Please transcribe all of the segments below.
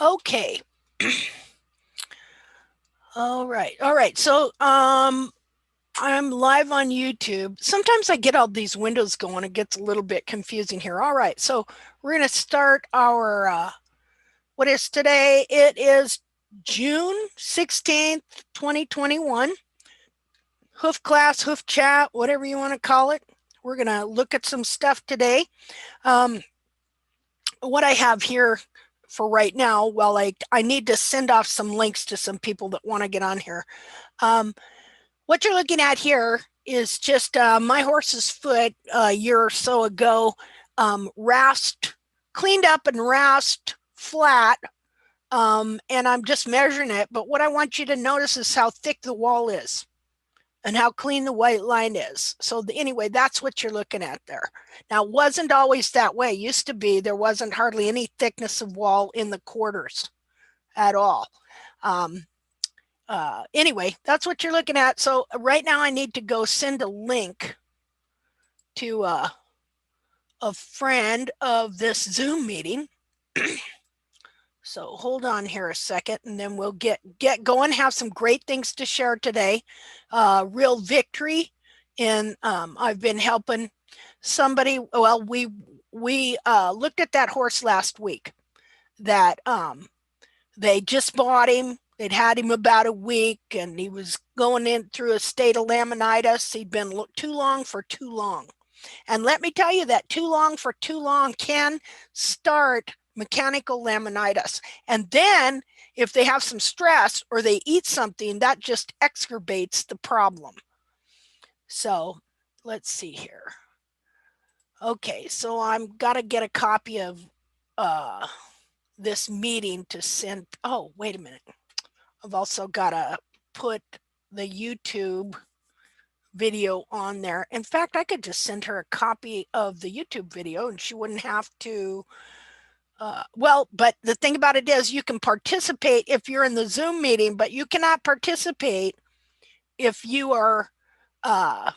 Okay. All right. All right. So, I'm live on YouTube. Sometimes I get all these windows going. It gets a little bit confusing here. All right. So we're going to start our, what is today? It is June 16th, 2021. Hoof class, hoof chat, whatever you want to call it. We're going to look at some stuff today. Um, what I have here for right now, well, I need to send off some links to some people that want to get on here. Um, what you're looking at here is just my horse's foot a year or so ago, rasped, cleaned up and rasped flat. And I'm just measuring it. But what I want you to notice is how thick the wall is and how clean the white line is. So anyway, that's what you're looking at there. Now, it wasn't always that way. It used to be there wasn't hardly any thickness of wall in the quarters at all. Um, anyway, that's what you're looking at. So right now I need to go send a link to a friend of this Zoom meeting. So hold on here a second and then we'll get going, have some great things to share today. Real victory. And I've been helping somebody. Well, we looked at that horse last week that they just bought him. They'd had him about a week and he was going in through a state of laminitis. He'd been too long for too long. And let me tell you that too long for too long can start mechanical laminitis. And then if they have some stress or they eat something, that just exacerbates the problem. So let's see here. Okay, so I'm got to get a copy of this meeting to send. Oh, wait a minute. I've also got to put the YouTube video on there. In fact, I could just send her a copy of the YouTube video and she wouldn't have to. Well, but the thing about it is you can participate if you're in the Zoom meeting, but you cannot participate if you are not.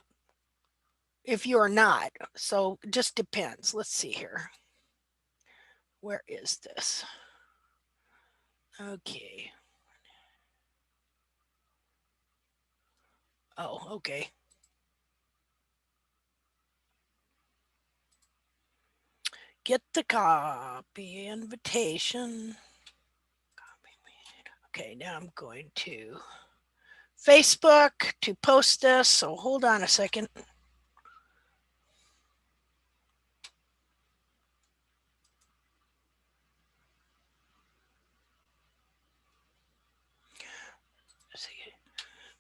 So it just depends. Let's see here. Where is this? Okay. Oh, okay. Get the copy invitation. Okay, now I'm going to Facebook to post this. So hold on a second.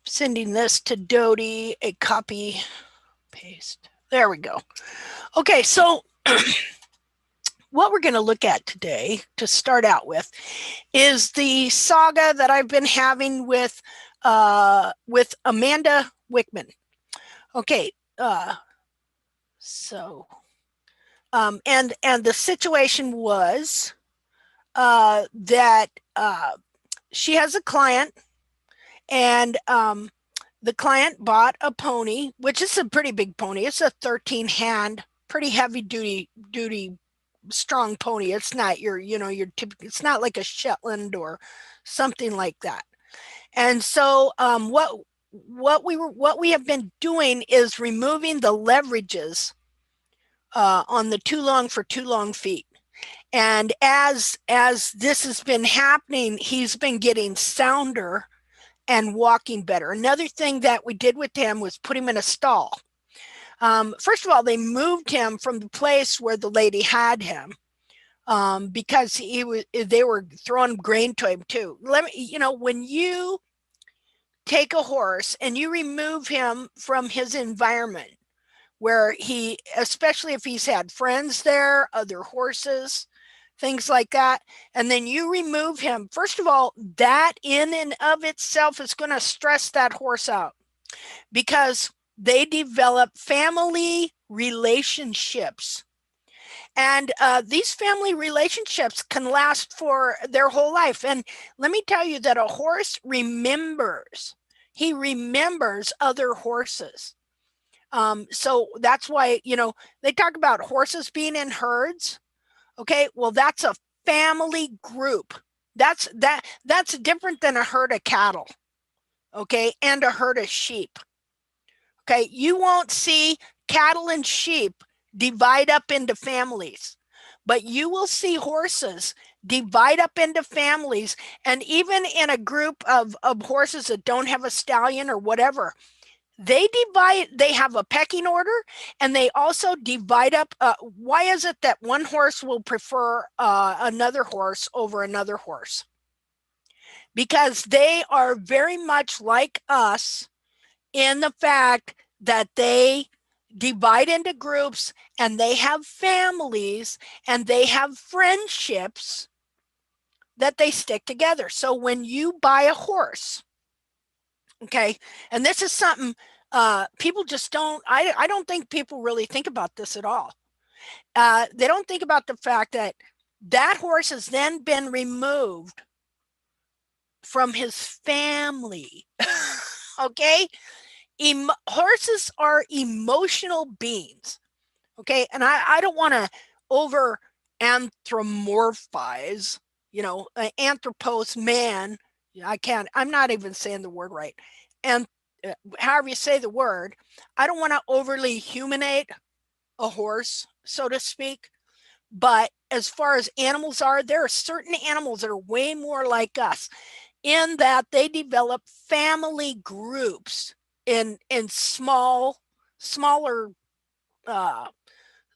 Sending this to Dodie, a copy, paste. There we go. Okay, so what we're going to look at today to start out with is the saga that I've been having with Amanda Wickman. Okay, so and the situation was that she has a client and the client bought a pony, which is a pretty big pony. It's a 13 hand, pretty heavy duty strong pony. It's not your, your typical, it's not like a Shetland or something like that. And so what we have been doing is removing the leverages on the too long for too long feet. And as this has been happening, he's been getting sounder and walking better. Another thing that we did with him was put him in a stall. First of all, they moved him from the place where the lady had him because they were throwing grain to him too. When you take a horse and you remove him from his environment, where especially if he's had friends there, other horses, things like that, and then you remove him, first of all, that in and of itself is going to stress that horse out because they develop family relationships. And these family relationships can last for their whole life. And let me tell you that a horse remembers. He remembers other horses. So that's why, they talk about horses being in herds. Okay, well, that's a family group That's different than a herd of cattle, okay, and a herd of sheep. Okay, you won't see cattle and sheep divide up into families, but you will see horses divide up into families. And even in a group of horses that don't have a stallion or whatever, they divide, they have a pecking order, and they also divide up. Why is it that one horse will prefer another horse over another horse? Because they are very much like us in the fact that they divide into groups and they have families and they have friendships that they stick together. So when you buy a horse, okay, and this is something people just don't, I don't think people really think about this at all. They don't think about the fact that that horse has then been removed from his family. Okay, horses are emotional beings. Okay, and I don't want to over anthropomorphize, anthropos, man. I can't, I'm not even saying the word right. And however you say the word, I don't want to overly humanate a horse, so to speak. But as far as animals are, there are certain animals that are way more like us in that they develop family groups in smaller uh,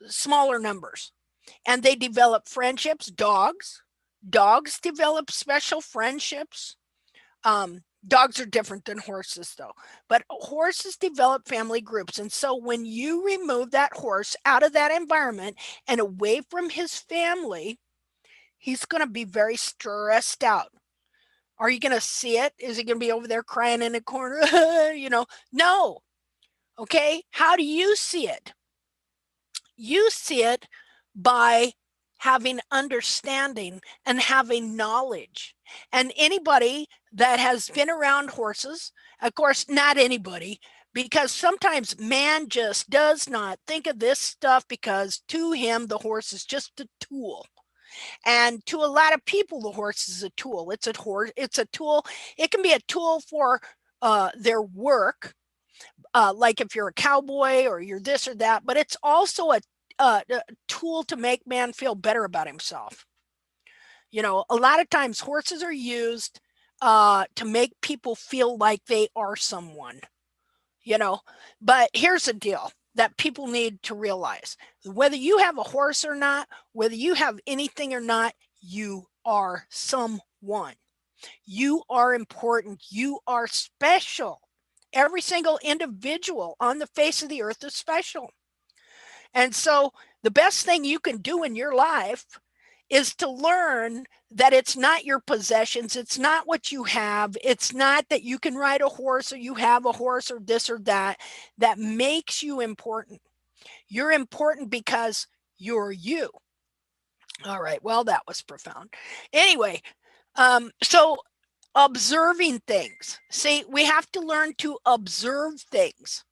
smaller numbers, and they develop friendships. Dogs develop special friendships. Dogs are different than horses, though, but horses develop family groups. And so when you remove that horse out of that environment and away from his family, he's going to be very stressed out. Are you going to see it? Is he going to be over there crying in a corner? No. Okay. How do you see it? You see it by having understanding and having knowledge. And anybody that has been around horses, of course, not anybody, because sometimes man just does not think of this stuff because to him, the horse is just a tool. And to a lot of people, the horse is a tool. It's a horse. It's a tool. It can be a tool for their work, like if you're a cowboy or you're this or that. But it's also a tool to make man feel better about himself. A lot of times horses are used to make people feel like they are someone. But here's the deal that people need to realize: whether you have a horse or not, whether you have anything or not, you are someone. You are important. You are special. Every single individual on the face of the earth is special. And so the best thing you can do in your life is to learn that it's not your possessions. It's not what you have. It's not that you can ride a horse or you have a horse or this or that makes you important. You're important because you're you. All right. Well, that was profound. Anyway, so observing things. See, we have to learn to observe things.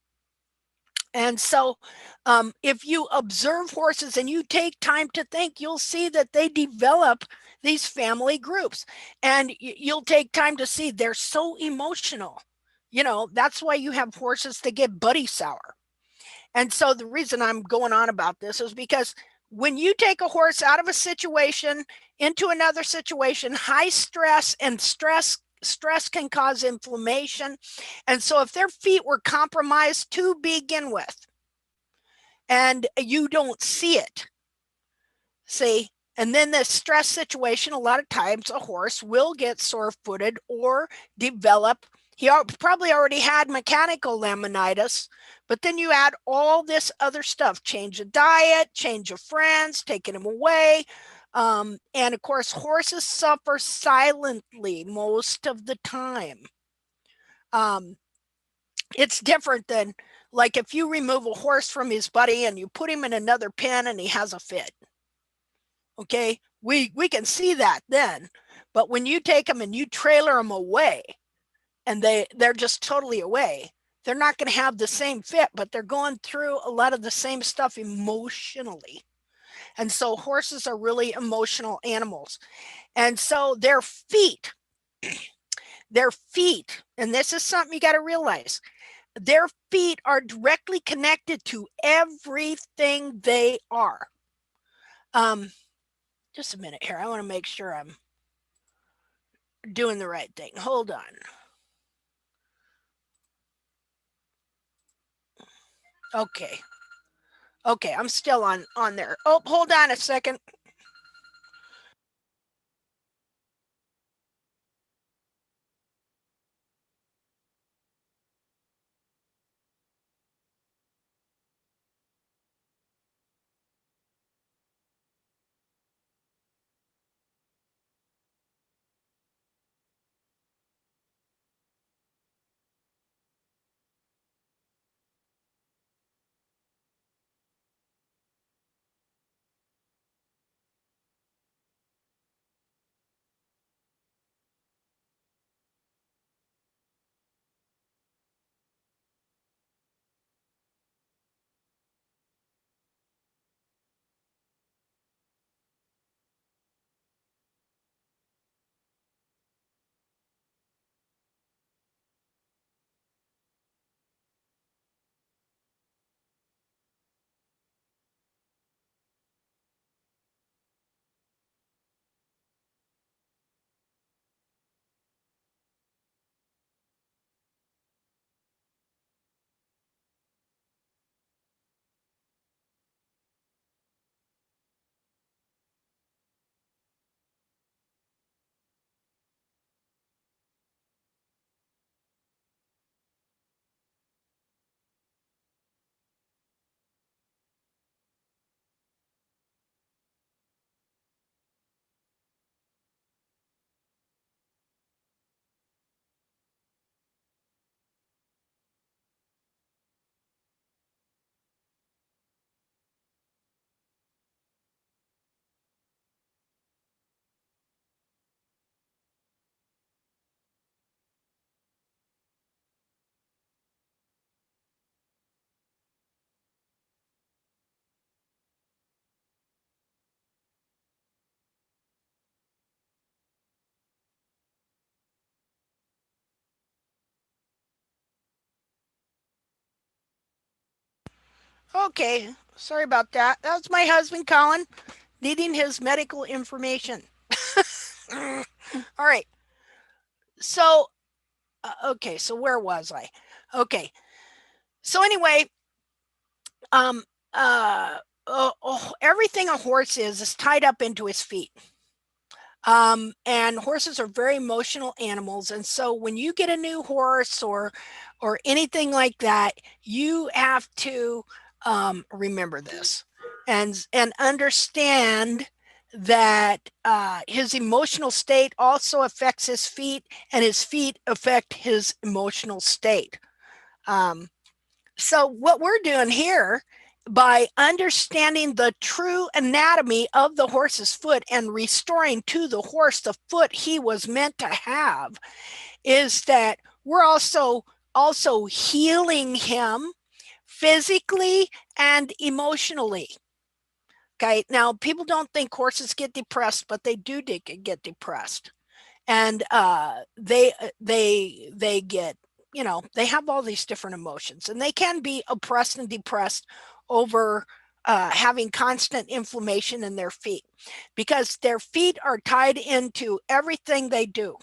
And so if you observe horses and you take time to think, you'll see that they develop these family groups, and you'll take time to see they're so emotional. That's why you have horses that get buddy sour. And so the reason I'm going on about this is because when you take a horse out of a situation into another situation, high stress and stress can cause inflammation. And so if their feet were compromised to begin with, and you don't see it, see, and then the stress situation, a lot of times a horse will get sore-footed or develop, he probably already had mechanical laminitis, but then you add all this other stuff, change of diet, change of friends, taking him away. And of course, horses suffer silently most of the time. It's different than like if you remove a horse from his buddy and you put him in another pen and he has a fit. Okay, we can see that then. But when you take them and you trailer them away and they're just totally away, they're not going to have the same fit, but they're going through a lot of the same stuff emotionally. And so horses are really emotional animals. And so their feet, and this is something you got to realize, their feet are directly connected to everything they are. Just a minute here. I want to make sure I'm doing the right thing. Hold on. Okay. Okay, I'm still on there. Oh, hold on a second. Okay, sorry about that. That was my husband Colin needing his medical information. All right. So, okay, so where was I? Okay. So anyway, um everything a horse is tied up into his feet. And horses are very emotional animals, and so when you get a new horse or anything like that, you have to remember this and understand that his emotional state also affects his feet, and his feet affect his emotional state. Um, so, what we're doing here, by understanding the true anatomy of the horse's foot and restoring to the horse the foot he was meant to have, is that we're also healing him physically and emotionally. Okay, now people don't think horses get depressed, but they do get depressed, and they get, they have all these different emotions, and they can be oppressed and depressed over having constant inflammation in their feet, because their feet are tied into everything they do.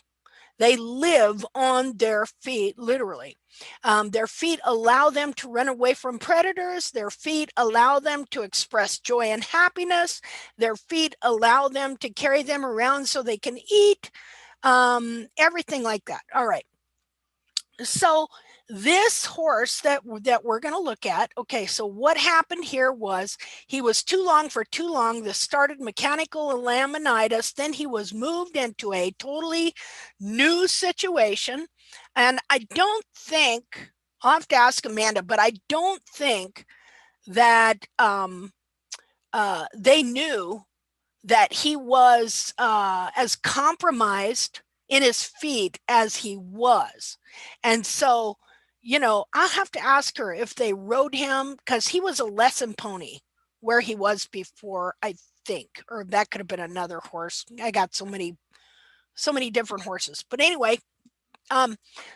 They live on their feet, literally. Their feet allow them to run away from predators. Their feet allow them to express joy and happiness. Their feet allow them to carry them around so they can eat, everything like that. All right. So this horse that we're going to look at, okay, so what happened here was he was too long for too long. This started mechanical laminitis. Then he was moved into a totally new situation. And I don't think, I'll have to ask Amanda, but I don't think that they knew that he was as compromised in his feet as he was. And so, I'll have to ask her if they rode him, because he was a lesson pony where he was before, I think, or that could have been another horse. I got so many different horses. But anyway,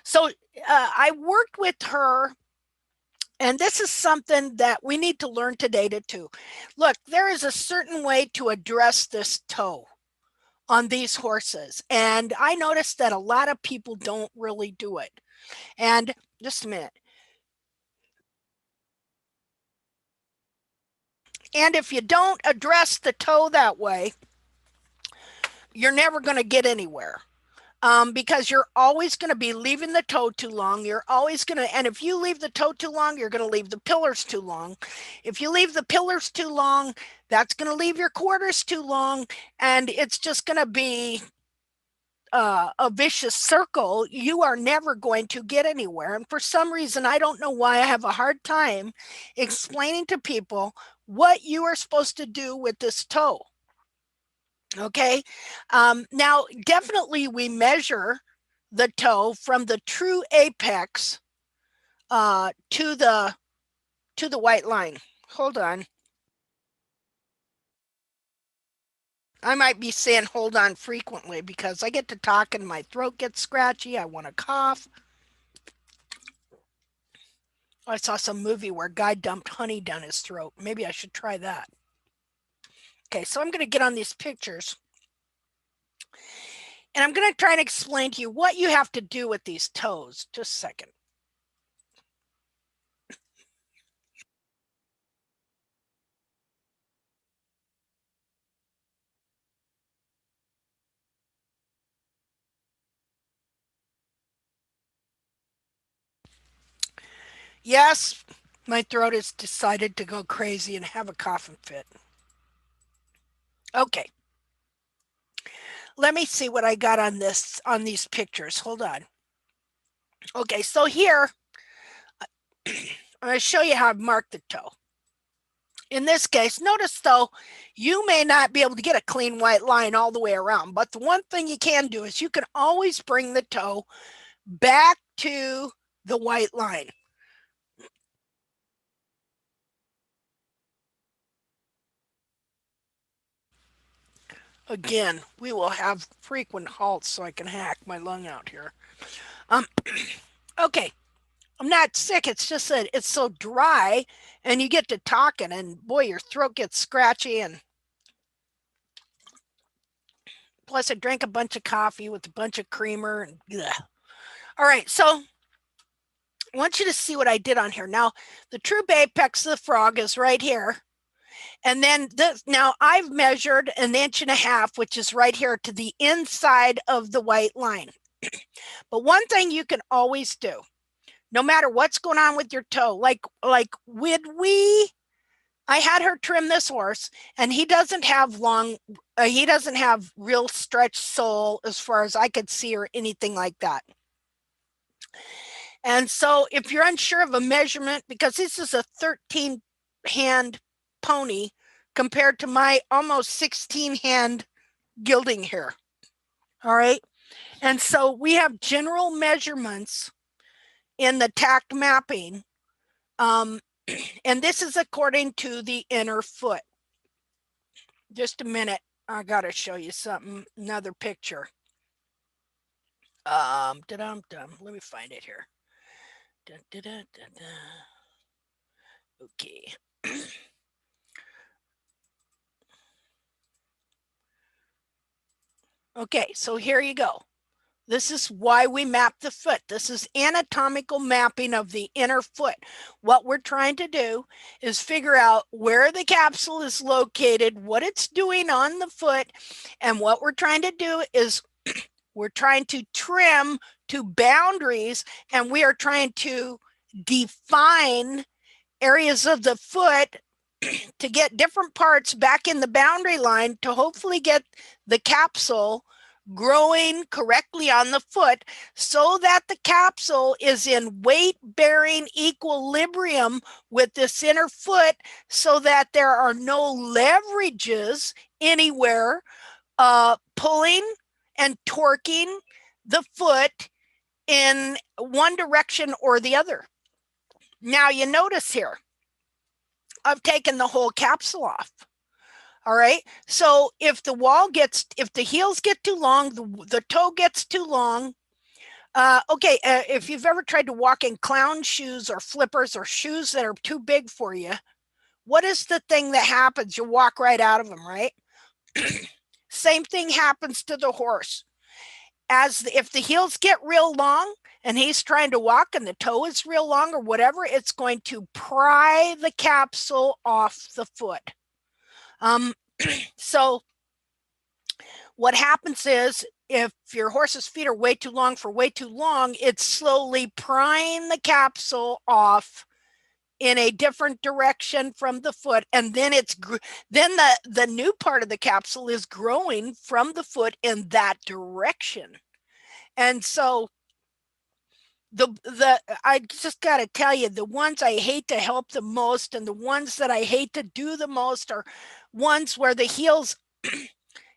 so I worked with her, and this is something that we need to learn today too. Look, there is a certain way to address this toe on these horses, and I noticed that a lot of people don't really do it. And just a minute. And if you don't address the toe that way, you're never going to get anywhere. Because you're always going to be leaving the toe too long. You're always going to, and if you leave the toe too long, you're going to leave the pillars too long. If you leave the pillars too long, that's going to leave your quarters too long, and it's just going to be a vicious circle. You are never going to get anywhere. And for some reason, I don't know why, I have a hard time explaining to people what you are supposed to do with this toe. Okay. Now, definitely we measure the toe from the true apex to the white line. Hold on. I might be saying hold on frequently because I get to talk and my throat gets scratchy. I want to cough. I saw some movie where a guy dumped honey down his throat. Maybe I should try that. Okay, so I'm going to get on these pictures. And I'm going to try and explain to you what you have to do with these toes. Just a second. Yes, my throat has decided to go crazy and have a coughing fit. Okay. Let me see what I got on these pictures. Hold on. Okay, so here I'm going to show you how I've marked the toe. In this case, notice though, you may not be able to get a clean white line all the way around, but the one thing you can do is you can always bring the toe back to the white line. Again, we will have frequent halts so I can hack my lung out here. Okay, I'm not sick. It's just that it's so dry and you get to talking and boy, your throat gets scratchy, and plus I drank a bunch of coffee with a bunch of creamer and ugh. All right, so I want you to see what I did on here. Now, the true apex of the frog is right here. And then this, now I've measured 1.5 inches, which is right here to the inside of the white line. But one thing you can always do, no matter what's going on with your toe, like I had her trim this horse, and he doesn't have real stretched sole as far as I could see or anything like that. And so if you're unsure of a measurement, because this is a 13 hand pony compared to my almost 16 hand gilding here. All right. And so we have general measurements in the tacked mapping. And this is according to the inner foot. Just a minute. I got to show you something, another picture. Let me find it here. Okay. Okay, so here you go. This is why we map the foot. This is anatomical mapping of the inner foot. What we're trying to do is figure out where the capsule is located, what it's doing on the foot, and what we're trying to do is we're trying to trim to boundaries, and we are trying to define areas of the foot to get different parts back in the boundary line to hopefully get the capsule growing correctly on the foot so that the capsule is in weight-bearing equilibrium with this inner foot so that there are no leverages anywhere pulling and torquing the foot in one direction or the other. Now you notice here, of taking the whole capsule off. All right. So if the heels get too long, the toe gets too long. If you've ever tried to walk in clown shoes or flippers or shoes that are too big for you, what is the thing that happens? You walk right out of them, right? Same thing happens to the horse. If the heels get real long and he's trying to walk and the toe is real long or whatever, it's going to pry the capsule off the foot. So what happens is if your horse's feet are way too long for way too long, it's slowly prying the capsule off in a different direction from the foot, and then the new part of the capsule is growing from the foot in that direction. And so I just got to tell you, the ones I hate to help the most and the ones that I hate to do the most are ones where the heels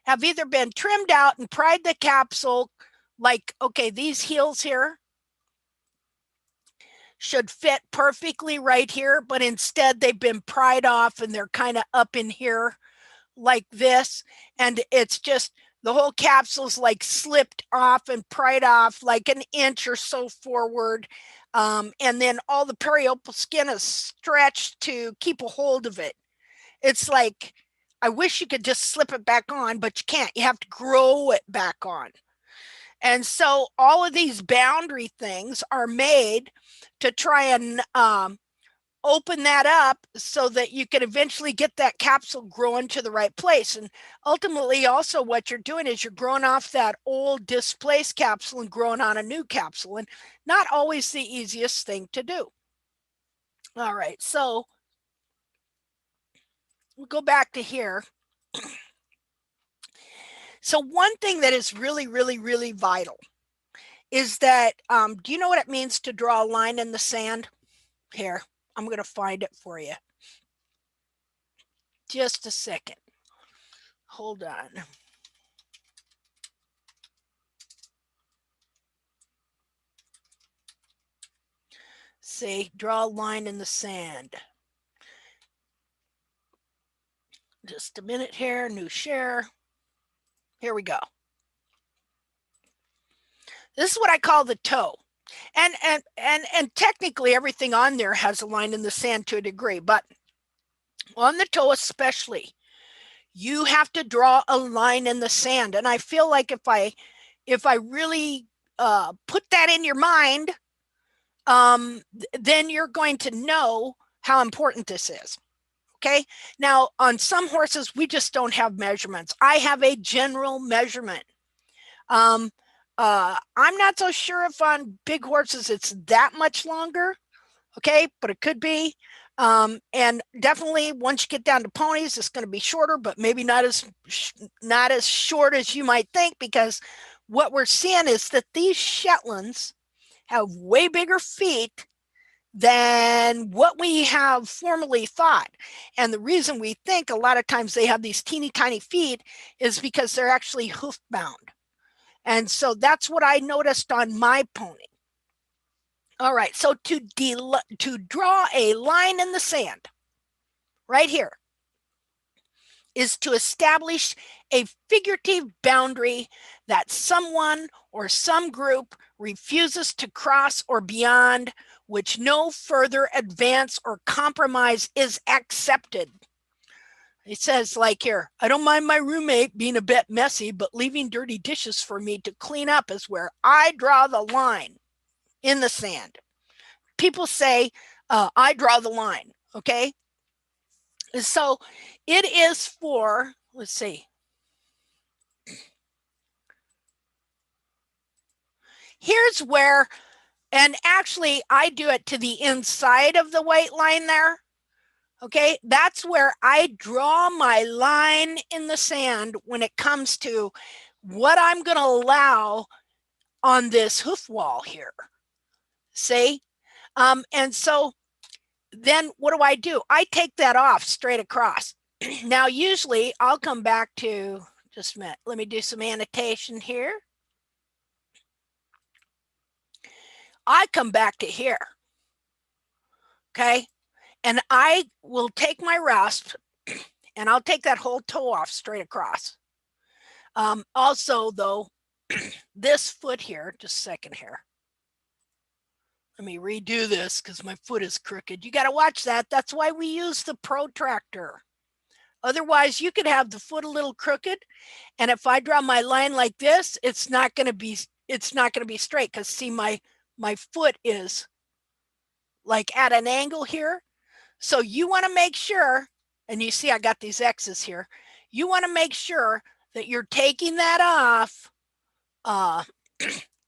have either been trimmed out and pried the capsule, like, okay, these heels here should fit perfectly right here, but instead they've been pried off and they're kind of up in here like this. And it's just the whole capsule's like slipped off and pried off like an inch or so forward. And then all the periopal skin is stretched to keep a hold of it. It's like, I wish you could just slip it back on, but you can't. You have to grow it back on. And so all of these boundary things are made to try and open that up so that you can eventually get that capsule growing to the right place. And ultimately, also what you're doing is you're growing off that old displaced capsule and growing on a new capsule, and not always the easiest thing to do. All right, so we'll go back to here. So one thing that is really, really, really vital is that, do you know what it means to draw a line in the sand? Here, I'm going to find it for you. Just a second. Hold on. Say, draw a line in the sand. Just a minute here, new share. Here we go. This is what I call the toe. And technically everything on there has a line in the sand to a degree, but on the toe especially, you have to draw a line in the sand. And I feel like if I really put that in your mind, then you're going to know how important this is. Okay. Now, on some horses, we just don't have measurements. I have a general measurement. I'm not so sure if on big horses it's that much longer. Okay, but it could be. And definitely once you get down to ponies, it's going to be shorter, but maybe not as short as you might think, because what we're seeing is that these Shetlands have way bigger feet than what we have formerly thought. And the reason we think a lot of times they have these teeny tiny feet is because they're actually hoof bound. And so that's what I noticed on my pony. All right, so to draw a line in the sand right here is to establish a figurative boundary that someone or some group refuses to cross or beyond, which no further advance or compromise is accepted. It says, like here, I don't mind my roommate being a bit messy, but leaving dirty dishes for me to clean up is where I draw the line in the sand. People say, I draw the line, okay? So it is for, let's see. Here's where, and actually I do it to the inside of the white line there. Okay, that's where I draw my line in the sand when it comes to what I'm going to allow on this hoof wall here. See? And so then what do? I take that off straight across. Now, usually I'll come back to, just a minute, let me do some annotation here. I come back to here. Okay. And I will take my rasp and I'll take that whole toe off straight across. Also, though, this foot here, just a second here. Let me redo this because my foot is crooked. You got to watch that. That's why we use the protractor. Otherwise, you could have the foot a little crooked, and if I draw my line like this, it's not going to be straight, because see, my foot is like at an angle here. So you want to make sure, and you see I got these X's here, you want to make sure that you're taking that off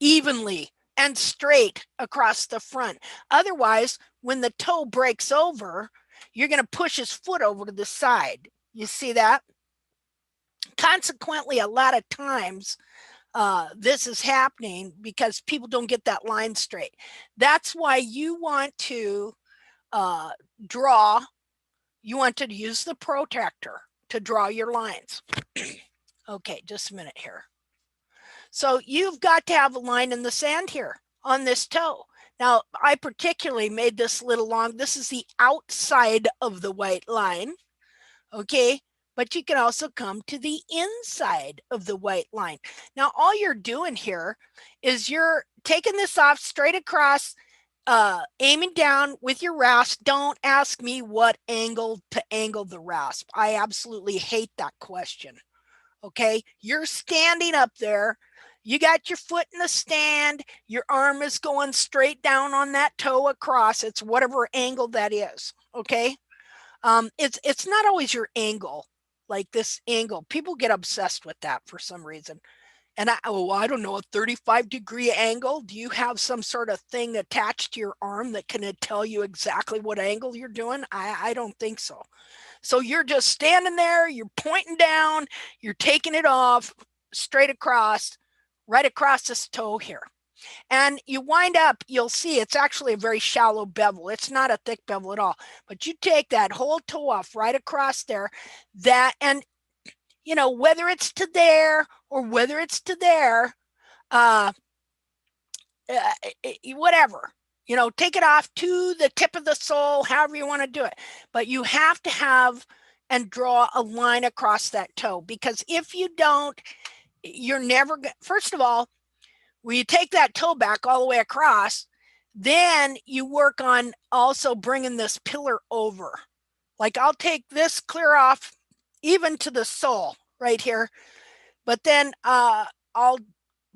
evenly and straight across the front. Otherwise, when the toe breaks over, you're going to push his foot over to the side. You see that? Consequently, a lot of times this is happening because people don't get that line straight. That's why you want to draw, you want to use the protractor to draw your lines. Okay, just a minute here. So you've got to have a line in the sand here on this toe. Now, I particularly made this a little long. This is the outside of the white line, okay? But you can also come to the inside of the white line. Now, all you're doing here is you're taking this off straight across, aiming down with your rasp. Don't ask me what angle to angle the rasp. I absolutely hate that question, okay? You're standing up there. You got your foot in the stand. Your arm is going straight down on that toe across. It's whatever angle that is, okay? It's not always your angle, like this angle. People get obsessed with that for some reason. And I don't know, a 35-degree angle. Do you have some sort of thing attached to your arm that can tell you exactly what angle you're doing? I don't think so. So you're just standing there, you're pointing down, you're taking it off straight across, right across this toe here. And you wind up, you'll see it's actually a very shallow bevel. It's not a thick bevel at all. But you take that whole toe off right across there, and you know, whether it's to there or whether it's to there, whatever, you know, take it off to the tip of the sole, however you want to do it. But you have to have and draw a line across that toe, because if you don't, you're never, first of all, when you take that toe back all the way across, then you work on also bringing this pillar over. Like I'll take this clear off even to the sole right here, but then I'll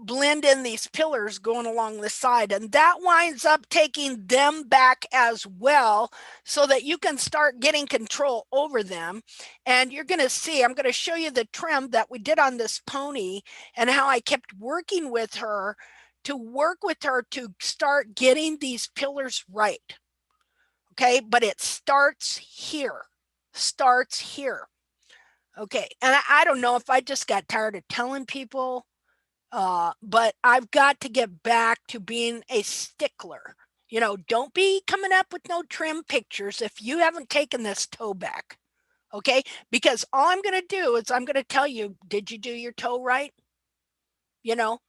blend in these pillars going along the side, and that winds up taking them back as well, so that you can start getting control over them. And you're going to see, I'm going to show you the trim that we did on this pony and how I kept working with her to start getting these pillars right. Okay, but it starts here. Okay, and I don't know if I just got tired of telling people, but I've got to get back to being a stickler. You know, don't be coming up with no trim pictures if you haven't taken this toe back, okay? Because all I'm going to do is I'm going to tell you, did you do your toe right? You know,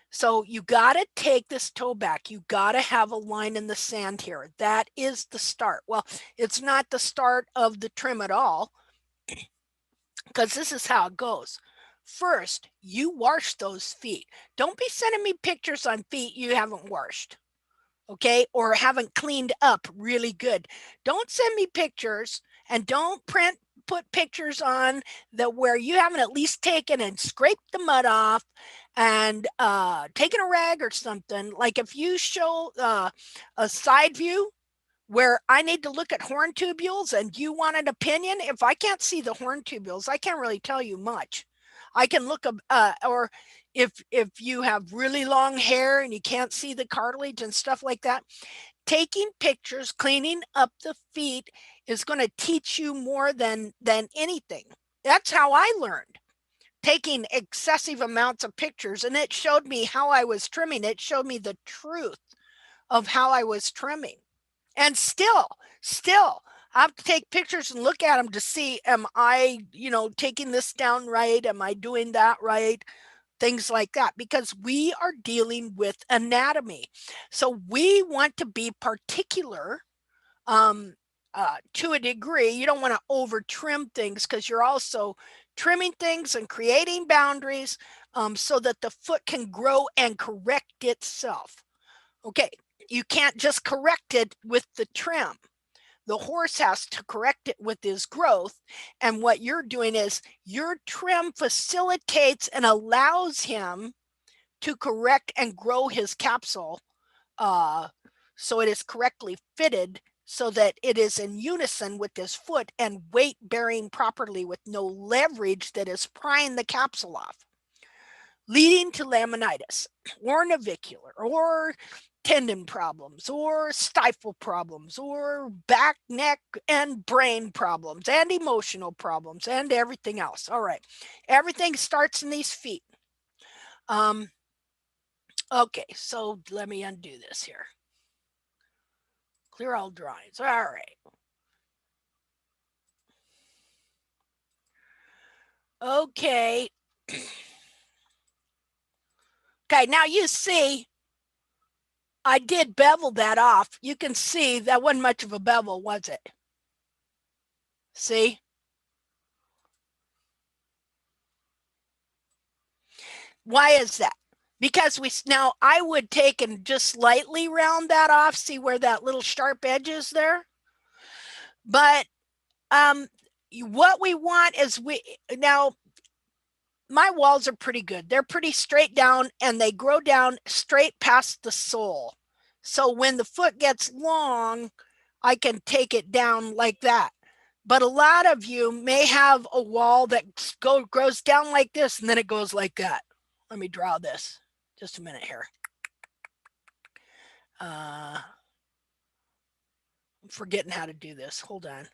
so you got to take this toe back. You got to have a line in the sand here. That is the start. Well, it's not the start of the trim at all, because this is how it goes. First, you wash those feet. Don't be sending me pictures on feet you haven't washed, okay, or haven't cleaned up really good. Don't send me pictures, and don't put pictures on that where you haven't at least taken and scraped the mud off and taken a rag or something. Like if you show a side view where I need to look at horn tubules and you want an opinion, if I can't see the horn tubules, I can't really tell you much. I can look or if you have really long hair and you can't see the cartilage and stuff like that, taking pictures, cleaning up the feet is going to teach you more than anything. That's how I learned, taking excessive amounts of pictures, and it showed me how I was trimming. It showed me the truth of how I was trimming. And still, I have to take pictures and look at them to see, am I, you know, taking this down right? Am I doing that right? Things like that, because we are dealing with anatomy. So we want to be particular to a degree. You don't want to over trim things because you're also trimming things and creating boundaries so that the foot can grow and correct itself. Okay, you can't just correct it with the trim. The horse has to correct it with his growth. And what you're doing is your trim facilitates and allows him to correct and grow his capsule so it is correctly fitted so that it is in unison with his foot and weight bearing properly with no leverage that is prying the capsule off, leading to laminitis or navicular or tendon problems or stifle problems or back, neck, and brain problems and emotional problems and everything else. All right. Everything starts in these feet. Okay, so let me undo this here. Clear all drawings. All right. Okay. Okay, now you see I did bevel that off. You can see that wasn't much of a bevel, was it? See? Why is that? Because now I would take and just slightly round that off, see where that little sharp edge is there. But what we want is now my walls are pretty good. They're pretty straight down and they grow down straight past the sole. So when the foot gets long, I can take it down like that. But a lot of you may have a wall that grows down like this and then it goes like that. Let me draw this. Just a minute here. I'm forgetting how to do this. Hold on.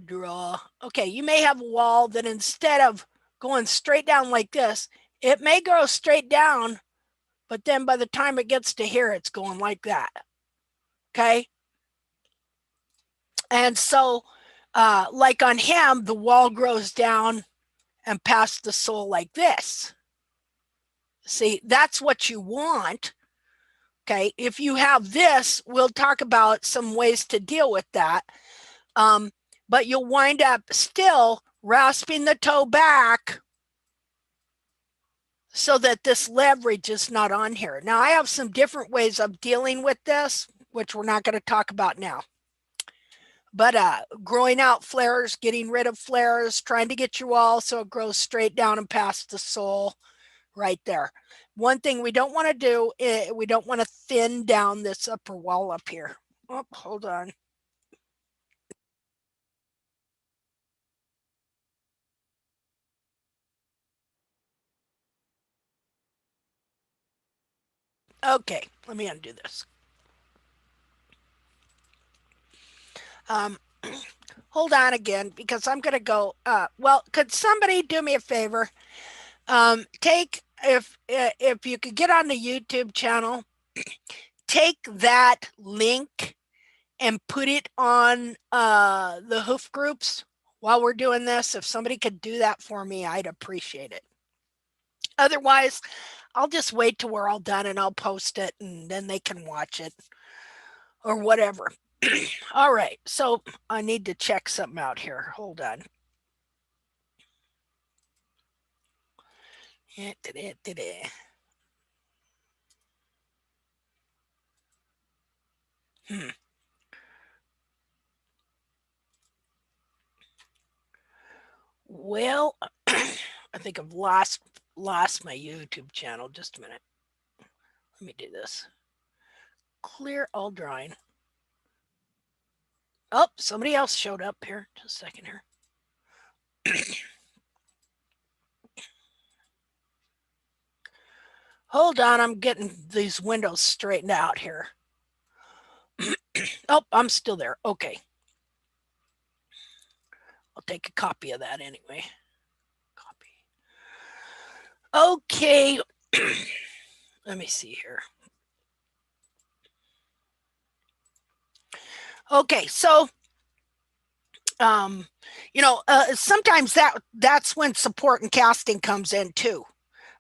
Draw. Okay, you may have a wall that instead of going straight down like this, it may go straight down, but then by the time it gets to here, it's going like that. Okay. And so, like on him, the wall grows down and past the sole like this. See, that's what you want. Okay. If you have this, we'll talk about some ways to deal with that. But you'll wind up still rasping the toe back so that this leverage is not on here. Now, I have some different ways of dealing with this, which we're not going to talk about now. But growing out flares, getting rid of flares, trying to get your wall so it grows straight down and past the sole right there. One thing we don't want to do is we don't want to thin down this upper wall up here. Oh, hold on. Okay, let me undo this. Hold on again because I'm going to go. Well, could somebody do me a favor? Take if you could get on the YouTube channel, take that link and put it on the hoof groups while we're doing this. If somebody could do that for me, I'd appreciate it. Otherwise, I'll just wait till we're all done and I'll post it and then they can watch it or whatever. All right, so I need to check something out here. Hold on. Well, I think I've lost my YouTube channel. Just a minute. Let me do this. Clear all drawing. Oh, somebody else showed up here. Just a second here. Hold on, I'm getting these windows straightened out here. Oh, I'm still there. Okay. I'll take a copy of that anyway. Copy. Okay. Let me see here. Okay, so sometimes that's when support and casting comes in too.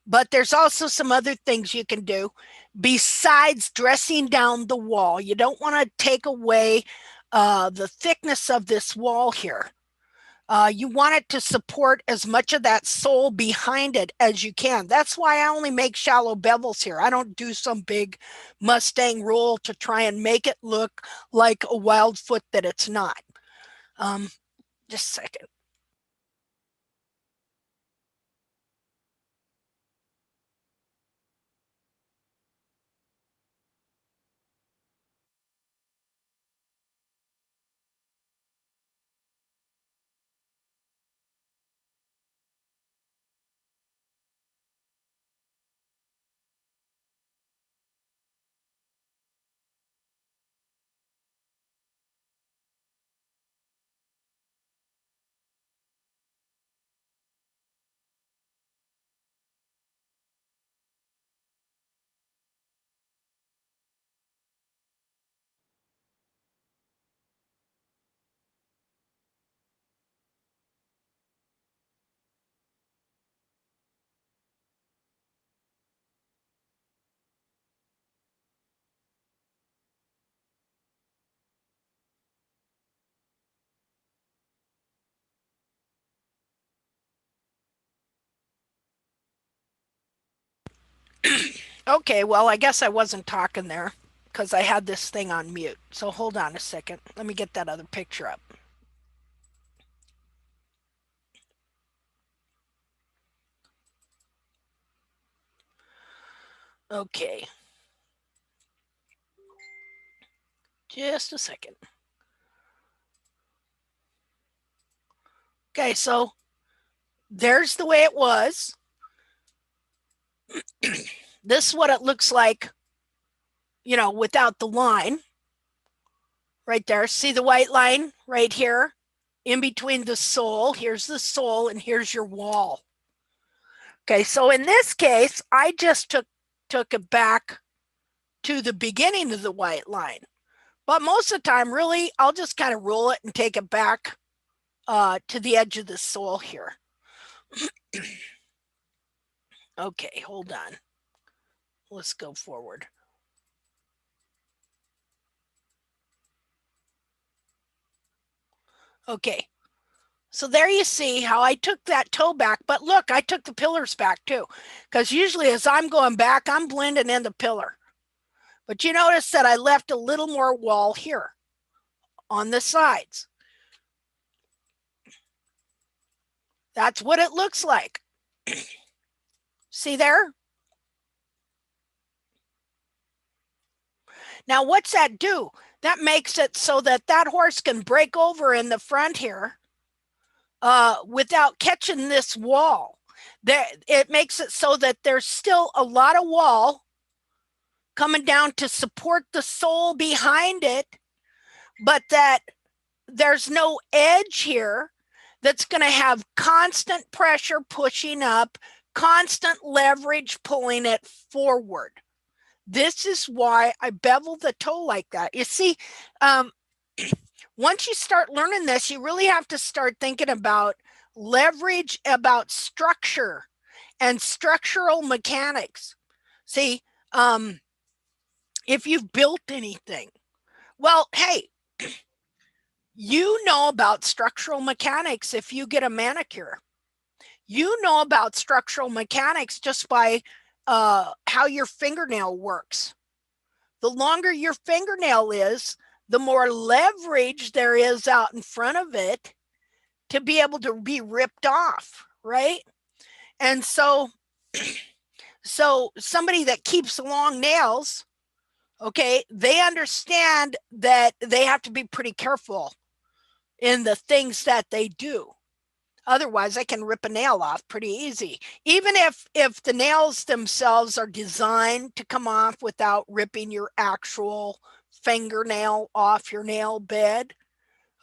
But there's also some other things you can do besides dressing down the wall. You don't want to take away the thickness of this wall here. You want it to support as much of that sole behind it as you can. That's why I only make shallow bevels here. I don't do some big Mustang roll to try and make it look like a wild foot that it's not. Um, just a second. Okay, well, I guess I wasn't talking there because I had this thing on mute. So hold on a second. Let me get that other picture up. Okay, just a second. Okay, so there's the way it was. This is what it looks like, you know, without the line right there. See the white line right here in between the sole? Here's the sole and here's your wall. Okay, so in this case, I just took it back to the beginning of the white line. But most of the time, really, I'll just kind of roll it and take it back to the edge of the sole here. Okay, hold on. Let's go forward. Okay, so there you see how I took that toe back, but look, I took the pillars back too, because usually as I'm going back, I'm blending in the pillar. But you notice that I left a little more wall here on the sides. That's what it looks like. See there? Now, what's that do? That makes it so that that horse can break over in the front here without catching this wall. It makes it so that there's still a lot of wall coming down to support the sole behind it, but that there's no edge here that's going to have constant pressure pushing up, constant leverage pulling it forward. This is why I bevel the toe like that. You see, once you start learning this, you really have to start thinking about leverage, about structure and structural mechanics. See, if you've built anything, well, hey, you know about structural mechanics if you get a manicure. You know about structural mechanics just by how your fingernail works. The longer your fingernail is, the more leverage there is out in front of it to be able to be ripped off, right? And so somebody that keeps long nails, okay, they understand that they have to be pretty careful in the things that they do. Otherwise, I can rip a nail off pretty easy. Even if the nails themselves are designed to come off without ripping your actual fingernail off your nail bed,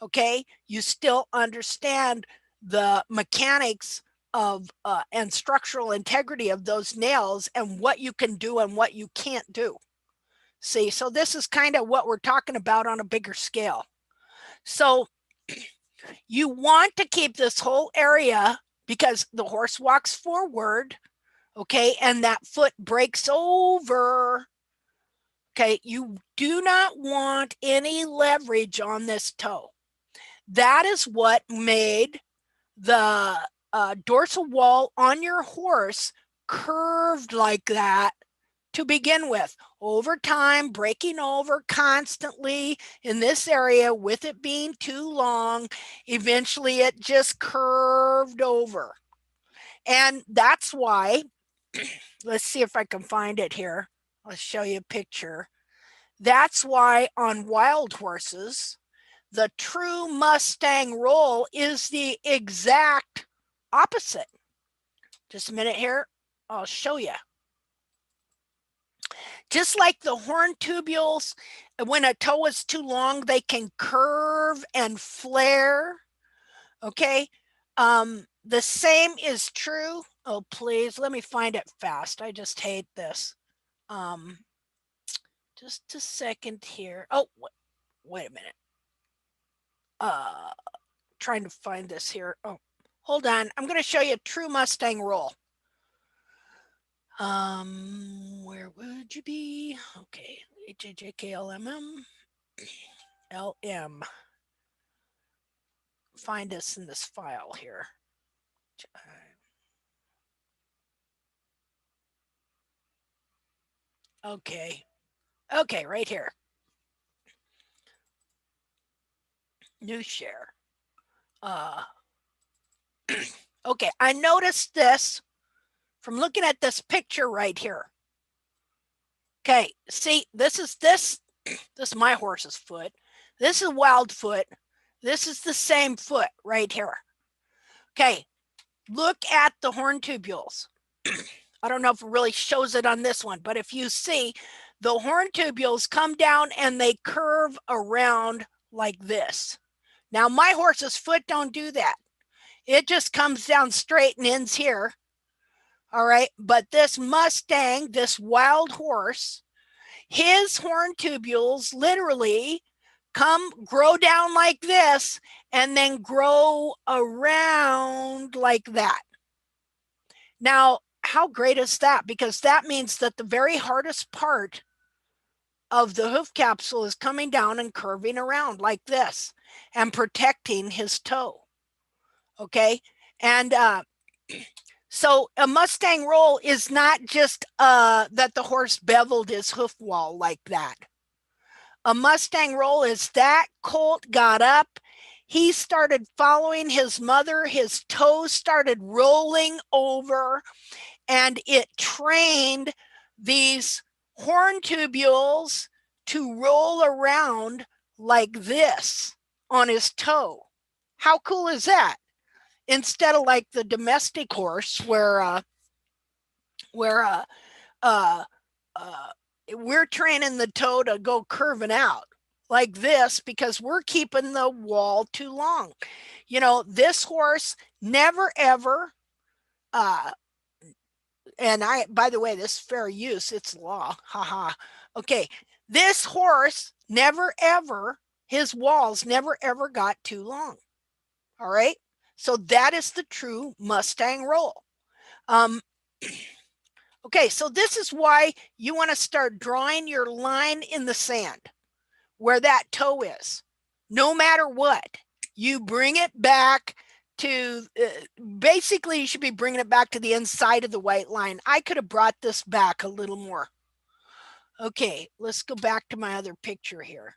okay, you still understand the mechanics of and structural integrity of those nails and what you can do and what you can't do. See, so this is kind of what we're talking about on a bigger scale. So you want to keep this whole area because the horse walks forward, okay, and that foot breaks over. Okay, you do not want any leverage on this toe. That is what made the dorsal wall on your horse curved like that to begin with. Over time, breaking over constantly in this area with it being too long, eventually it just curved over. And that's why, let's see if I can find it here. I'll show you a picture. That's why on wild horses, the true Mustang roll is the exact opposite. Just a minute here. I'll show you. Just like the horn tubules, when a toe is too long, they can curve and flare. Okay. The same is true. Oh, please, let me find it fast. I just hate this. Just a second here. Oh, wait a minute. Trying to find this here. Oh, hold on. I'm going to show you a true Mustang roll. Where would you be? Okay, HJKLMM, LM. Find us in this file here. Okay, right here. New share. Okay, I noticed this from looking at this picture right here. Okay, see, this is my horse's foot. This is wild foot. This is the same foot right here. Okay, look at the horn tubules. I don't know if it really shows it on this one, but if you see, the horn tubules come down and they curve around like this. Now, my horse's foot don't do that. It just comes down straight and ends here. All right, but this Mustang, this wild horse, his horn tubules literally grow down like this and then grow around like that. Now, how great is that? Because that means that the very hardest part of the hoof capsule is coming down and curving around like this and protecting his toe. Okay. And so a Mustang roll is not just that the horse beveled his hoof wall like that. A Mustang roll is that colt got up, he started following his mother, his toes started rolling over, and it trained these horn tubules to roll around like this on his toe. How cool is that? Instead of like the domestic horse where we're training the toe to go curving out like this because we're keeping the wall too long. You know, this horse never ever and by the way, this is fair use, it's law. Haha. Okay, this horse never ever, his walls never ever got too long. All right, so that is the true Mustang roll. Okay, so this is why you want to start drawing your line in the sand where that toe is. No matter what, you bring it back to, basically you should be bringing it back to the inside of the white line. I could have brought this back a little more. Okay, let's go back to my other picture here.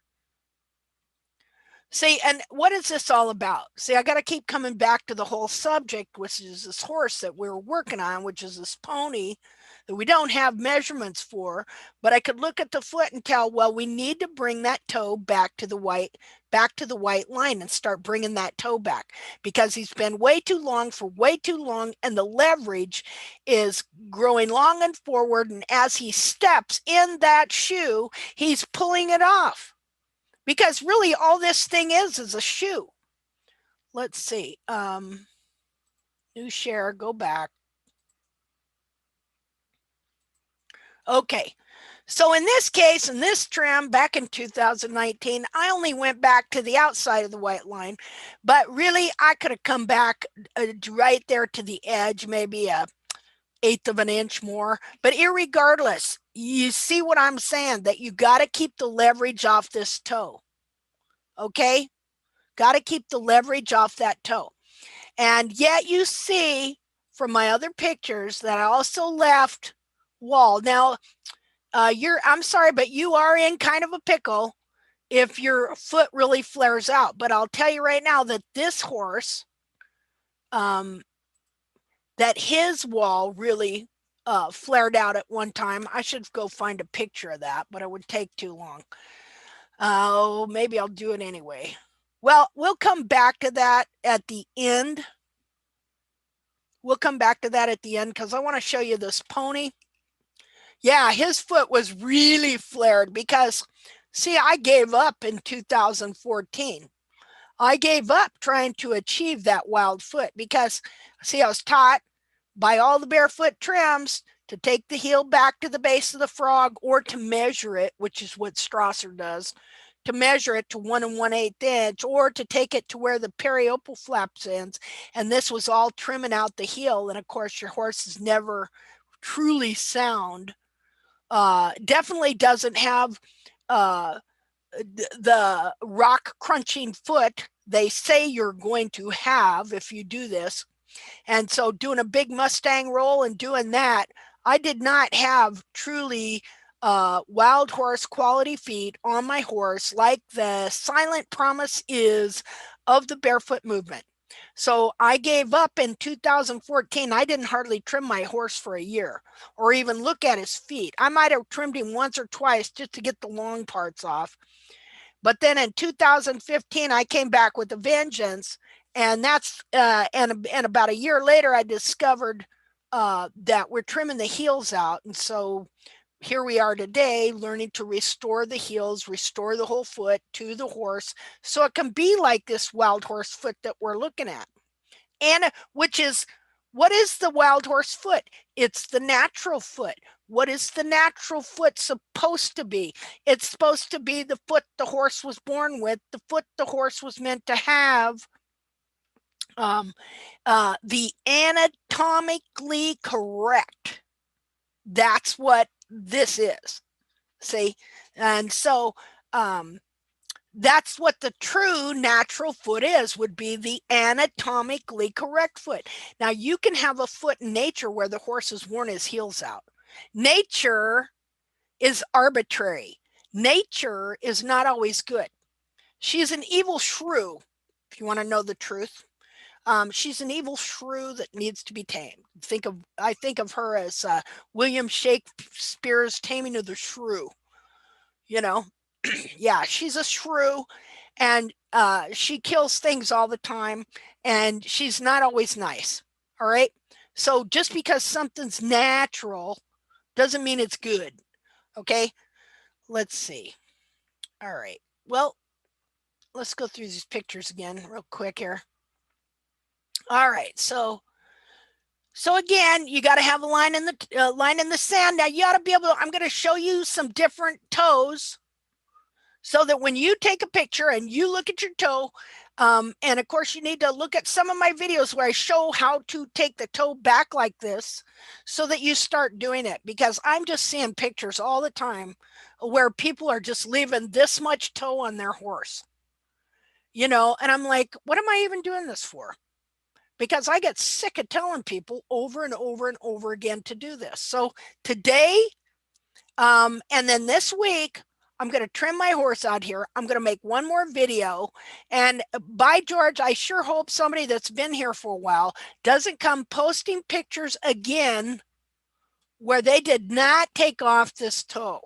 See, and what is this all about? See, I got to keep coming back to the whole subject, which is this horse that we're working on, which is this pony that we don't have measurements for, but I could look at the foot and tell, well, we need to bring that toe back to the white line and start bringing that toe back because he's been way too long for way too long, and the leverage is growing long and forward, and as he steps in that shoe, he's pulling it off. Because really all this thing is a shoe. Let's see. New share, go back. Okay. So in this case, in this trim back in 2019, I only went back to the outside of the white line, but really I could have come back right there to the edge, maybe eighth of an inch more. But irregardless, you see what I'm saying, that you got to keep the leverage off this toe. Okay? Got to keep the leverage off that toe. And yet you see from my other pictures that I also left wall. Now, I'm sorry, but you are in kind of a pickle if your foot really flares out. But I'll tell you right now that this horse, that his wall really flared out at one time. I should go find a picture of that, but it would take too long. Oh, maybe I'll do it anyway. Well, we'll come back to that at the end. We'll come back to that at the end because I want to show you this pony. Yeah, his foot was really flared because, see, I gave up in 2014. I gave up trying to achieve that wild foot because, see, I was taught by all the barefoot trims to take the heel back to the base of the frog or to measure it, which is what Strasser does, to measure it to 1 1/8 inch or to take it to where the periopal flaps ends. And this was all trimming out the heel. And of course, your horse is never truly sound. Definitely doesn't have the rock crunching foot they say you're going to have if you do this. And so doing a big Mustang roll and doing that, I did not have truly wild horse quality feet on my horse like the silent promise is of the barefoot movement. So I gave up in 2014. I didn't hardly trim my horse for a year or even look at his feet. I might have trimmed him once or twice just to get the long parts off. But then in 2015, I came back with a vengeance, and that's and about a year later, I discovered that we're trimming the heels out, and so here we are today, learning to restore the heels, restore the whole foot to the horse, so it can be like this wild horse foot that we're looking at. And which is, what is the wild horse foot? It's the natural foot. What is the natural foot supposed to be? It's supposed to be the foot the horse was born with, the foot the horse was meant to have. The anatomically correct. That's what this is. See? And so that's what the true natural foot is, would be the anatomically correct foot. Now, you can have a foot in nature where the horse has worn his heels out. Nature is arbitrary. Nature is not always good. She's an evil shrew, if you want to know the truth. She's an evil shrew that needs to be tamed. I think of her as William Shakespeare's Taming of the Shrew. You know, yeah, she's a shrew, and she kills things all the time, and she's not always nice. All right. So just because something's natural doesn't mean it's good. Okay. Let's see. All right. Well, let's go through these pictures again real quick here. All right. So again, you got to have a line in the sand. Now you ought to be able to, I'm going to show you some different toes so that when you take a picture and you look at your toe, and of course you need to look at some of my videos where I show how to take the toe back like this so that you start doing it, because I'm just seeing pictures all the time where people are just leaving this much toe on their horse, and I'm like, what am I even doing this for? Because I get sick of telling people over and over and over again to do this. So today, and then this week, I'm going to trim my horse out here. I'm going to make one more video. And by George, I sure hope somebody that's been here for a while doesn't come posting pictures again where they did not take off this toe.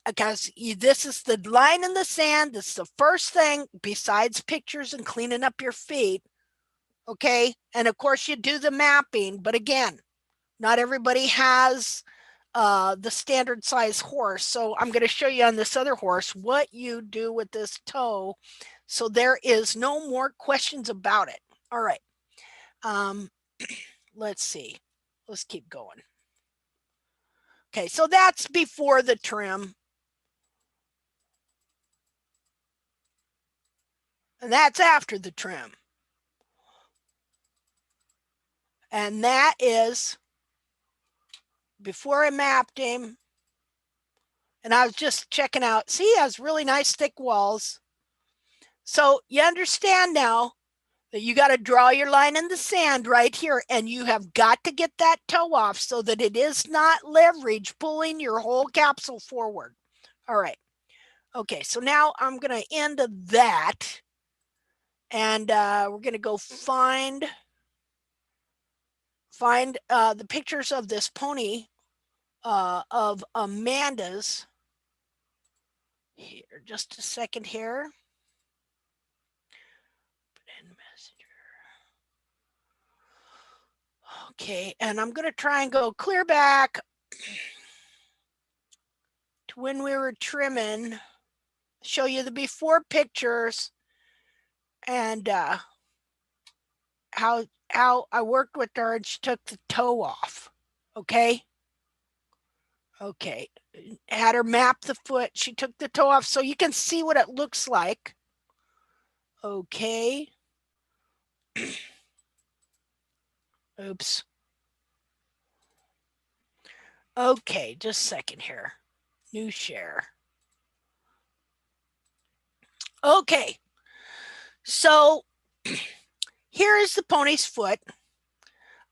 Because this is the line in the sand. This is the first thing besides pictures and cleaning up your feet. Okay. And of course you do the mapping, but again, not everybody has the standard size horse. So I'm going to show you on this other horse what you do with this toe. So there is no more questions about it. All right. Let's see. Let's keep going. Okay. So that's before the trim. And that's after the trim. And that is before I mapped him. And I was just checking out. See, he has really nice thick walls. So you understand now that you got to draw your line in the sand right here, and you have got to get that toe off so that it is not leverage pulling your whole capsule forward. All right. Okay, so now I'm going to end that, and we're going to go find the pictures of this pony of Amanda's. Here, just a second here. Okay, and I'm going to try and go clear back to when we were trimming, show you the before pictures, and how I worked with her and she took the toe off. Okay. Okay. Had her map the foot. She took the toe off so you can see what it looks like. Okay. Oops. Okay, just a second here. New share. Okay. So here is the pony's foot.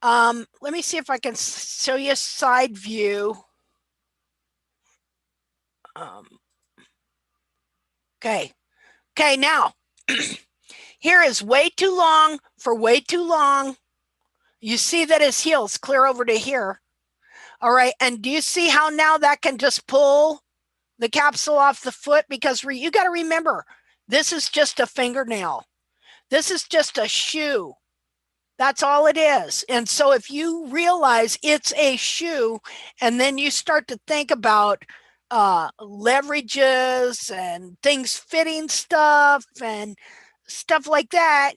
Let me see if I can show you a side view. Okay. Okay, now here is way too long for way too long. You see that his heel's clear over to here. All right, and do you see how now that can just pull the capsule off the foot? Because you got to remember, this is just a fingernail. This is just a shoe. That's all it is. And so if you realize it's a shoe, and then you start to think about leverages and things fitting stuff and stuff like that,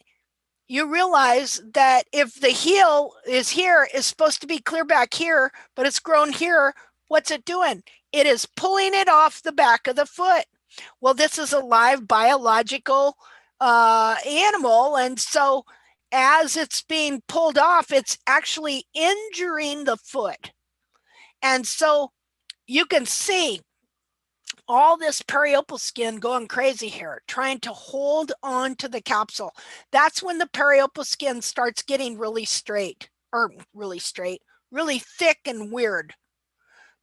you realize that if the heel is here, is supposed to be clear back here, but it's grown here, what's it doing? It is pulling it off the back of the foot. Well, this is a live biological animal, and so as it's being pulled off, it's actually injuring the foot. And so you can see all this periopal skin going crazy here, trying to hold on to the capsule. That's when the periopal skin starts getting really straight, really thick and weird,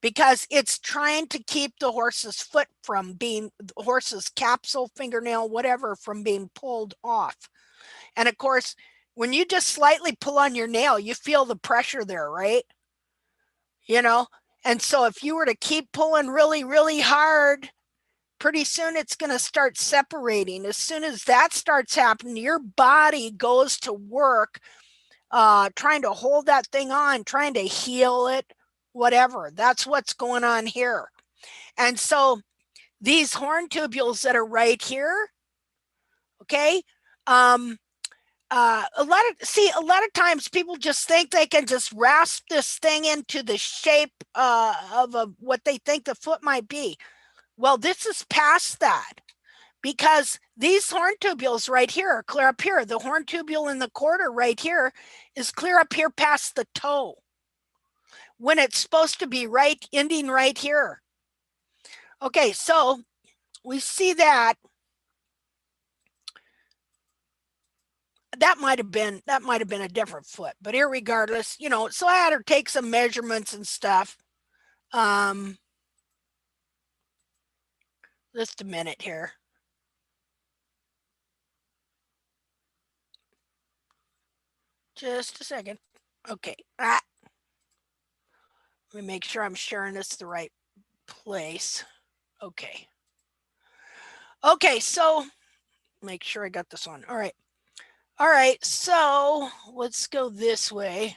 because it's trying to keep the horse's foot from being, the horse's capsule, fingernail, whatever, from being pulled off. And of course, when you just slightly pull on your nail, you feel the pressure there, right? You know, and so if you were to keep pulling really, really hard, pretty soon it's going to start separating. As soon as that starts happening, your body goes to work trying to hold that thing on, trying to heal it, whatever. That's what's going on here. And so these horn tubules that are right here, okay, a lot of times people just think they can just rasp this thing into the shape of what they think the foot might be. Well, this is past that, because these horn tubules right here are clear up here. The horn tubule in the quarter right here is clear up here past the toe, when it's supposed to be ending right here. Okay, so we see that. That might have been a different foot, but irregardless, you know, so I had her take some measurements and stuff. Just a minute here. Just a second. Okay. Let me make sure I'm sharing this the right place. Okay. Okay, so make sure I got this on. All right. All right, so let's go this way.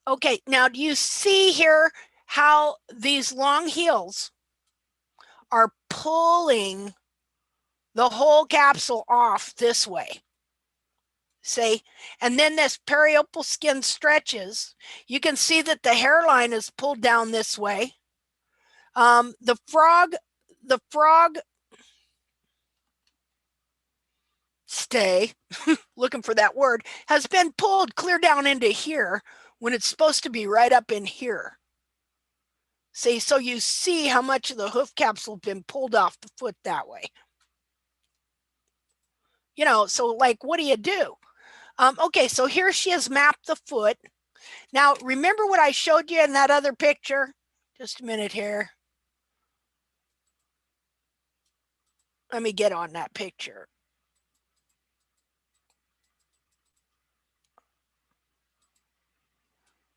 Okay, now do you see here how these long heels are pulling the whole capsule off this way? See, and then this periopal skin stretches. You can see that the hairline is pulled down this way. The frog, stay, looking for that word, has been pulled clear down into here when it's supposed to be right up in here. See, so you see how much of the hoof capsule has been pulled off the foot that way. You know, so like, what do you do? Okay, so here she has mapped the foot. Now, remember what I showed you in that other picture? Just a minute here. Let me get on that picture.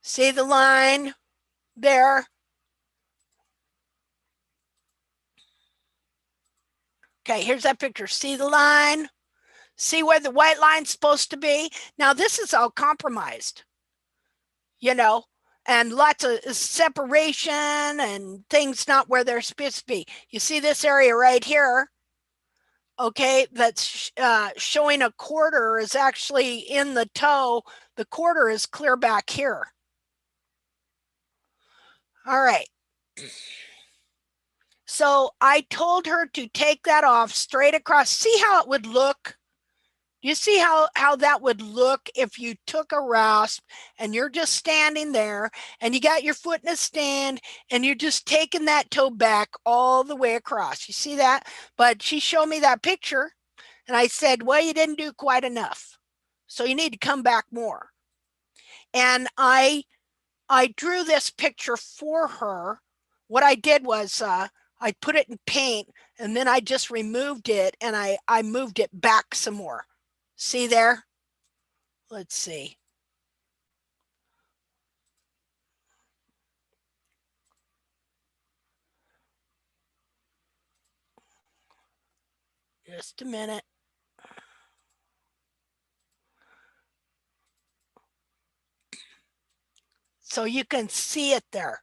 See the line there? Okay, here's that picture. See the line? See where the white line's supposed to be? Now, this is all compromised, you know, and lots of separation and things not where they're supposed to be. You see this area right here? Okay, that's showing a quarter is actually in the toe. The quarter is clear back here. All right. So I told her to take that off straight across. See how it would look? You see how that would look if you took a rasp and you're just standing there and you got your foot in a stand and you're just taking that toe back all the way across. You see that? But she showed me that picture and I said, well, you didn't do quite enough. So you need to come back more. And I drew this picture for her. What I did was I put it in paint and then I just removed it and I moved it back some more. See there? Let's see. Just a minute. So you can see it there.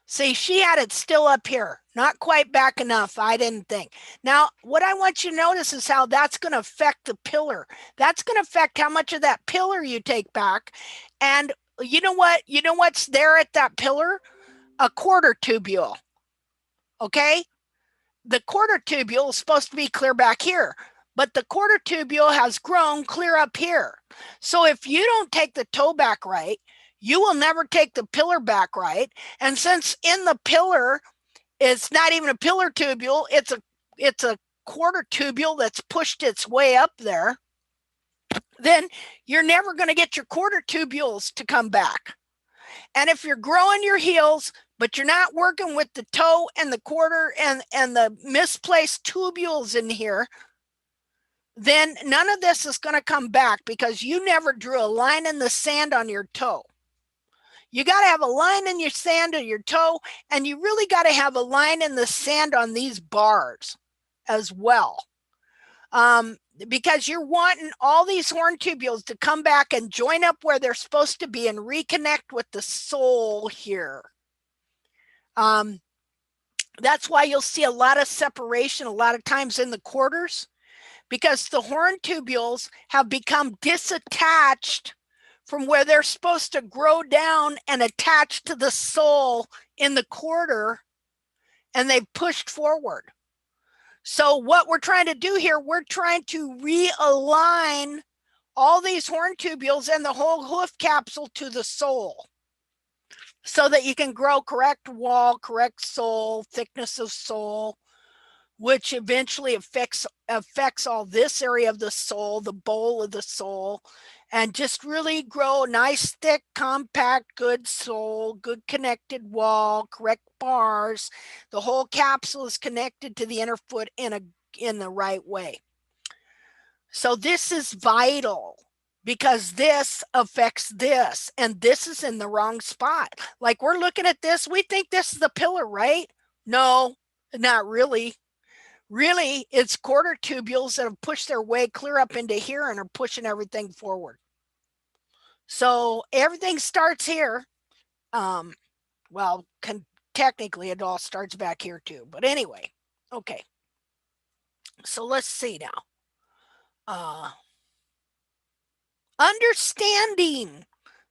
See, she had it still up here, not quite back enough, I didn't think. Now, what I want you to notice is how that's going to affect the pillar. That's going to affect how much of that pillar you take back. And you know what? You know what's there at that pillar? A quarter tubule. Okay? The quarter tubule is supposed to be clear back here, but the quarter tubule has grown clear up here. So if you don't take the toe back right, you will never take the pillar back right. And since in the pillar, it's not even a pillar tubule, it's a quarter tubule that's pushed its way up there, then you're never going to get your quarter tubules to come back. And if you're growing your heels, but you're not working with the toe and the quarter and the misplaced tubules in here, then none of this is going to come back because you never drew a line in the sand on your toe. You got to have a line in your sand on your toe, and you really got to have a line in the sand on these bars as well. Because you're wanting all these horn tubules to come back and join up where they're supposed to be and reconnect with the sole here. That's why you'll see a lot of separation a lot of times in the quarters, because the horn tubules have become disattached from where they're supposed to grow down and attach to the sole in the quarter, and they've pushed forward. So what we're trying to do here, we're trying to realign all these horn tubules and the whole hoof capsule to the sole so that you can grow correct wall, correct sole, thickness of sole, which eventually affects all this area of the sole, the bowl of the sole, and just really grow nice, thick, compact, good sole, good connected wall, correct bars. The whole capsule is connected to the inner foot in the right way. So this is vital because this affects this, and this is in the wrong spot. Like we're looking at this, we think this is the pillar, right? No, not really. Really, it's quarter tubules that have pushed their way clear up into here and are pushing everything forward. So everything starts here. Well, technically it all starts back here too. But anyway, okay. So let's see now. Understanding.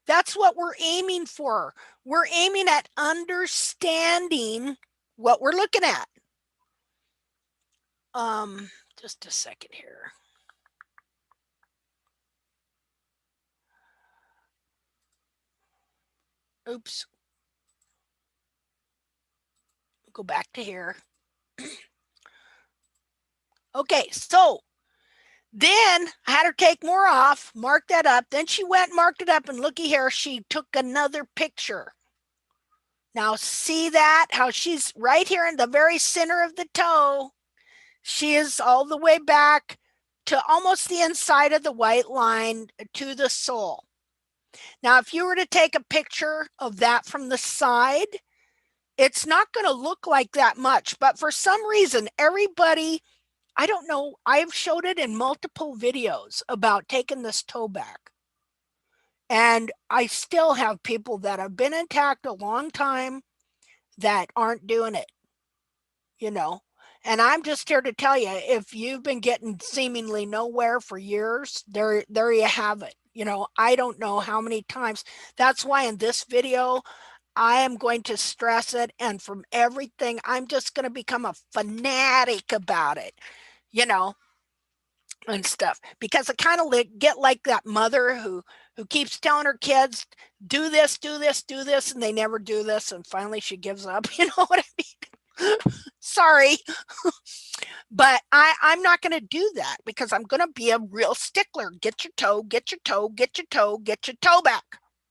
That's what we're aiming for. We're aiming at understanding what we're looking at. Just a second here. Oops. Go back to here. Okay, so then I had her take more off, mark that up. Then she went and marked it up, and looky here, she took another picture. Now see that? How she's right here in the very center of the toe. She is all the way back to almost the inside of the white line to the sole. Now, if you were to take a picture of that from the side, it's not going to look like that much. But for some reason, everybody, I don't know, I've showed it in multiple videos about taking this toe back. And I still have people that have been intact a long time that aren't doing it, you know. And I'm just here to tell you, if you've been getting seemingly nowhere for years, there you have it. You know, I don't know how many times. That's why in this video, I am going to stress it. And from everything, I'm just going to become a fanatic about it, you know, and stuff. Because I kind of get like that mother who keeps telling her kids, do this, do this, do this, and they never do this. And finally she gives up. You know what I mean? Sorry. But I'm not going to do that because I'm going to be a real stickler. Get your toe, get your toe, get your toe, get your toe back.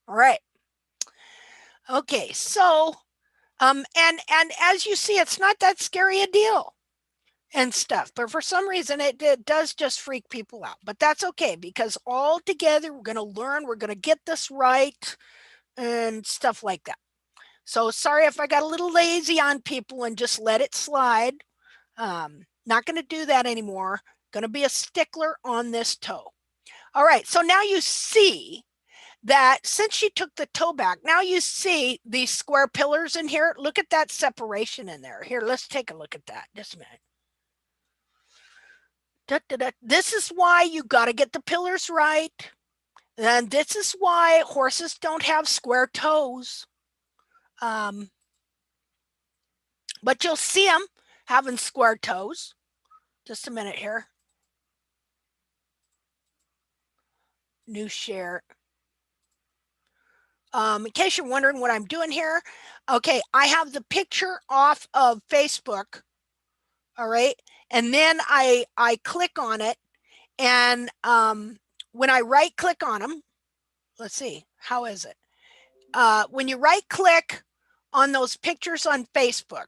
All right. Okay, so and as you see, it's not that scary a deal and stuff, but for some reason it does just freak people out. But that's okay, because all together we're going to learn, we're going to get this right and stuff like that. So sorry if I got a little lazy on people and just let it slide. Not going to do that anymore. Going to be a stickler on this toe. All right, so now you see that since she took the toe back, now you see these square pillars in here. Look at that separation in there. Here, let's take a look at that. Just a minute. This is why you got to get the pillars right. And this is why horses don't have square toes. But you'll see them having square toes. Just a minute here. New share. In case you're wondering what I'm doing here, okay, I have the picture off of Facebook. All right, and then I click on it, and when I right click on them, let's see, how is it? When you right click on those pictures on Facebook,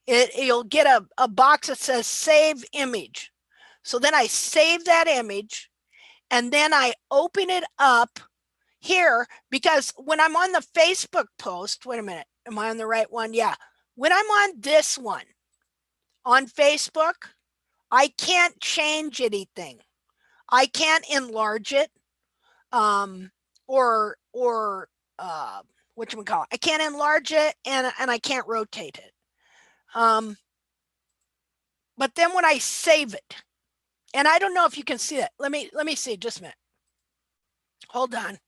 you'll get a box that says save image. So then I save that image, and then I open it up here, because when I'm on the Facebook post, wait a minute, am I on the right one? Yeah. When I'm on this one on Facebook, I can't change anything. I can't enlarge it, or whatchamacallit, I can't enlarge it, and I can't rotate it. But then when I save it, and I don't know if you can see it. Let me see, just a minute. Hold on.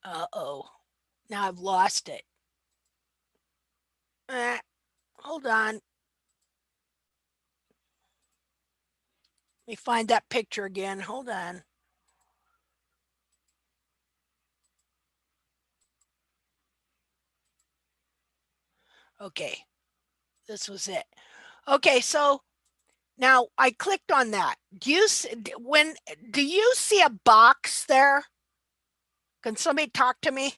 Uh-oh. Now I've lost it. Hold on. Let me find that picture again. Hold on. Okay. This was it. Okay, so now I clicked on that. Do you see a box there? Can somebody talk to me?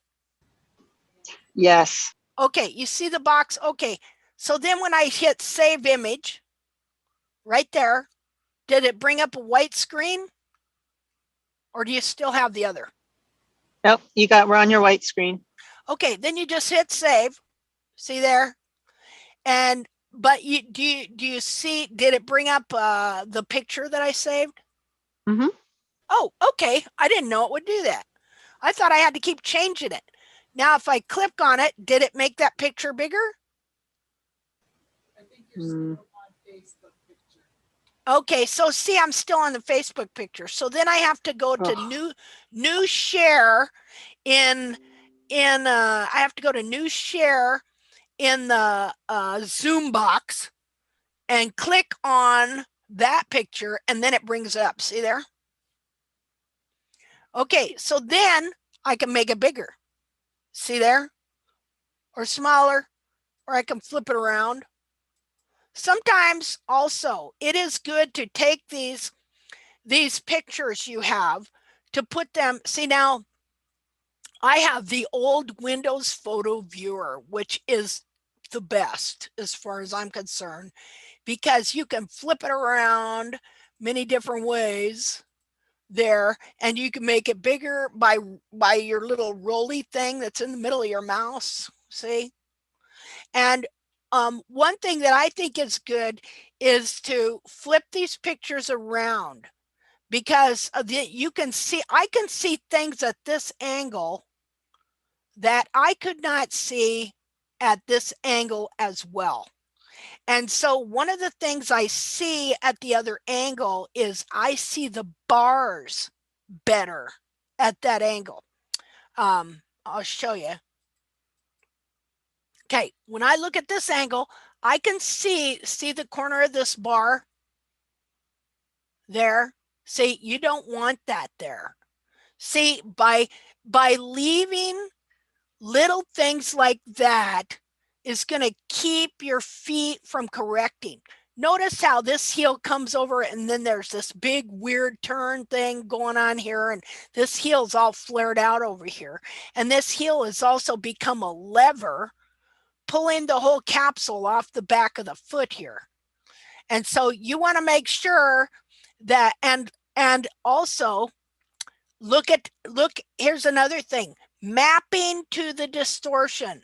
Yes. Okay, you see the box? Okay, so then when I hit save image, right there, did it bring up a white screen? Or do you still have the other? Nope, we're on your white screen. Okay, then you just hit save. See there? And but do you see, did it bring up the picture that I saved? Mm-hmm. Oh, okay. I didn't know it would do that. I thought I had to keep changing it. Now, if I click on it, did it make that picture bigger? I think you're still on Facebook picture. Okay, so see, I'm still on the Facebook picture. So then I have to go to new share in I have to go to new share in the Zoom box and click on that picture, and then it brings it up. See there? Okay, so then I can make it bigger. See there? Or smaller, or I can flip it around. Sometimes also it is good to take these pictures you have to put them, see now, I have the old Windows Photo Viewer, which is the best as far as I'm concerned, because you can flip it around many different ways there, and you can make it bigger by your little roly thing that's in the middle of your mouse. See? And one thing that I think is good is to flip these pictures around, because you can see, I can see things at this angle that I could not see at this angle as well. And so one of the things I see at the other angle is I see the bars better at that angle. I'll show you. Okay, when I look at this angle, I can see the corner of this bar there. See, you don't want that there. See, by leaving little things like that is going to keep your feet from correcting. Notice how this heel comes over and then there's this big weird turn thing going on here, and this heel's all flared out over here. And this heel has also become a lever pulling the whole capsule off the back of the foot here. And so you want to make sure that, and also look, here's another thing, mapping to the distortion.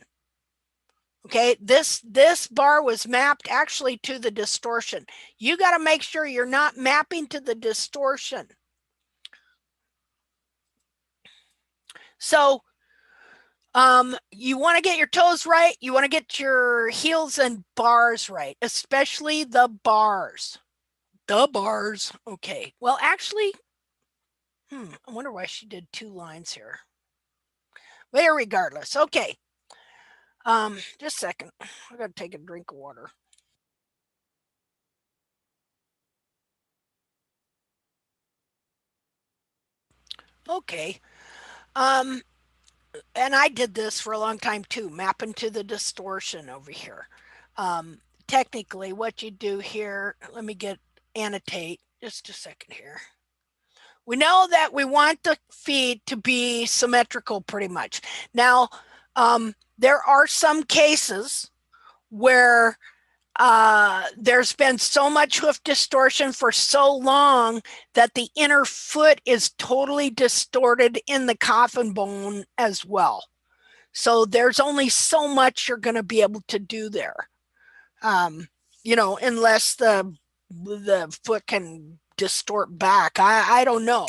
Okay, this bar was mapped actually to the distortion. You got to make sure you're not mapping to the distortion. So you want to get your toes right. You want to get your heels and bars right, especially the bars. The bars. Okay. Well, actually, I wonder why she did 2 lines here. Well, regardless. Okay. Just a second. I got to take a drink of water. Okay. And I did this for a long time too, mapping to the distortion over here. Technically, what you do here, let me annotate just a second here. We know that we want the feet to be symmetrical pretty much. Now, there are some cases where there's been so much hoof distortion for so long that the inner foot is totally distorted in the coffin bone as well. So there's only so much you're going to be able to do there. Unless the foot can distort back. I don't know.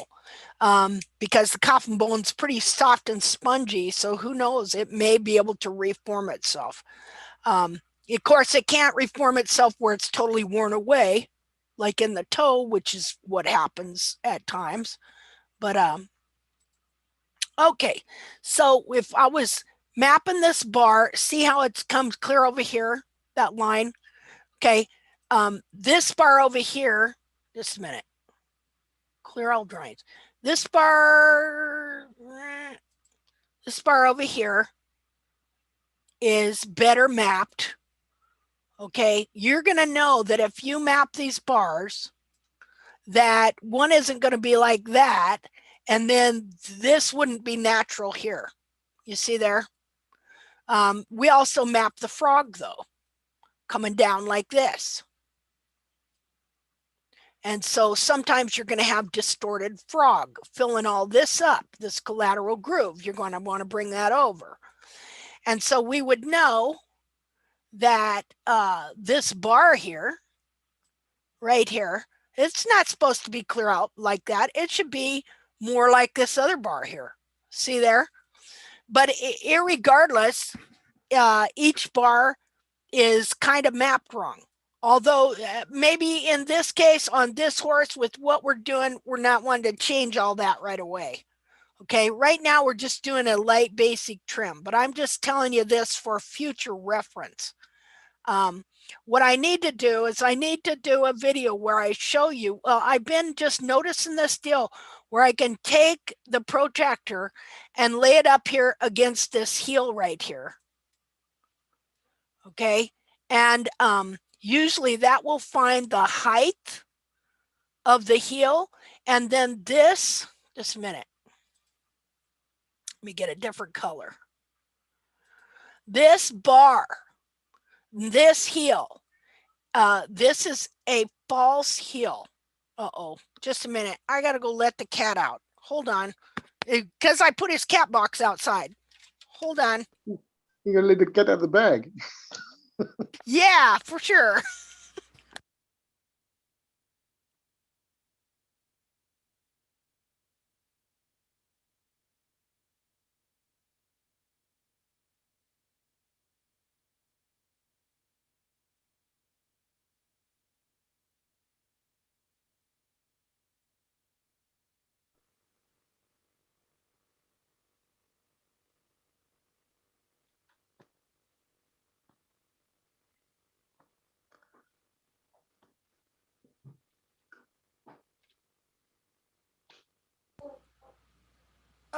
Because the coffin bone's pretty soft and spongy, so who knows, it may be able to reform itself. Of course, it can't reform itself where it's totally worn away, like in the toe, which is what happens at times. But okay, so if I was mapping this bar, see how it comes clear over here, that line? Okay, this bar over here, just a minute, clear all drawings. This bar over here is better mapped. Okay, you're going to know that if you map these bars, that one isn't going to be like that, and then this wouldn't be natural here. You see there? We also map the frog, though, coming down like this. And so sometimes you're going to have distorted frog, filling all this up, this collateral groove. You're going to want to bring that over. And so we would know that this bar here, right here, it's not supposed to be clear out like that. It should be more like this other bar here. See there? But irregardless, each bar is kind of mapped wrong. Although maybe in this case on this horse with what we're doing, we're not wanting to change all that right away. Okay, right now we're just doing a light basic trim, but I'm just telling you this for future reference. what I need to do is I need to do a video where I show you, well, I've been just noticing this deal where I can take the protractor and lay it up here against this heel right here. Okay. And usually that will find the height of the heel. And then this, just a minute. Let me get a different color. This bar, this heel, this is a false heel. Uh-oh, just a minute. I got to go let the cat out. Hold on. Because I put his cat box outside. Hold on. You're gonna let the cat out of the bag. Yeah, for sure.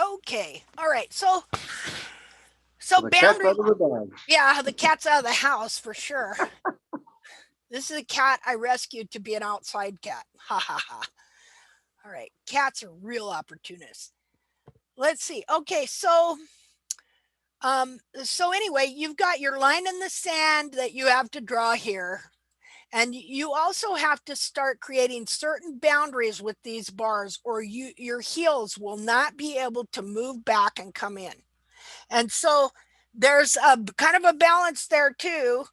Okay. All right. So The cat's boundary. out of the bag. Yeah, the cat's out of the house for sure. This is a cat I rescued to be an outside cat. Ha ha ha. All right. Cats are real opportunists. Let's see. Okay, so anyway, you've got your line in the sand that you have to draw here. And you also have to start creating certain boundaries with these bars, or your heels will not be able to move back and come in. And so there's a kind of a balance there too,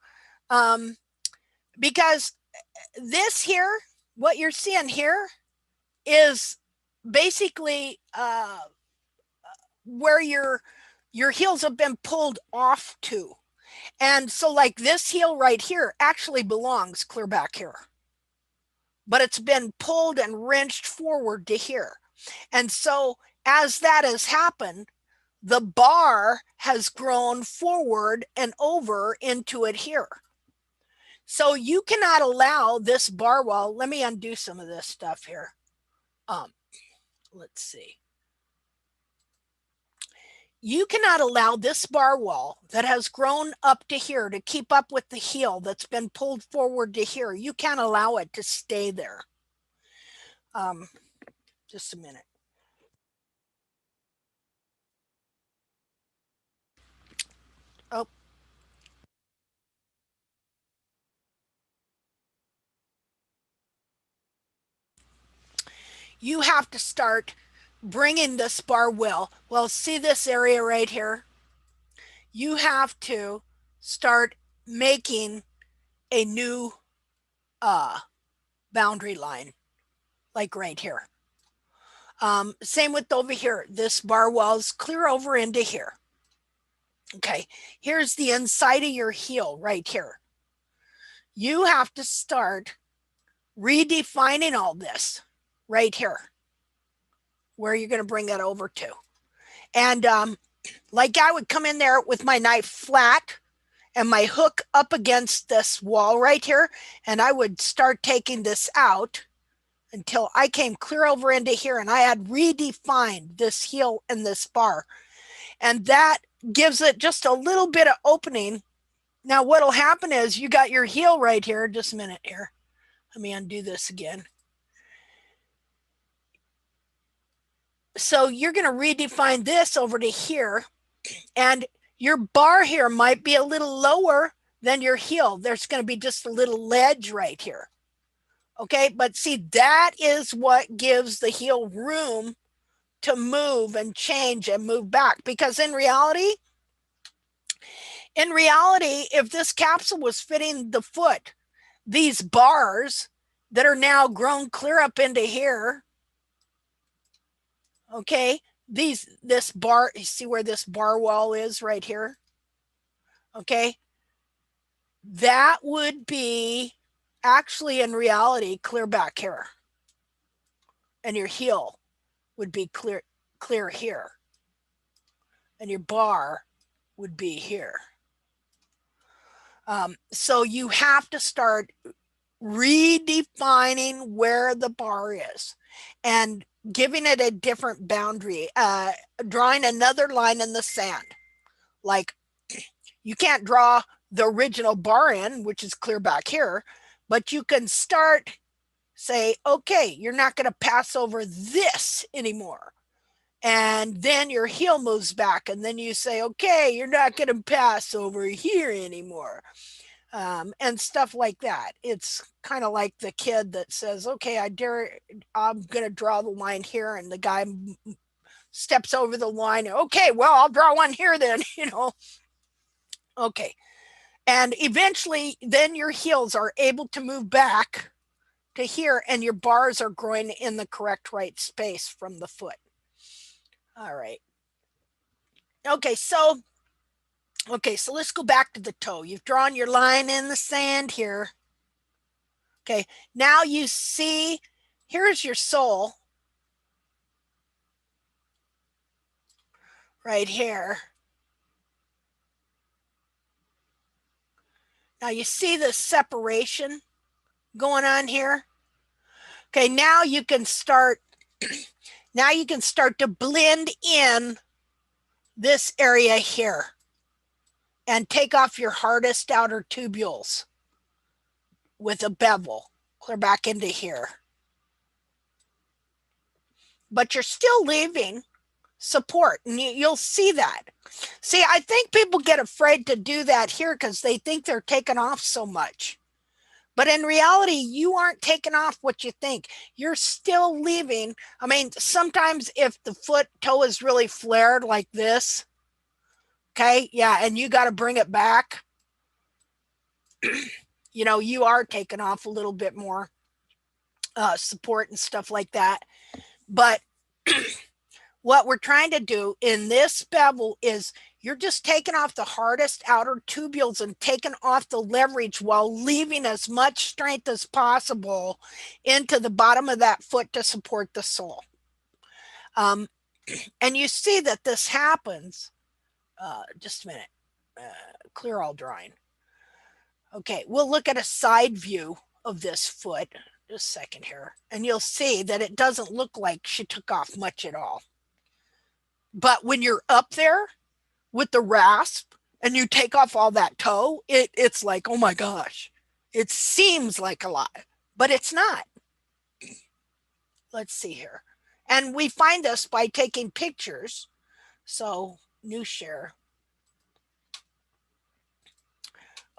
because this here, what you're seeing here, is basically where your heels have been pulled off to. And so like this heel right here actually belongs clear back here, but it's been pulled and wrenched forward to here. And so as that has happened, the bar has grown forward and over into it here. So you cannot allow this bar wall. Let me undo some of this stuff here. Let's see. You cannot allow this bar wall that has grown up to here to keep up with the heel that's been pulled forward to here. You can't allow it to stay there. Just a minute. Oh. You have to start bringing this bar well, see this area right here? You have to start making a new boundary line, like right here. Same with over here. This bar wall's clear over into here. Okay, here's the inside of your heel right here. You have to start redefining all this right here, where you're going to bring that over to. And like I would come in there with my knife flat and my hook up against this wall right here, and I would start taking this out until I came clear over into here, and I had redefined this heel and this bar. And that gives it just a little bit of opening. Now what'll happen is you got your heel right here. Just a minute here. Let me undo this again. So you're going to redefine this over to here, and your bar here might be a little lower than your heel. There's going to be just a little ledge right here. Okay, but see, that is what gives the heel room to move and change and move back. Because in reality, if this capsule was fitting the foot, these bars that are now grown clear up into here, okay, this bar, you see where this bar wall is right here? Okay, that would be actually in reality clear back here, and your heel would be clear here, and your bar would be here. So you have to start redefining where the bar is and giving it a different boundary, drawing another line in the sand. Like you can't draw the original bar in, which is clear back here, but you can start say, okay, you're not going to pass over this anymore. And then your heel moves back, and then you say, okay, you're not going to pass over here anymore. And stuff like that. It's kind of like the kid that says, okay, I'm going to draw the line here. And the guy steps over the line. Okay, well, I'll draw one here then, Okay. And eventually, then your heels are able to move back to here, and your bars are growing in the correct right space from the foot. All right. Okay, so let's go back to the toe. You've drawn your line in the sand here. Okay, now you see, here's your sole right here. Now you see the separation going on here. Okay, now you can start to blend in this area here and take off your hardest outer tubules with a bevel, clear back into here. But you're still leaving support, and you'll see that. See, I think people get afraid to do that here because they think they're taking off so much. But in reality, you aren't taking off what you think. You're still leaving. I mean, sometimes if the foot toe is really flared like this, okay, yeah, and you got to bring it back, you are taking off a little bit more support and stuff like that. But what we're trying to do in this bevel is you're just taking off the hardest outer tubules and taking off the leverage while leaving as much strength as possible into the bottom of that foot to support the sole. And you see that this happens. Just a minute. Clear all drawing. Okay, we'll look at a side view of this foot. Just a second here. And you'll see that it doesn't look like she took off much at all. But when you're up there with the rasp and you take off all that toe, it's like, oh my gosh, it seems like a lot, but it's not. Let's see here. And we find this by taking pictures. So new share.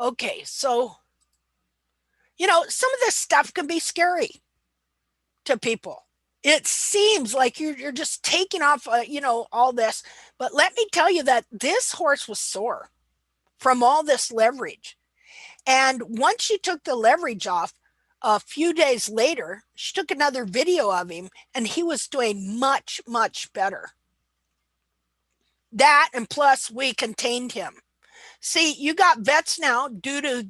Okay, so, some of this stuff can be scary to people. It seems like you're just taking off, all this. But let me tell you that this horse was sore from all this leverage. And once she took the leverage off, a few days later, she took another video of him, and he was doing much, much better. That, and plus we contained him. See, you got vets now due to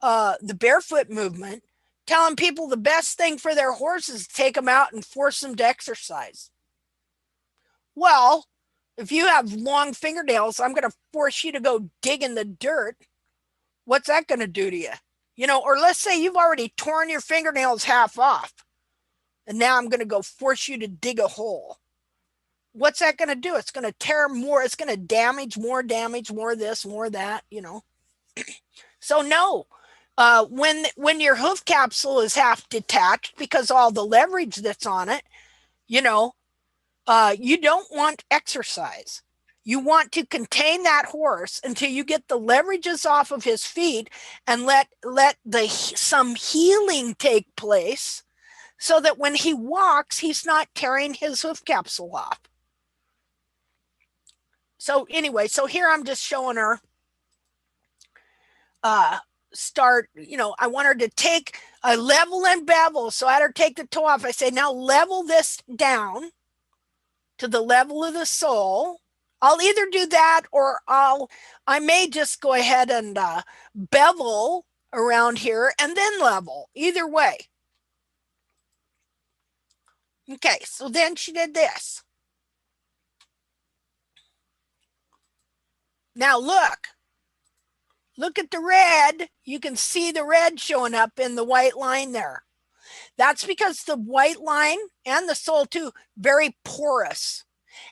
the barefoot movement, telling people the best thing for their horses is to take them out and force them to exercise. Well, if you have long fingernails, I'm going to force you to go dig in the dirt. What's that going to do to you? Or let's say you've already torn your fingernails half off, and now I'm going to go force you to dig a hole. What's that going to do? It's going to tear more. It's going to damage, more this, more that, So no. When your hoof capsule is half detached because all the leverage that's on it, you don't want exercise. You want to contain that horse until you get the leverages off of his feet and let some healing take place so that when he walks, he's not tearing his hoof capsule off. So anyway, so here I'm just showing her start, I want her to take a level and bevel. So I had her take the toe off. I say, now level this down to the level of the sole. I'll either do that or I may just go ahead and bevel around here and then level. Either way. Okay, so then she did this. Now look. Look at the red. You can see the red showing up in the white line there. That's because the white line and the sole too, very porous.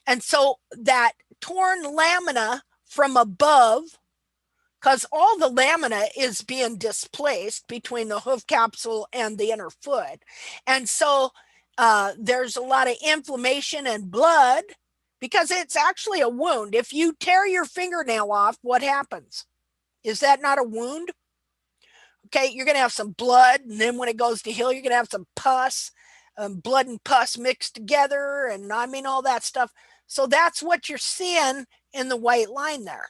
And so that torn lamina from above, because all the lamina is being displaced between the hoof capsule and the inner foot. And so there's a lot of inflammation and blood because it's actually a wound. If you tear your fingernail off, what happens? Is that not a wound? Okay, you're going to have some blood, and then when it goes to heal, you're going to have some pus, blood and pus mixed together, and I mean all that stuff. So that's what you're seeing in the white line there.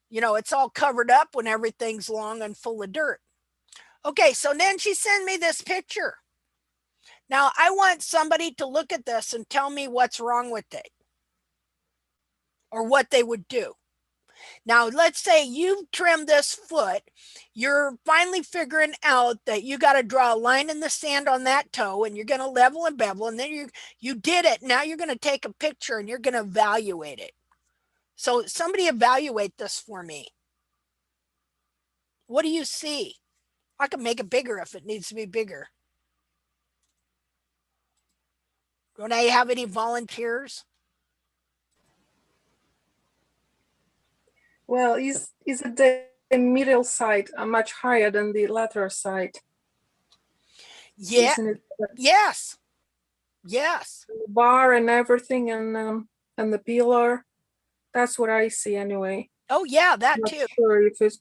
You know, it's all covered up when everything's long and full of dirt. Okay, so then she sent me this picture. Now, I want somebody to look at this and tell me what's wrong with it or what they would do. Now, let's say you've trimmed this foot. You're finally figuring out that you got to draw a line in the sand on that toe, and you're going to level and bevel, and then you did it. Now you're going to take a picture and you're going to evaluate it. So somebody evaluate this for me. What do you see? I can make it bigger if it needs to be bigger. Don't I have any volunteers? Well, is it the middle side much higher than the lateral side? Yeah. Isn't it Yes. Yes. the bar and everything and the pillar? That's what I see anyway. Oh yeah, that Not too. sure if it's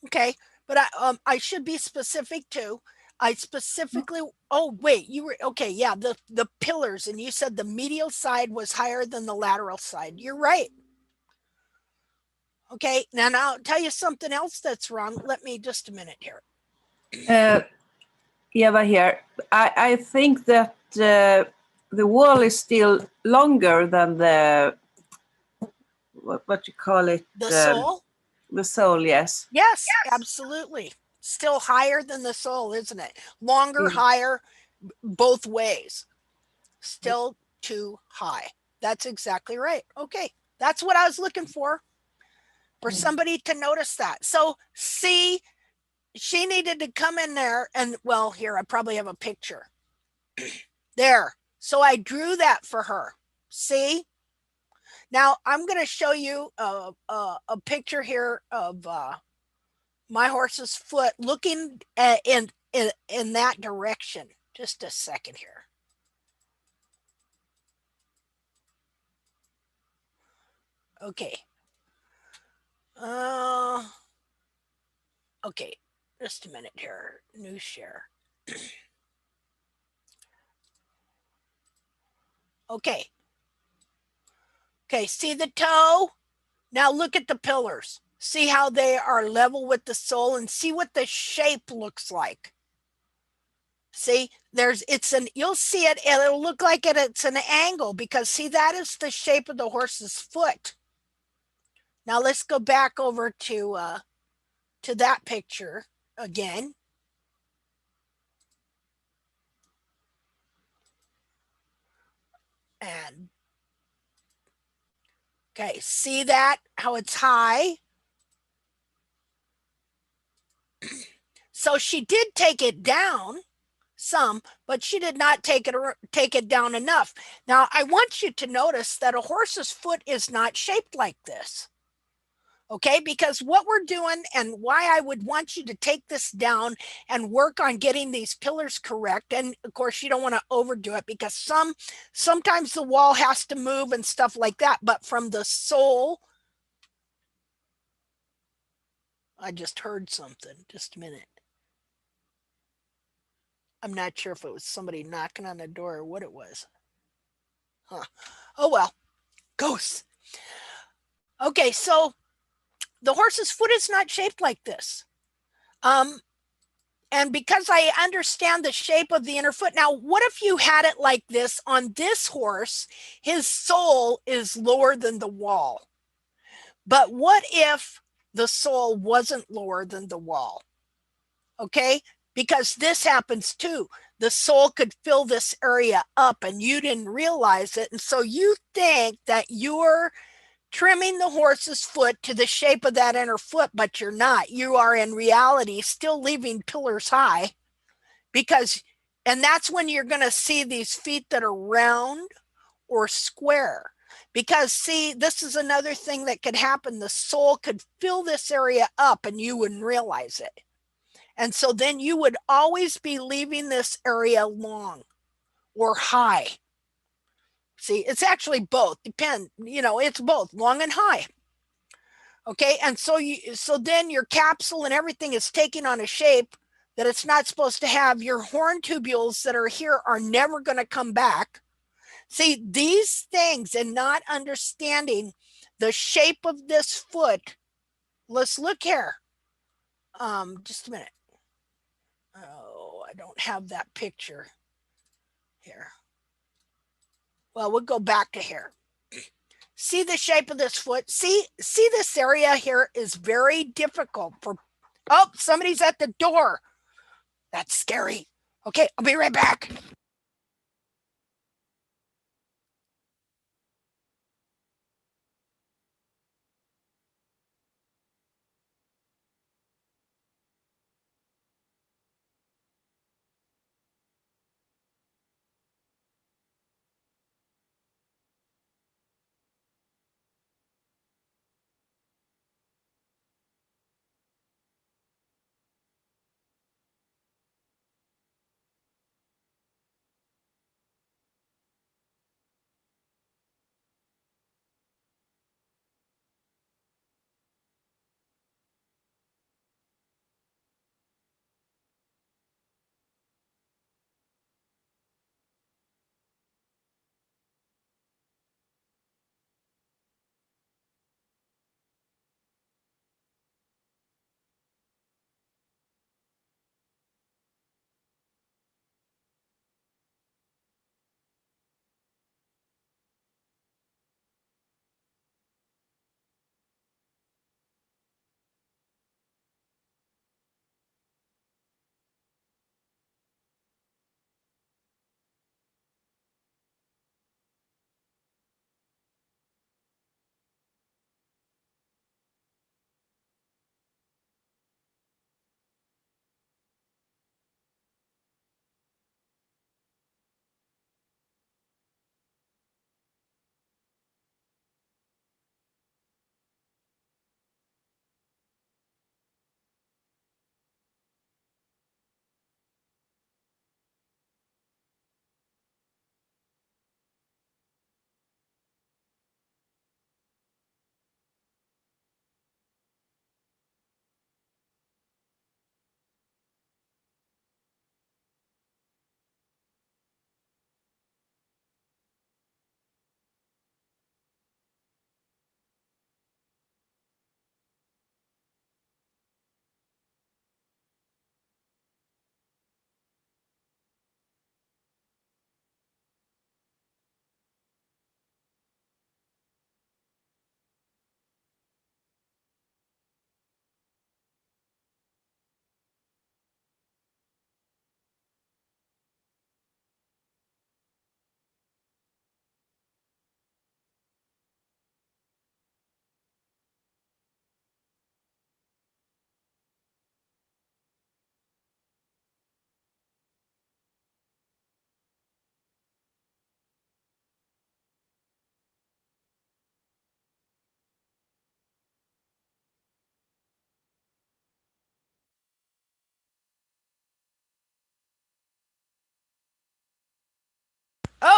Okay, but I should be specific too. I specifically. Oh wait, you were okay. Yeah, the pillars, and you said the medial side was higher than the lateral side. You're right. Okay, now I'll tell you something else that's wrong. Let me just a minute here. Eva here. I think that the wall is still longer than the what you call it, The sole. the sole. Yes. Yes, absolutely. Still higher than the sole, isn't it? Longer, higher, both ways. Still too high. That's exactly right. Okay, that's what I was looking for somebody to notice that. So see, she needed to come in there and, well, here, I probably have a picture. There. So I drew that for her. See? Now I'm going to show you a picture here of my horse's foot looking in that direction. Just a second here. Okay. Okay, just a minute here. New share. Okay. Okay, see the toe? Now look at the pillars. See how they are level with the sole and see what the shape looks like. See, you'll see it and it'll look like it's an angle because see, that is the shape of the horse's foot. Now let's go back over to that picture again. And okay, see that, how it's high? So she did take it down some, but she did not take it down enough. Now, I want you to notice that a horse's foot is not shaped like this. Okay, because what we're doing and why I would want you to take this down and work on getting these pillars correct. And of course, you don't want to overdo it because sometimes the wall has to move and stuff like that. But from the sole, I just heard something. Just a minute. I'm not sure if it was somebody knocking on the door or what it was. Huh. Oh, well, ghosts. Okay, so the horse's foot is not shaped like this. And because I understand the shape of the inner foot, now what if you had it like this on this horse? His sole is lower than the wall. But what if the sole wasn't lower than the wall? Okay, because this happens too. The sole could fill this area up and you didn't realize it. And so you think that you're trimming the horse's foot to the shape of that inner foot, but you're not. You are in reality still leaving pillars high, because, and that's when you're going to see these feet that are round or square. Because see, this is another thing that could happen. The sole could fill this area up and you wouldn't realize it. And so then you would always be leaving this area long or high. See, it's actually both. It's both long and high. Okay, and so then your capsule and everything is taking on a shape that it's not supposed to have. Your horn tubules that are here are never going to come back. See, these things and not understanding the shape of this foot. Let's look here. Just a minute. Oh, I don't have that picture here. Well, we'll go back to here. See the shape of this foot? See this area here is very difficult for, oh, somebody's at the door. That's scary. Okay, I'll be right back.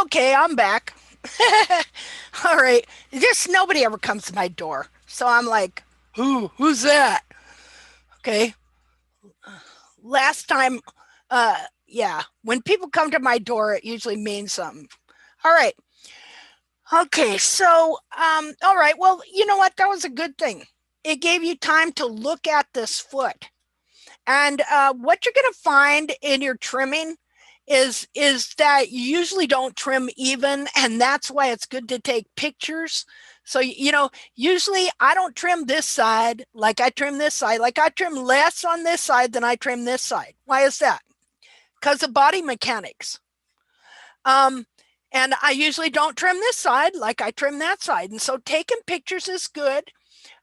Okay, I'm back. All right. Just nobody ever comes to my door. So I'm like, who's that? Okay. Last time, yeah, when people come to my door, it usually means something. All right. Okay, so all right. Well, you know what? That was a good thing. It gave you time to look at this foot. And what you're going to find in your trimming is that you usually don't trim even, and that's why it's good to take pictures. So, usually I don't trim this side like I trim this side. Like I trim less on this side than I trim this side. Why is that? Because of body mechanics. And And I usually don't trim this side like I trim that side. And so taking pictures is good.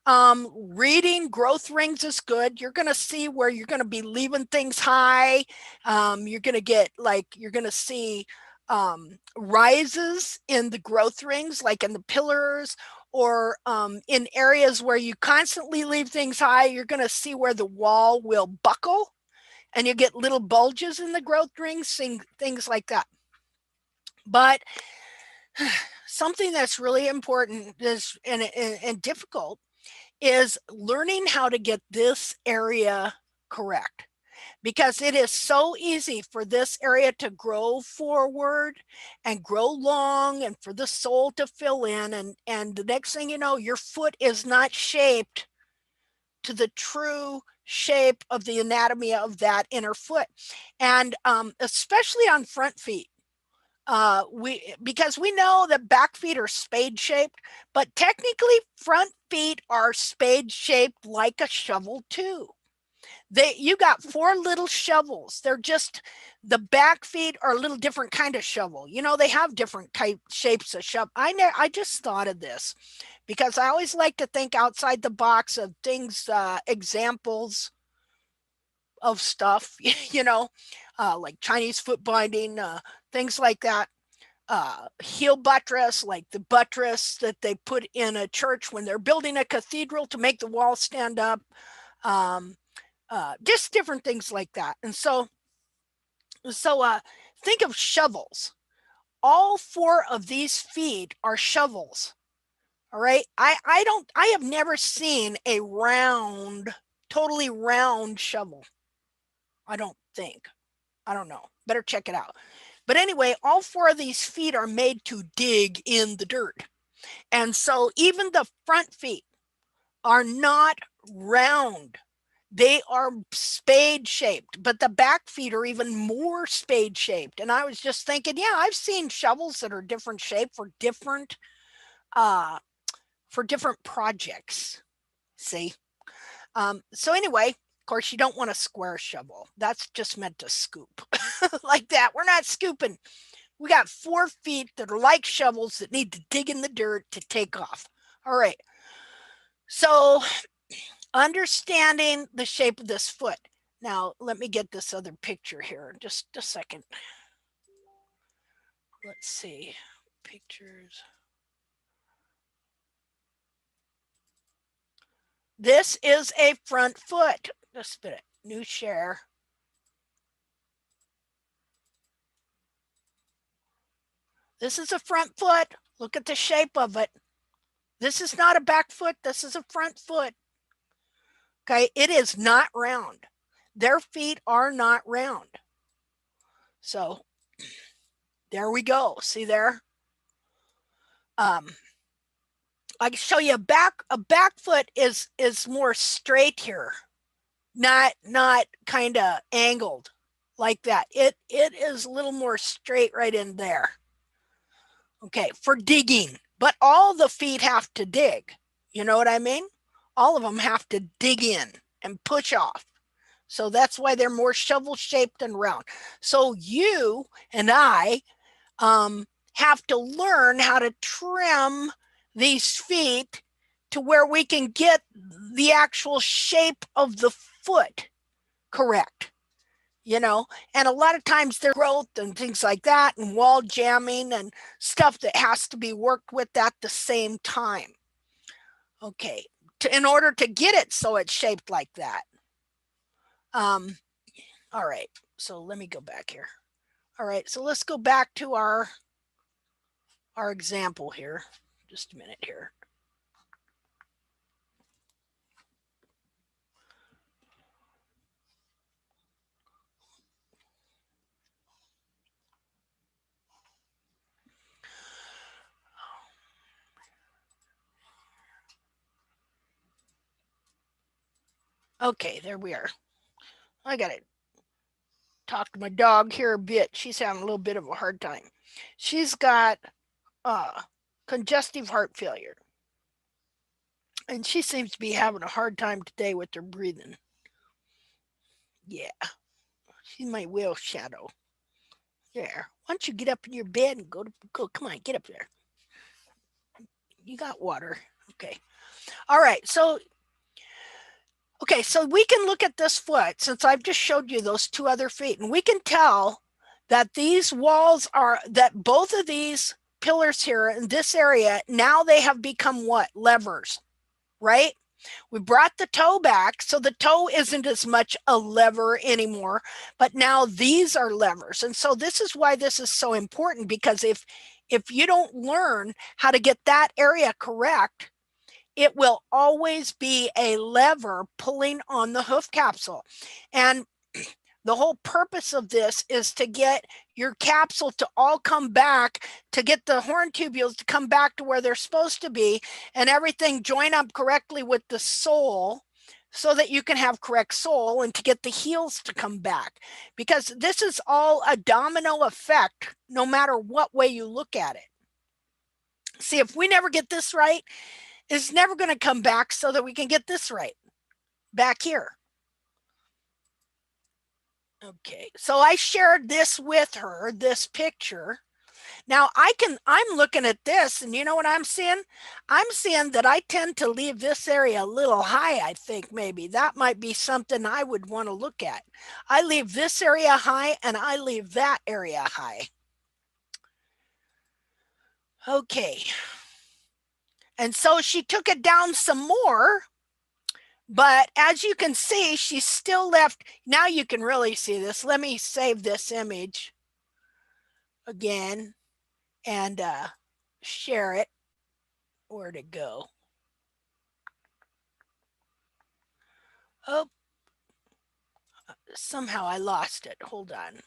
Reading growth rings is good. You're going to see where you're going to be leaving things high. You're going to get you're going to see rises in the growth rings, like in the pillars, or in areas where you constantly leave things high. You're going to see where the wall will buckle and you get little bulges in the growth rings, things like that. But something that's really important is and difficult is learning how to get this area correct, because it is so easy for this area to grow forward and grow long and for the sole to fill in, and the next thing you know, your foot is not shaped to the true shape of the anatomy of that inner foot. And especially on front feet, because we know that back feet are spade shaped, but technically front feet are spade shaped like a shovel too. You got 4 little shovels. They're just, the back feet are a little different kind of shovel. You know, they have different type shapes of shovel. I just thought of this because I always like to think outside the box of things, examples of stuff, you know, like Chinese foot binding, things like that. Heel buttress, like the buttress that they put in a church when they're building a cathedral to make the wall stand up. Just different things like that. And so think of shovels. All 4 of these feet are shovels. All right. I have never seen a totally round shovel. I don't think. I don't know. Better check it out. But anyway, all 4 of these feet are made to dig in the dirt. And so even the front feet are not round. They are spade shaped, but the back feet are even more spade shaped. And I was just thinking, yeah, I've seen shovels that are different shape for different projects. See? So anyway, of course, you don't want a square shovel. That's just meant to scoop like that. We're not scooping. We got 4 feet that are like shovels that need to dig in the dirt to take off. All right. So understanding the shape of this foot. Now, let me get this other picture here. Just a second. Let's see. Pictures. This is a front foot. Just a minute. New share. This is a front foot. Look at the shape of it. This is not a back foot. This is a front foot. Okay, it is not round. Their feet are not round. So there we go. See there? I can show you a back foot is more straight here, not kind of angled like that. It is a little more straight right in there. Okay, for digging, but all the feet have to dig. You know what I mean? All of them have to dig in and push off. So that's why they're more shovel shaped and round. So you and I have to learn how to trim these feet to where we can get the actual shape of the foot correct. You know, and a lot of times there's growth and things like that and wall jamming and stuff that has to be worked with at the same time. Okay, in order to get it so it's shaped like that. All right, so let me go back here. All right, so let's go back to our example here. Just a minute here. Okay, there we are. I got to talk to my dog here a bit. She's having a little bit of a hard time. She's got congestive heart failure. And she seems to be having a hard time today with her breathing. Yeah, she's my whale shadow. There. Why don't you get up in your bed and go, come on, get up there. You got water. Okay. All right. So, okay. So we can look at this foot since I've just showed you those two other feet, and we can tell that these walls are, that both of these pillars here in this area, now they have become what? Levers, right? We brought the toe back, so the toe isn't as much a lever anymore, but now these are levers. And so this is why this is so important, because if you don't learn how to get that area correct, it will always be a lever pulling on the hoof capsule. And the whole purpose of this is to get your capsule to all come back, to get the horn tubules to come back to where they're supposed to be, and everything join up correctly with the sole so that you can have correct sole, and to get the heels to come back. Because this is all a domino effect, no matter what way you look at it. See, if we never get this right, it's never going to come back so that we can get this right back here. Okay, so I shared this with her, this picture. Now I'm looking at this, and you know what I'm seeing? I'm seeing that I tend to leave this area a little high. I think maybe that might be something I would want to look at. I leave this area high and I leave that area high. Okay. And so she took it down some more. But as you can see, she's still left. Now you can really see this. Let me save this image again and share it. Where'd it go? Oh, somehow I lost it. Hold on.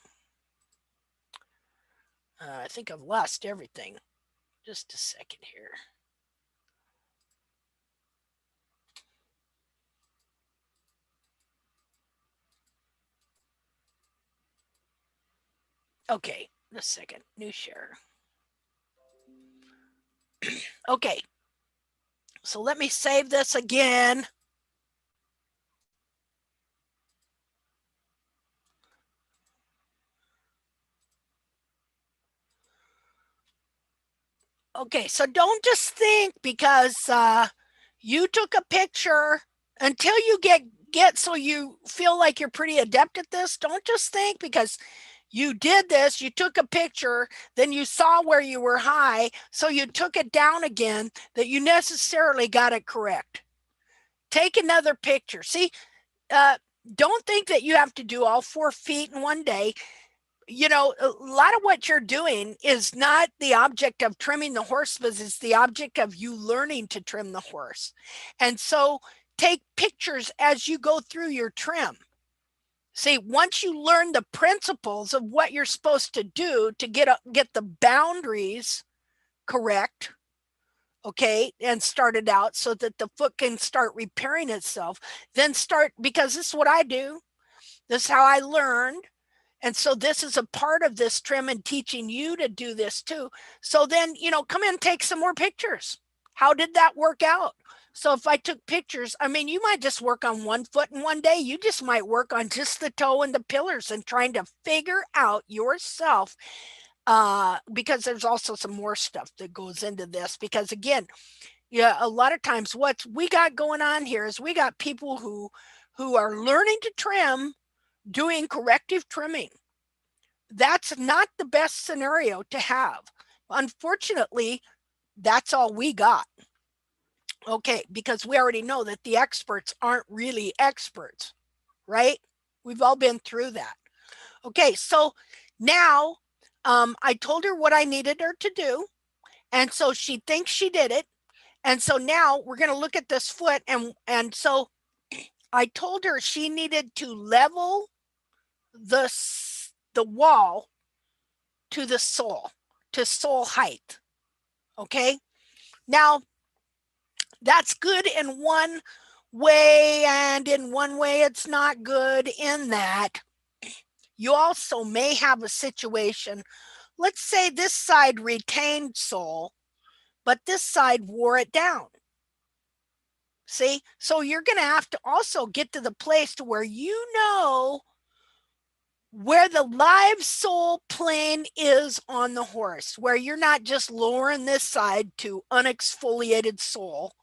I think I've lost everything. Just a second here. Okay, a second. New share. Okay. So let me save this again. Okay, so don't just think because you took a picture until you get so you feel like you're pretty adept at this. Don't just think because you did this, you took a picture, then you saw where you were high, so you took it down again, that you necessarily got it correct. Take another picture. See, don't think that you have to do all 4 feet in one day. You know, a lot of what you're doing is not the object of trimming the horse, but it's the object of you learning to trim the horse. And so take pictures as you go through your trim. See, once you learn the principles of what you're supposed to do to get the boundaries correct, okay, and start it out so that the foot can start repairing itself, then start, because this is what I do. This is how I learned. And so this is a part of this trim and teaching you to do this too. So then, you know, come in and take some more pictures. How did that work out? So if I took pictures, I mean, you might just work on one foot in one day. You just might work on just the toe and the pillars and trying to figure out yourself, because there's also some more stuff that goes into this. Because again, yeah, a lot of times what we got going on here is we got people who are learning to trim, doing corrective trimming. That's not the best scenario to have. Unfortunately, that's all we got. Okay, because we already know that the experts aren't really experts, right? We've all been through that. Okay, so now I told her what I needed her to do, and so she thinks she did it. And so now we're going to look at this foot, and so I told her she needed to level the wall to the sole, to sole height. Okay, now that's good in one way, and in one way it's not good in that you also may have a situation, let's say this side retained sole, but this side wore it down. See, so you're going to have to also get to the place to where you know where the live sole plane is on the horse, where you're not just lowering this side to unexfoliated sole,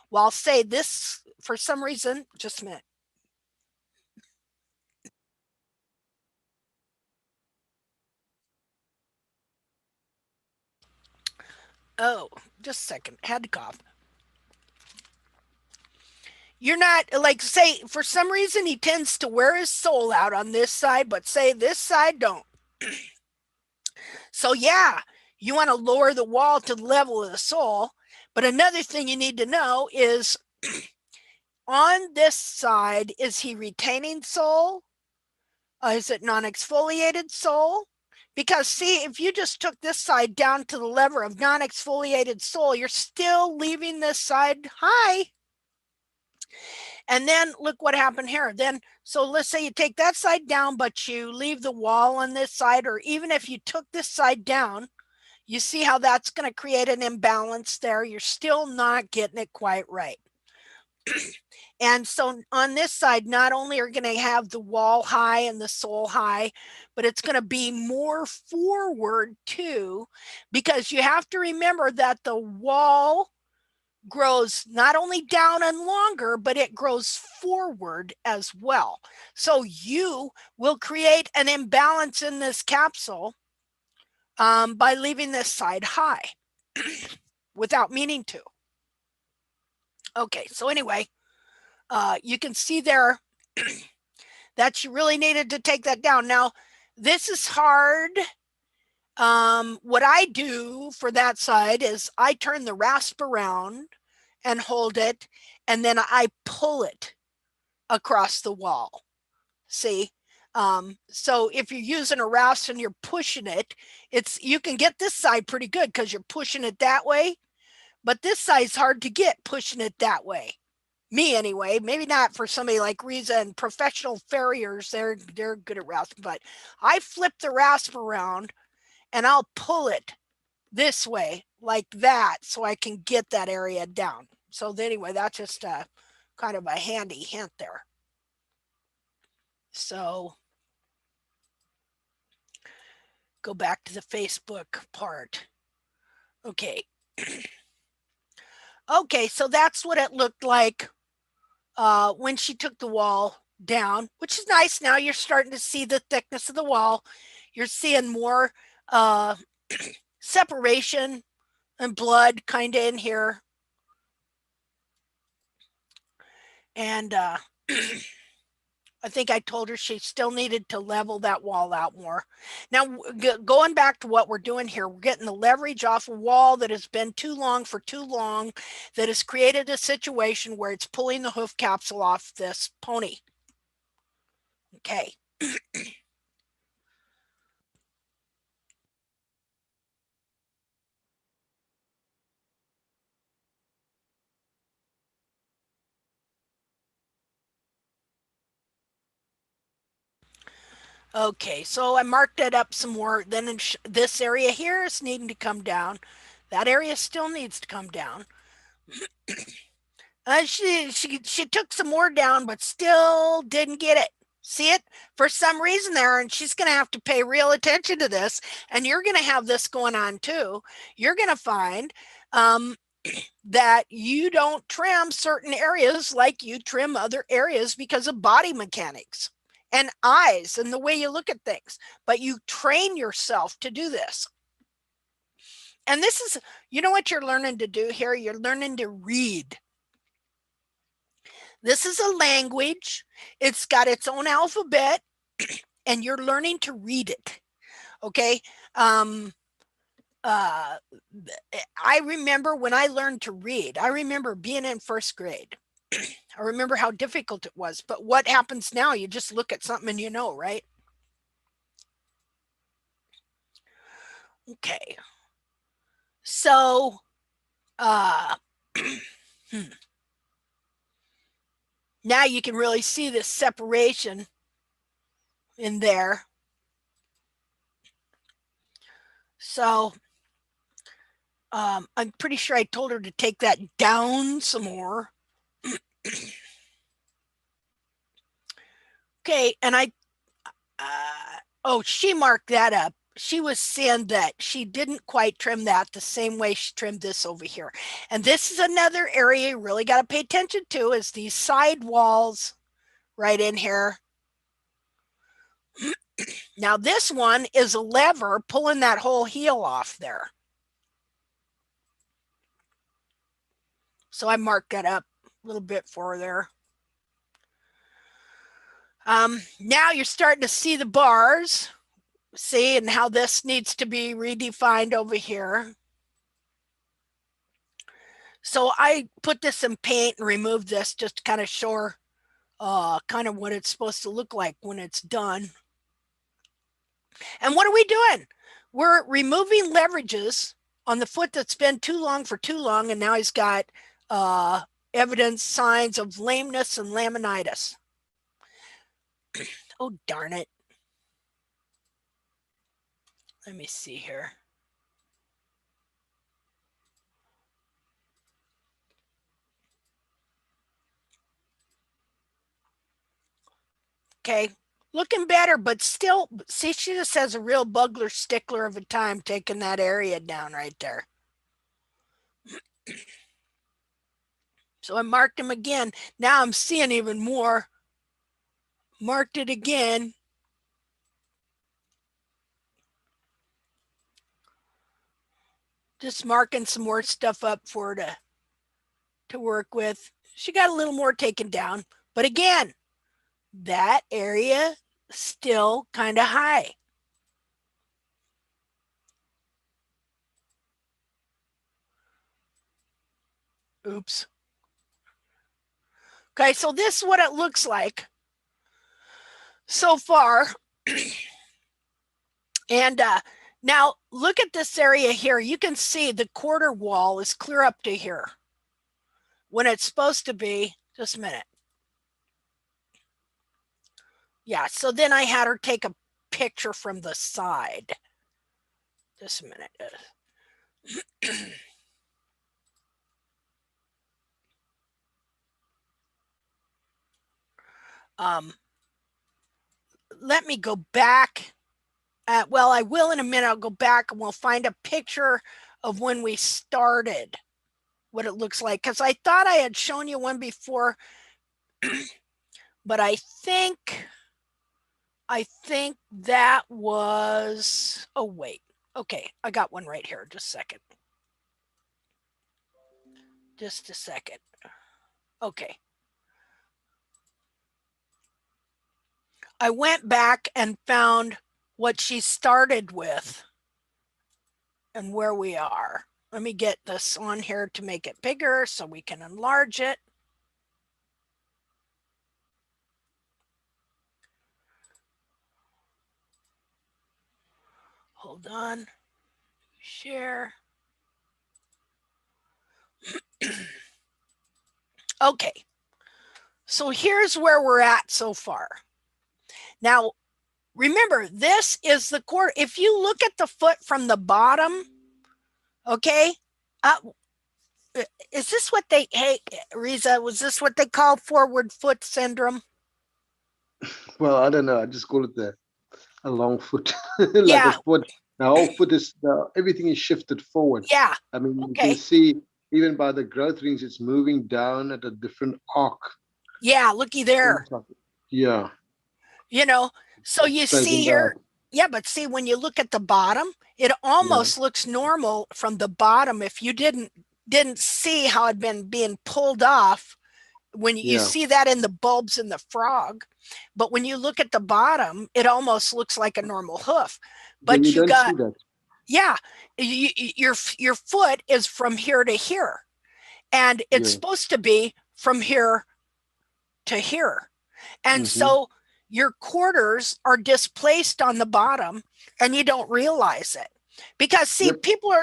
while say this, for some reason, just a minute. Oh, just a second, had to cough. You're not, like, say, for some reason he tends to wear his sole out on this side, but say this side don't. So yeah, you want to lower the wall to the level of the sole. But another thing you need to know is on this side, is he retaining sole? Is it non-exfoliated sole? Because see, if you just took this side down to the level of non-exfoliated sole, you're still leaving this side high. And then look what happened here. Then, so let's say you take that side down, but you leave the wall on this side, or even if you took this side down, you see how that's going to create an imbalance there. You're still not getting it quite right. And so on this side, not only are going to have the wall high and the sole high, but it's going to be more forward too, because you have to remember that the wall grows not only down and longer, but it grows forward as well. So you will create an imbalance in this capsule by leaving this side high without meaning to. Okay, so anyway, you can see there that you really needed to take that down. Now, this is hard. What I do for that side is I turn the rasp around and hold it, and then I pull it across the wall. See? So if you're using a rasp and you're pushing it, you can get this side pretty good because you're pushing it that way, but this side's hard to get pushing it that way. Me anyway, maybe not for somebody like Riza and professional farriers, they're good at rasp, but I flip the rasp around and I'll pull it this way like that so I can get that area down. So anyway, that's just kind of a handy hint there. So go back to the Facebook part. Okay. Okay, so that's what it looked like when she took the wall down, which is nice. Now you're starting to see the thickness of the wall. You're seeing more separation and blood kind of in here. And I think I told her she still needed to level that wall out more. Now, going back to what we're doing here, we're getting the leverage off a wall that has been too long for too long, that has created a situation where it's pulling the hoof capsule off this pony. Okay. Okay, so I marked it up some more. Then in this area here is needing to come down. That area still needs to come down. She took some more down, but still didn't get it. See it for some reason there, and she's going to have to pay real attention to this. And you're going to have this going on too. You're going to find that you don't trim certain areas like you trim other areas because of body mechanics and eyes and the way you look at things, but you train yourself to do this. And this is, you know what you're learning to do here? You're learning to read. This is a language. It's got its own alphabet, and you're learning to read it. Okay. I remember when I learned to read, I remember being in first grade. I remember how difficult it was, but what happens now? You just look at something and you know, right? Okay. So, now you can really see this separation in there. So, I'm pretty sure I told her to take that down some more. Okay, and Oh, she marked that up. She was saying that she didn't quite trim that the same way she trimmed this over here. And this is another area you really got to pay attention to is these side walls right in here. Now this one is a lever pulling that whole heel off there. So I marked that up a little bit for there. Now you're starting to see the bars. See, and how this needs to be redefined over here. So I put this in paint and removed this just to kind of show kind of what it's supposed to look like when it's done. And what are we doing? We're removing leverages on the foot that's been too long for too long, and now he's got evidence, signs of lameness and laminitis. Oh, darn it. Let me see here. Okay, looking better, but still, see, she just has a real bugler stickler of a time taking that area down right there. So I marked him again. Now I'm seeing even more. Marked it again. Just marking some more stuff up for her to work with. She got a little more taken down, but again, that area still kind of high. Oops. Okay, so this is what it looks like so far. And now look at this area here. You can see the quarter wall is clear up to here when it's supposed to be. Just a minute. Yeah, so then I had her take a picture from the side. Just a minute. Let me go back. Well, I will in a minute. I'll go back and we'll find a picture of when we started, what it looks like. Because I thought I had shown you one before, but I think that was, oh, wait. Okay, I got one right here. Just a second. Just a second. Okay. I went back and found what she started with and where we are. Let me get this on here to make it bigger so we can enlarge it. Hold on. Share. Okay. So here's where we're at so far. Now, remember, this is the quarter. If you look at the foot from the bottom, okay, is this what they, hey, Riza, was this what they call forward foot syndrome? Well, I don't know. I just call it a long foot, like Yeah. a foot. The whole foot is everything is shifted forward. Yeah. I mean, Okay. you can see even by the growth rings, it's moving down at a different arc. Yeah, looky there. Yeah. You know, so you see here, yeah, but see, when you look at the bottom, it almost looks normal from the bottom if you didn't see how it been being pulled off. When you see that in the bulbs in the frog, but when you look at the bottom, it almost looks like a normal hoof. But then you don't got, see that. Yeah, your foot is from here to here, and it's supposed to be from here to here, and so your quarters are displaced on the bottom, and you don't realize it. Because see, people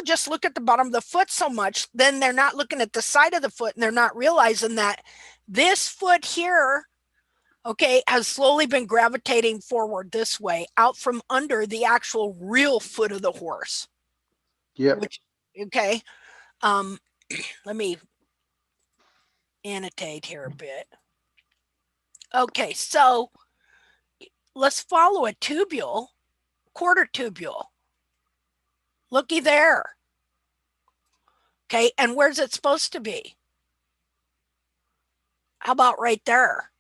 just look at the bottom of the foot so much, then they're not looking at the side of the foot, and they're not realizing that this foot here, okay, has slowly been gravitating forward this way, out from under the actual real foot of the horse. Yeah. Okay. Let me annotate here a bit. Okay, so let's follow a tubule, quarter tubule. Looky there. Okay, and where's it supposed to be? How about right there?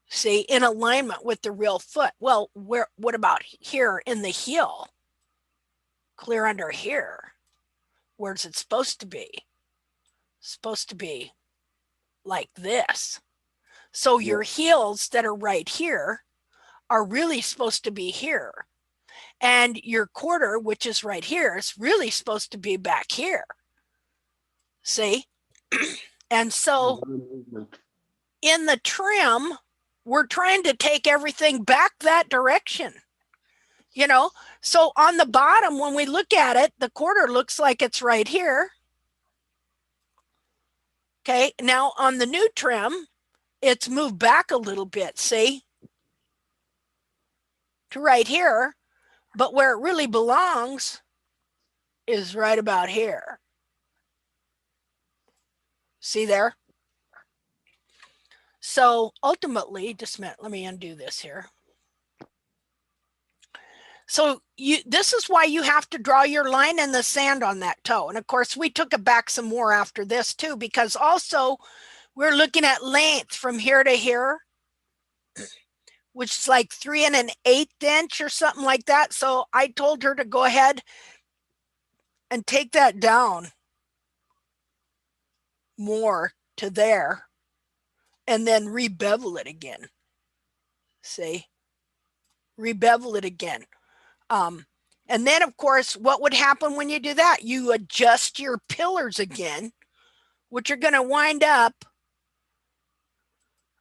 See, in alignment with the real foot. Well, what about here in the heel? Clear under here. Where's it supposed to be? Supposed to be like this. So your heels that are right here are really supposed to be here. And your quarter, which is right here, is really supposed to be back here. See? And so in the trim, we're trying to take everything back that direction. You know, so on the bottom, when we look at it, the quarter looks like it's right here. Okay, now on the new trim, it's moved back a little bit, see? To right here, but where it really belongs is right about here. See there? So ultimately, just a minute, let me undo this here. So this is why you have to draw your line in the sand on that toe. And of course, we took it back some more after this too, because also we're looking at length from here to here, which is like 3 1/8 inch or something like that. So I told her to go ahead and take that down more to there and then rebevel it again. See? Rebevel it again. And then, of course, what would happen when you do that? You adjust your pillars again, which are going to wind up.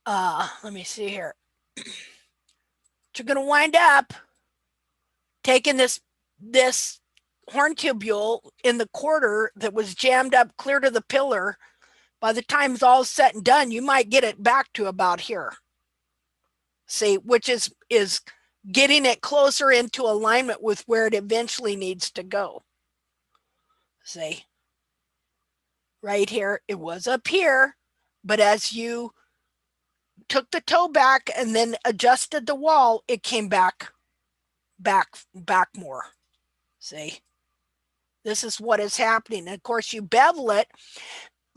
Let me see here. You're going to wind up taking this horn tubule in the quarter that was jammed up clear to the pillar. By the time it's all said and done, you might get it back to about here. See, which is getting it closer into alignment with where it eventually needs to go. See, right here, it was up here, but as you took the toe back and then adjusted the wall, it came back more. See, this is what is happening. And of course, you bevel it.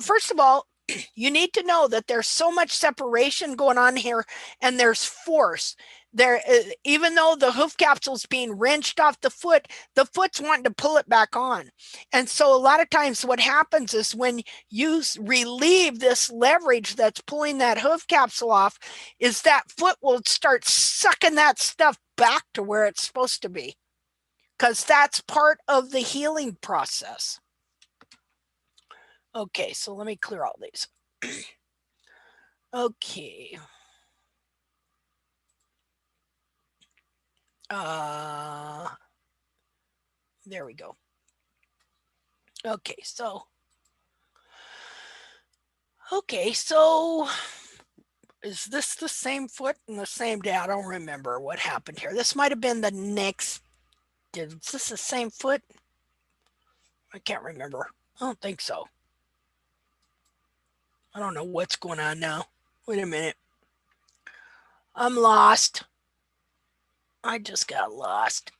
First of all, you need to know that there's so much separation going on here, and there's force. There, even though the hoof capsule is being wrenched off the foot's wanting to pull it back on. And so a lot of times what happens is when you relieve this leverage that's pulling that hoof capsule off, is that foot will start sucking that stuff back to where it's supposed to be, because that's part of the healing process. Okay, so let me clear all these. Okay. There we go. Okay, so is this the same foot and the same day? I don't remember what happened here. This might have been the next. Is this the same foot? I can't remember. I don't think so. I don't know what's going on now. Wait a minute. I'm lost. I just got lost.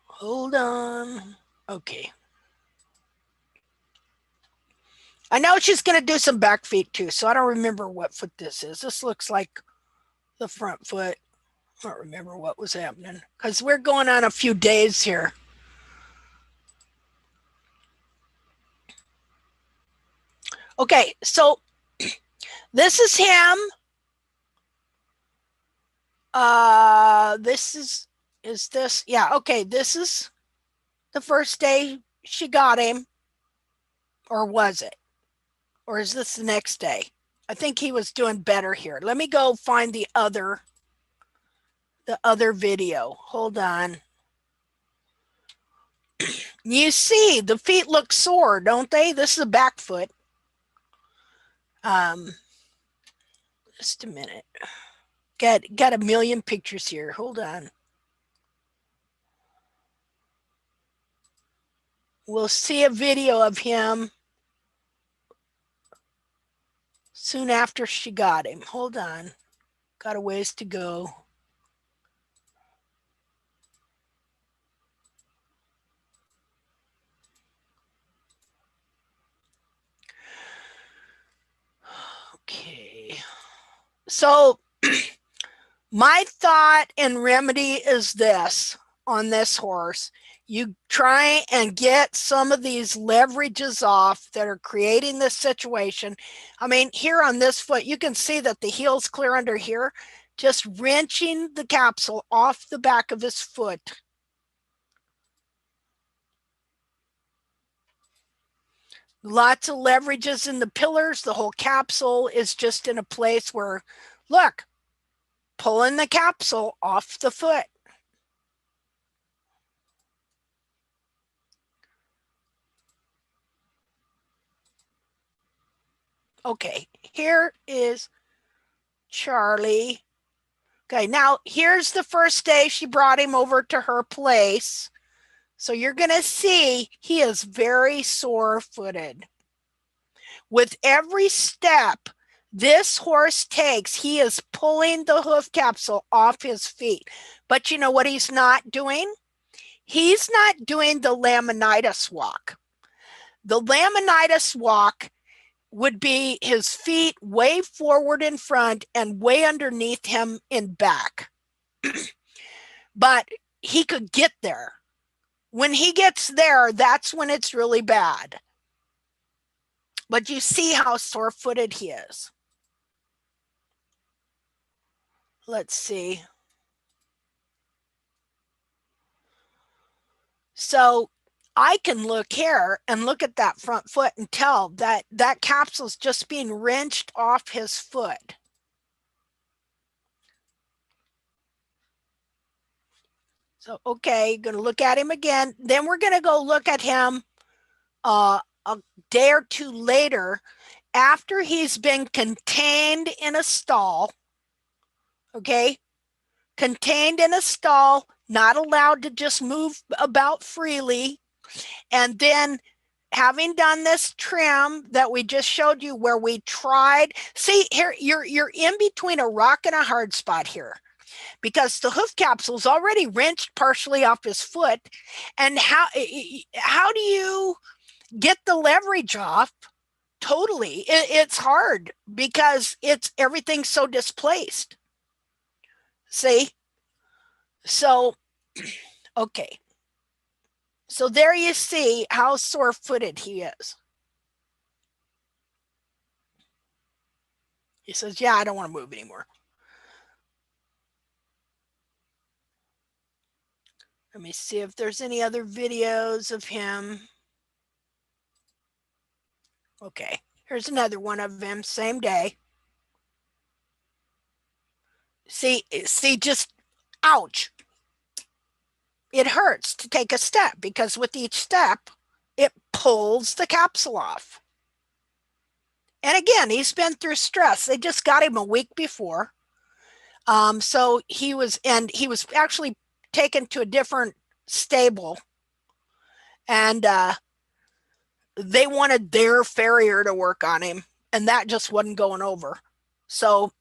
Hold on. Okay. I know she's going to do some back feet too, so I don't remember what foot this is. This looks like the front foot. I don't remember what was happening because we're going on a few days here. Okay, so this is him. This is this? Yeah, okay, this is the first day she got him. Or was it? Or is this the next day? I think he was doing better here. Let me go find the other video. Hold on. You see, the feet look sore, don't they? This is a back foot. Just a minute. Got a million pictures here. Hold on. We'll see a video of him soon after she got him. Hold on. Got a ways to go. Okay. So my thought and remedy is this on this horse. You try and get some of these leverages off that are creating this situation. I mean, here on this foot, you can see that the heel's clear under here, just wrenching the capsule off the back of his foot. Lots of leverages in the pillars. The whole capsule is just in a place where, look, pulling the capsule off the foot. Okay, here is Charlie. Okay, now here's the first day she brought him over to her place. So you're going to see he is very sore-footed. With every step this horse takes, he is pulling the hoof capsule off his feet. But you know what he's not doing? He's not doing the laminitis walk. The laminitis walk would be his feet way forward in front and way underneath him in back. But he could get there. When he gets there, that's when it's really bad. But you see how sore-footed he is. Let's see. So I can look here and look at that front foot and tell that that capsule's just being wrenched off his foot. So, okay, going to look at him again. Then we're going to go look at him a day or two later after he's been contained in a stall. Okay, contained in a stall, not allowed to just move about freely. And then having done this trim that we just showed you where we tried, see here, you're in between a rock and a hard spot here because the hoof capsule's already wrenched partially off his foot. And how do you get the leverage off? Totally. It's hard because everything's so displaced. See? So, okay. So there you see how sore-footed he is. He says, yeah, I don't want to move anymore. Let me see if there's any other videos of him. Okay, here's another one of him, same day. See, just, ouch. It hurts to take a step because with each step, it pulls the capsule off. And again, he's been through stress. They just got him a week before. So he was actually taken to a different stable. And they wanted their farrier to work on him. And that just wasn't going over. So,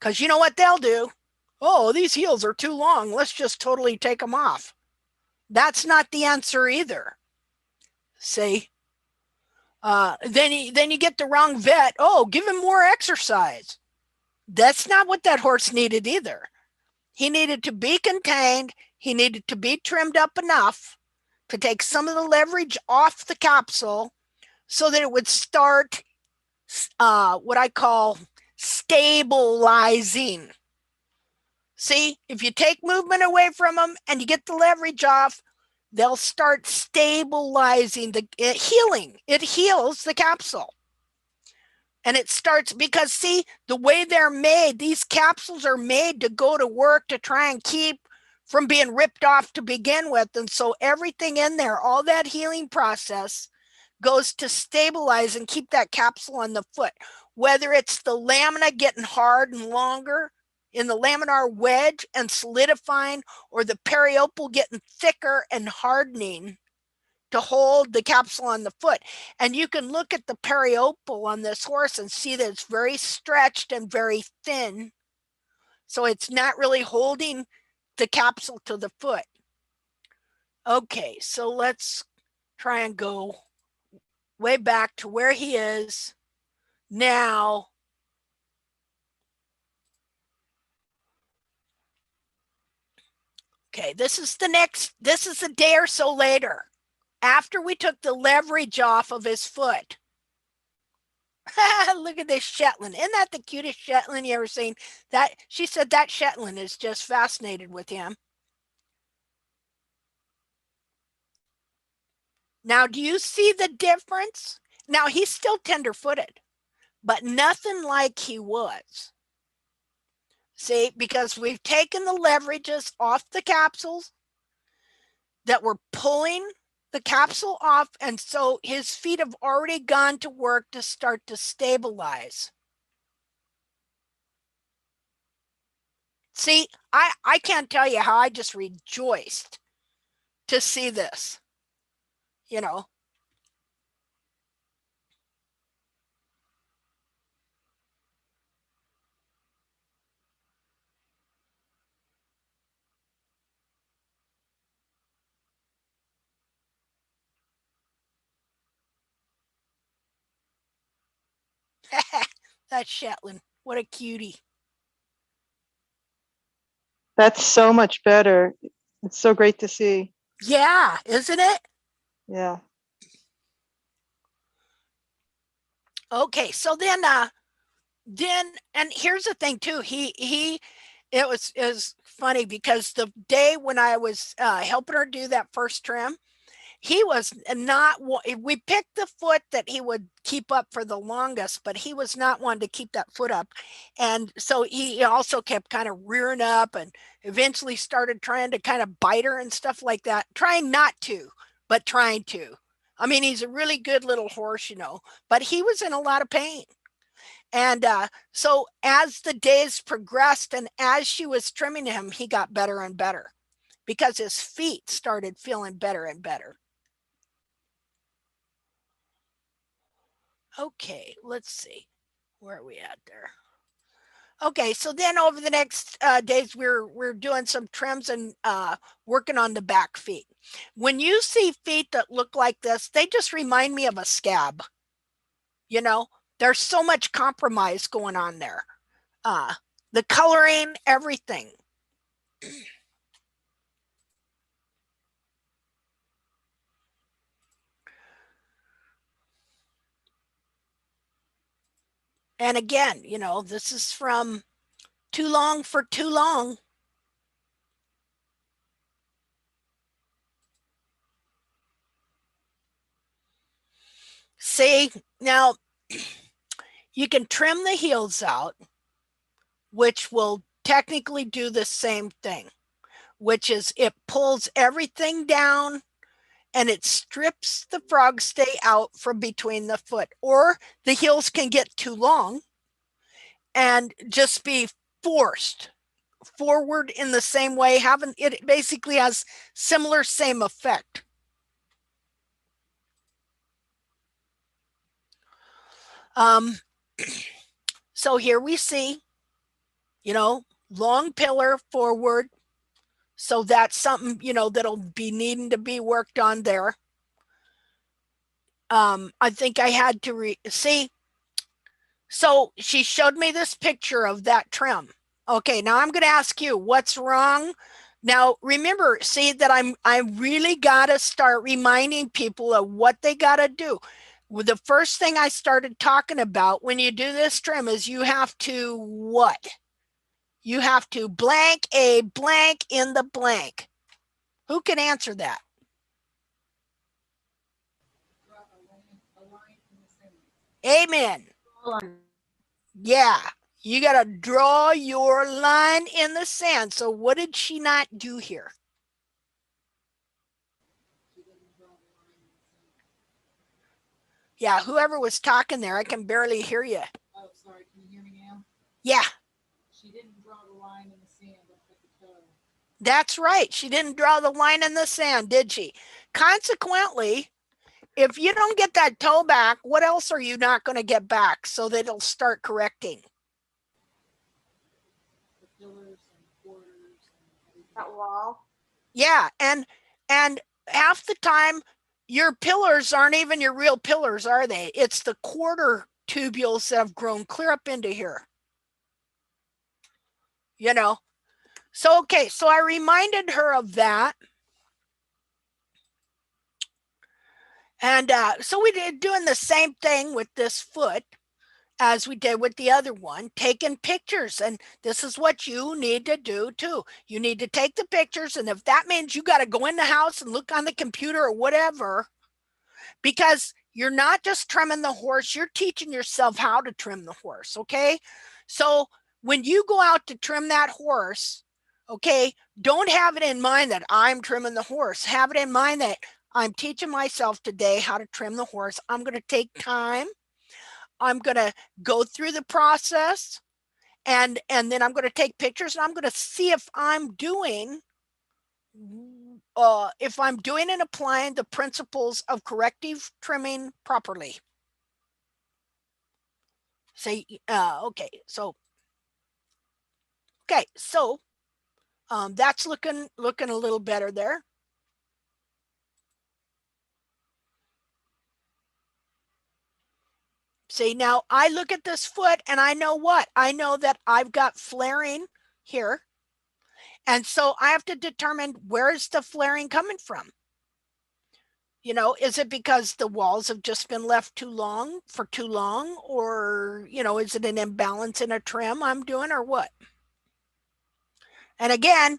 because you know what they'll do? Oh, these heels are too long. Let's just totally take them off. That's not the answer either. See? Then you get the wrong vet. Oh, give him more exercise. That's not what that horse needed either. He needed to be contained. He needed to be trimmed up enough to take some of the leverage off the capsule so that it would start what I call stabilizing. See, if you take movement away from them and you get the leverage off, they'll start stabilizing the healing. It heals the capsule. And it starts because, see, the way they're made, these capsules are made to go to work to try and keep from being ripped off to begin with. And so everything in there, all that healing process goes to stabilize and keep that capsule on the foot. Whether it's the lamina getting hard and longer in the laminar wedge and solidifying, or the periopal getting thicker and hardening, to hold the capsule on the foot. And you can look at the periopal on this horse and see that it's very stretched and very thin. So it's not really holding the capsule to the foot. Okay, so let's try and go way back to where he is now. Okay, this is a day or so later, after we took the leverage off of his foot. Look at this Shetland. Isn't that the cutest Shetland you ever seen? That she said that Shetland is just fascinated with him. Now, do you see the difference? Now, he's still tender-footed, but nothing like he was. See, because we've taken the leverages off the capsules that were pulling the capsule off, and so his feet have already gone to work to start to stabilize. See, I can't tell you how I just rejoiced to see this, you know. That's Shetland. What a cutie. That's so much better. It's so great to see. Yeah, isn't it? Yeah. Okay, so then and here's the thing too. It was funny because the day when I was helping her do that first trim, he was not, we picked the foot that he would keep up for the longest, but he was not one to keep that foot up. And so he also kept kind of rearing up and eventually started trying to kind of bite her and stuff like that. Trying not to, but trying to. I mean, he's a really good little horse, you know, but he was in a lot of pain. And so as the days progressed and as she was trimming him, he got better and better because his feet started feeling better and better. Okay, let's see. Where are we at there? Okay, so then over the next days, we're doing some trims and working on the back feet. When you see feet that look like this, they just remind me of a scab. You know, there's so much compromise going on there. The coloring, everything. And again, you know, this is from Too Long for Too Long. See, now you can trim the heels out, which will technically do the same thing, which is it pulls everything down and it strips the frog stay out from between the foot, or the heels can get too long and just be forced forward in the same way. Having it basically has similar same effect. So here we see, you know, long pillar forward. So that's something, you know, that'll be needing to be worked on there. I think I had to see. So she showed me this picture of that trim. Okay, now I'm going to ask you what's wrong. Now remember, see that I really got to start reminding people of what they got to do. The first thing I started talking about when you do this trim is you have to what? You have to blank a blank in the blank. Who can answer that? Amen. Yeah, you got to draw your line in the sand. So what did she not do here? Yeah, whoever was talking there, I can barely hear you. Oh, sorry. Can you hear me now? Yeah. She didn't draw the line in the sand up at the toe. That's right. She didn't draw the line in the sand, did she? consequently, if you don't get that toe back, what else are you not going to get back so that it'll start correcting? The pillars and quarters and everything. That wall. Yeah, and half the time your pillars aren't even your real pillars, are they? It's the quarter tubules that have grown clear up into here. You know. So okay, so I reminded her of that. And so we did doing the same thing with this foot as we did with the other one, taking pictures. And this is what you need to do too. You need to take the pictures. And if that means you got to go in the house and look on the computer or whatever, because you're not just trimming the horse, you're teaching yourself how to trim the horse. Okay. So when you go out to trim that horse, okay, don't have it in mind that I'm trimming the horse. Have it in mind that I'm teaching myself today how to trim the horse. I'm going to take time. I'm going to go through the process, and then I'm going to take pictures, and I'm going to see if I'm doing and applying the principles of corrective trimming properly. Say, okay, so that's looking a little better there. See, now I look at this foot and I know what? I know that I've got flaring here. And so I have to determine, where is the flaring coming from? You know, is it because the walls have just been left too long? Or, you know, is it an imbalance in a trim I'm doing, or what? And again,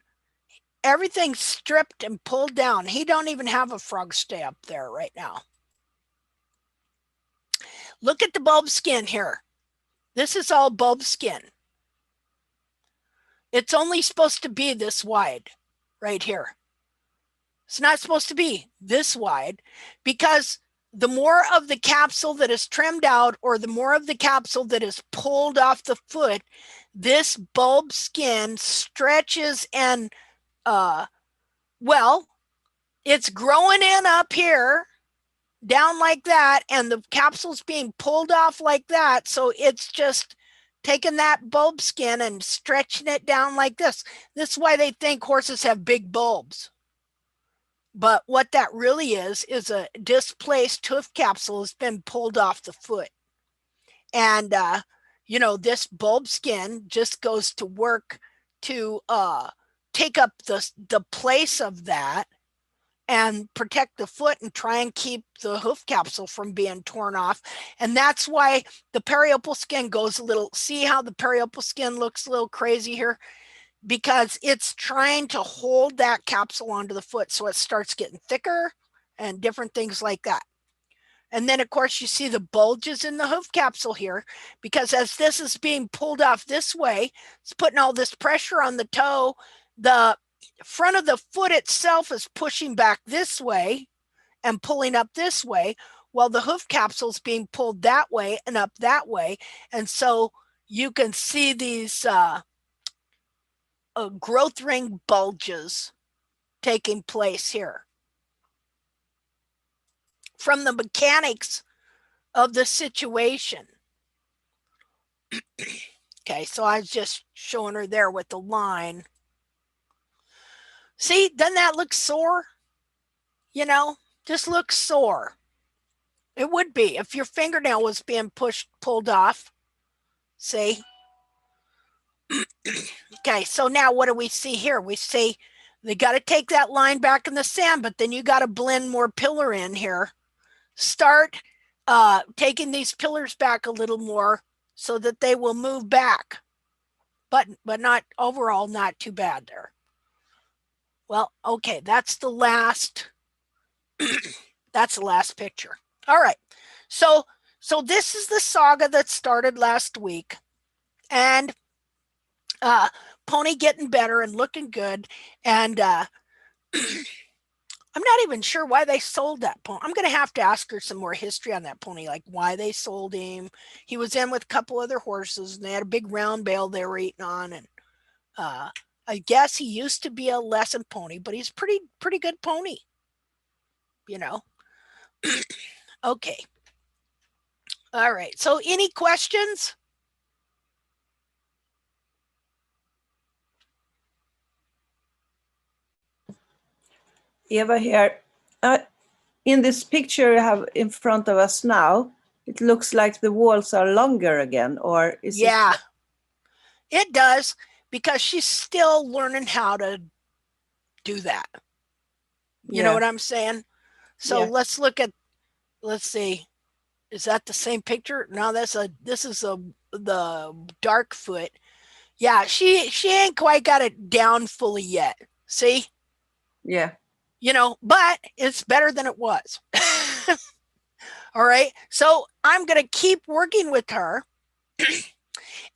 everything's stripped and pulled down. He don't even have a frog stay up there right now. Look at the bulb skin here. This is all bulb skin. It's only supposed to be this wide right here. It's not supposed to be this wide, because the more of the capsule that is trimmed out, or the more of the capsule that is pulled off the foot, this bulb skin stretches and, well, it's growing in up here, down like that, and the capsule's being pulled off like that. So it's just taking that bulb skin and stretching it down like this. This is why they think horses have big bulbs. But what that really is a displaced hoof capsule has been pulled off the foot. And, you know, this bulb skin just goes to work to take up the place of that and protect the foot and try and keep the hoof capsule from being torn off. And that's why the periopal skin goes a little, see how the periopal skin looks a little crazy here? Because it's trying to hold that capsule onto the foot, so it starts getting thicker and different things like that. And then, of course, you see the bulges in the hoof capsule here, because as this is being pulled off this way, it's putting all this pressure on the toe. The front of the foot itself is pushing back this way and pulling up this way, while the hoof capsule is being pulled that way and up that way. And so you can see these growth ring bulges taking place here from the mechanics of the situation. Okay, so I was just showing her there with the line. See, doesn't that look sore? You know, just looks sore. It would be if your fingernail was being pulled off. See? Okay, so now what do we see here? We see they got to take that line back in the sand, but then you got to blend more pillar in here. Start taking these pillars back a little more so that they will move back, but not overall, not too bad there. Well, okay, that's the last that's the last picture. All right, so this is the saga that started last week, and pony getting better and looking good. And I'm not even sure why they sold that pony. I'm going to have to ask her some more history on that pony, like why they sold him. He was in with a couple other horses, and they had a big round bale they were eating on. And I guess he used to be a lesson pony, but he's pretty good pony. you know. Okay. All right. So any questions? Eva here. In this picture you have in front of us now, it looks like the walls are longer again, or is Yeah, it? it does, because she's still learning how to do that. You know Yeah. what I'm saying? So Yeah. let's look at, let's see. Is that the same picture? No, this is the dark foot. Yeah, she ain't quite got it down fully yet. See? Yeah. You know, but it's better than it was. All right. So I'm going to keep working with her.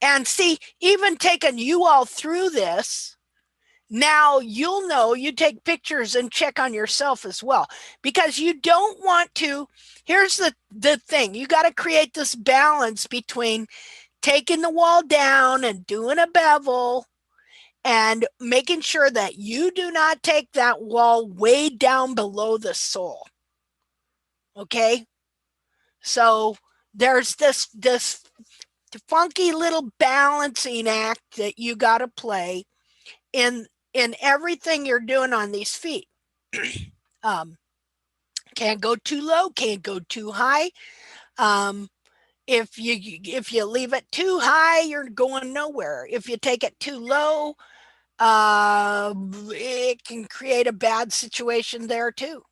And see, even taking you all through this, now you'll know, you take pictures and check on yourself as well, because you don't want to. Here's the thing, you got to create this balance between taking the wall down and doing a bevel and making sure that you do not take that wall way down below the sole. Okay? So there's this funky little balancing act that you got to play in everything you're doing on these feet. um, can't go too low, can't go too high. Um, if you leave it too high, you're going nowhere. If you take it too low, it can create a bad situation there too.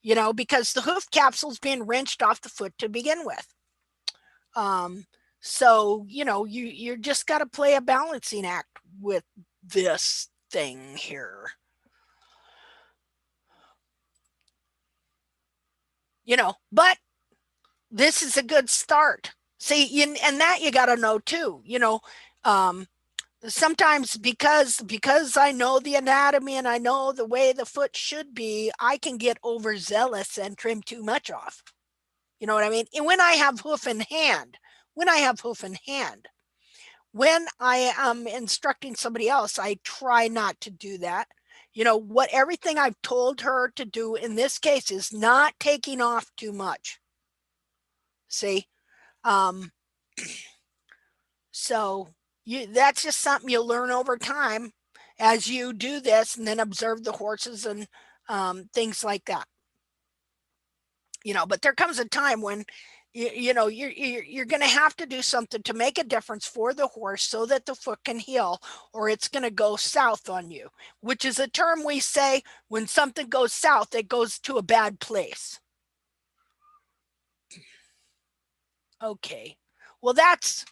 You know, because the hoof capsule's being wrenched off the foot to begin with. Um, so you know, you're just got to play a balancing act with this thing here. You know, but this is a good start. See, and that you got to know too. You know, um, sometimes because I know the anatomy and I know the way the foot should be, I can get overzealous and trim too much off. You know what I mean? And when I have hoof in hand, when I am instructing somebody else, I try not to do that. You know, what everything I've told her to do in this case is not taking off too much. See? Um, so that's just something you learn over time as you do this and then observe the horses and things like that. You know, but there comes a time when you know you're going to have to do something to make a difference for the horse so that the foot can heal, or it's going to go south on you, which is a term we say when something goes south, it goes to a bad place. Okay, well that's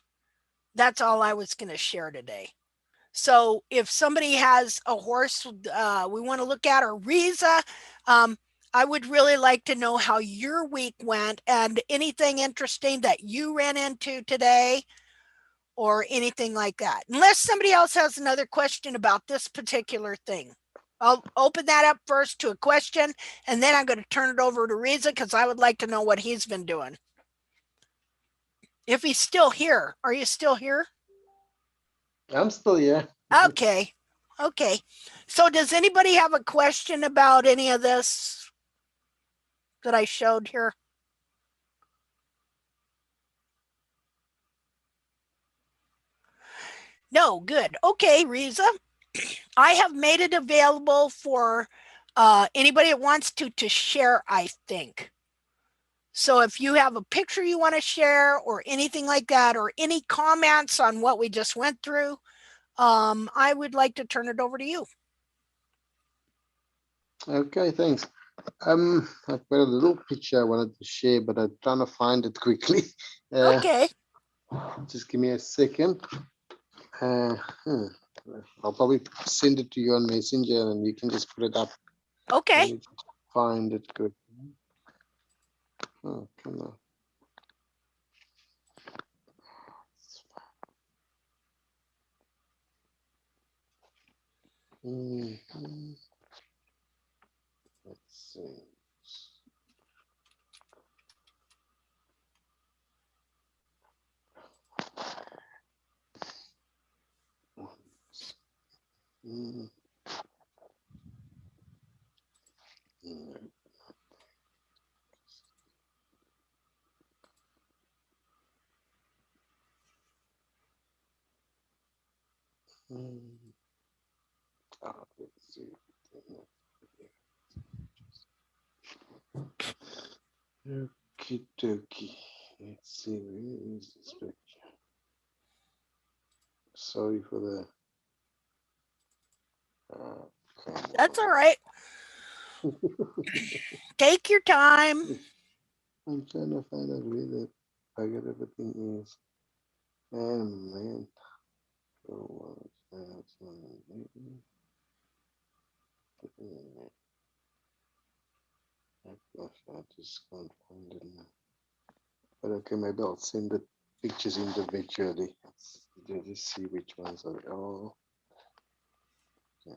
all I was going to share today. So if somebody has a horse we want to look at, or Riza, I would really like to know how your week went and anything interesting that you ran into today or anything like that. Unless somebody else has another question about this particular thing. I'll open that up first to a question, and then I'm going to turn it over to Riza because I would like to know what he's been doing. If he's still here. Are you still here? I'm still here. Okay. Okay. So does anybody have a question about any of this that I showed here? No, good. Okay, Riza. I have made it available for anybody that wants to share, I think. So if you have a picture you want to share or anything like that, or any comments on what we just went through, I would like to turn it over to you. Okay, thanks. I've got a little picture I wanted to share, but I'm trying to find it quickly. Okay. Just give me a second. I'll probably send it to you on Messenger, and you can just put it up. Okay. Let me just find it good. Oh, come on. Let's see. Mm. Okie dokie. Let's see, where is this picture? Sorry for the. Come That's all on. right. Take your time. I'm trying to find out where the bugger everything is. Oh man. Oh, that's not gosh, I just can't find it now. But okay, maybe I'll send the pictures individually. Just see which ones are. Oh, yeah.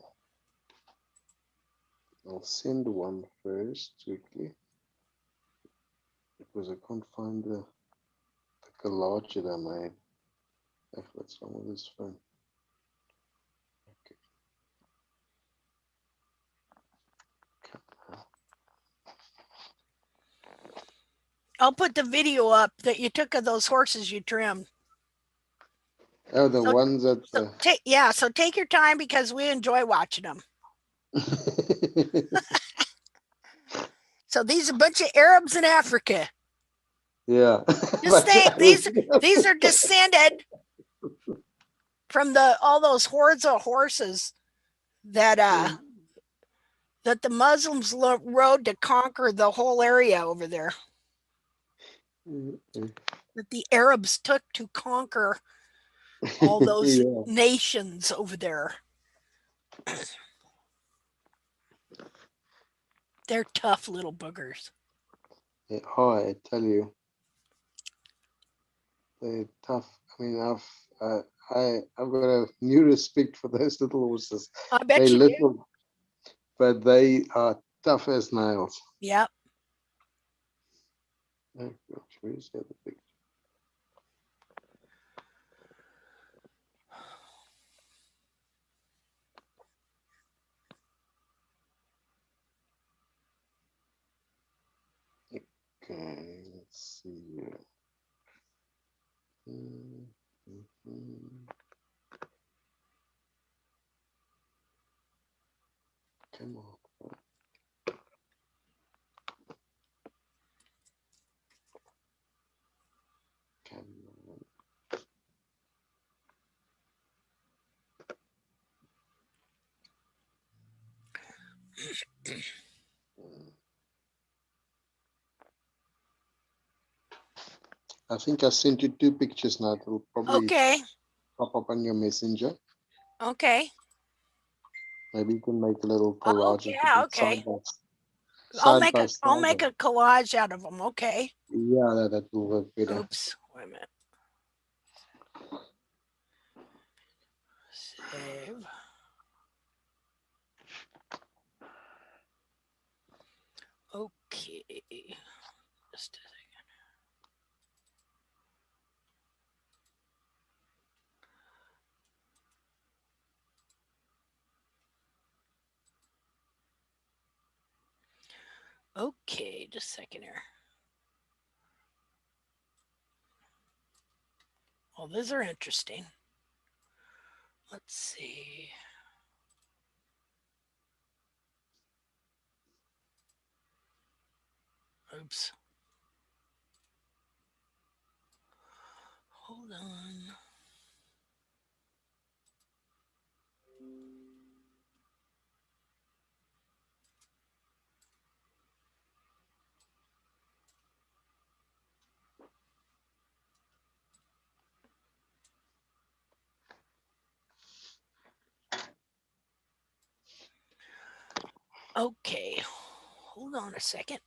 I'll send one first quickly because I can't find the collage that I made. What's wrong with this phone? Okay. I'll put the video up that you took of those horses you trimmed. Oh, the So- ones that. So take your time because we enjoy watching them. So these are a bunch of Arabs in Africa. Yeah. Just think these are descended from all those hordes of horses that that the Muslims rode to conquer the whole area over there. That the Arabs took to conquer all those Yeah. nations over there. They're tough little boogers. Yeah, oh, I tell you, they're tough. I mean, I've got a new respect for those little horses. I bet They're you do. little, but they are tough as nails. Yep. Oh gosh, where's the other picture? Okay, let's see here. Come on. Come on. I think I sent you 2 pictures now. It'll probably Okay. pop up on your messenger. Okay. Maybe you can make a little collage and put Yeah. it Okay. side by I'll side. make a collage out of them. Okay. Yeah, that will work better. Oops. Wait a minute. Save. Okay. Just a second. Okay, just a second here. Well, these are interesting. Let's see. Oops. Hold on. Okay, hold on a second.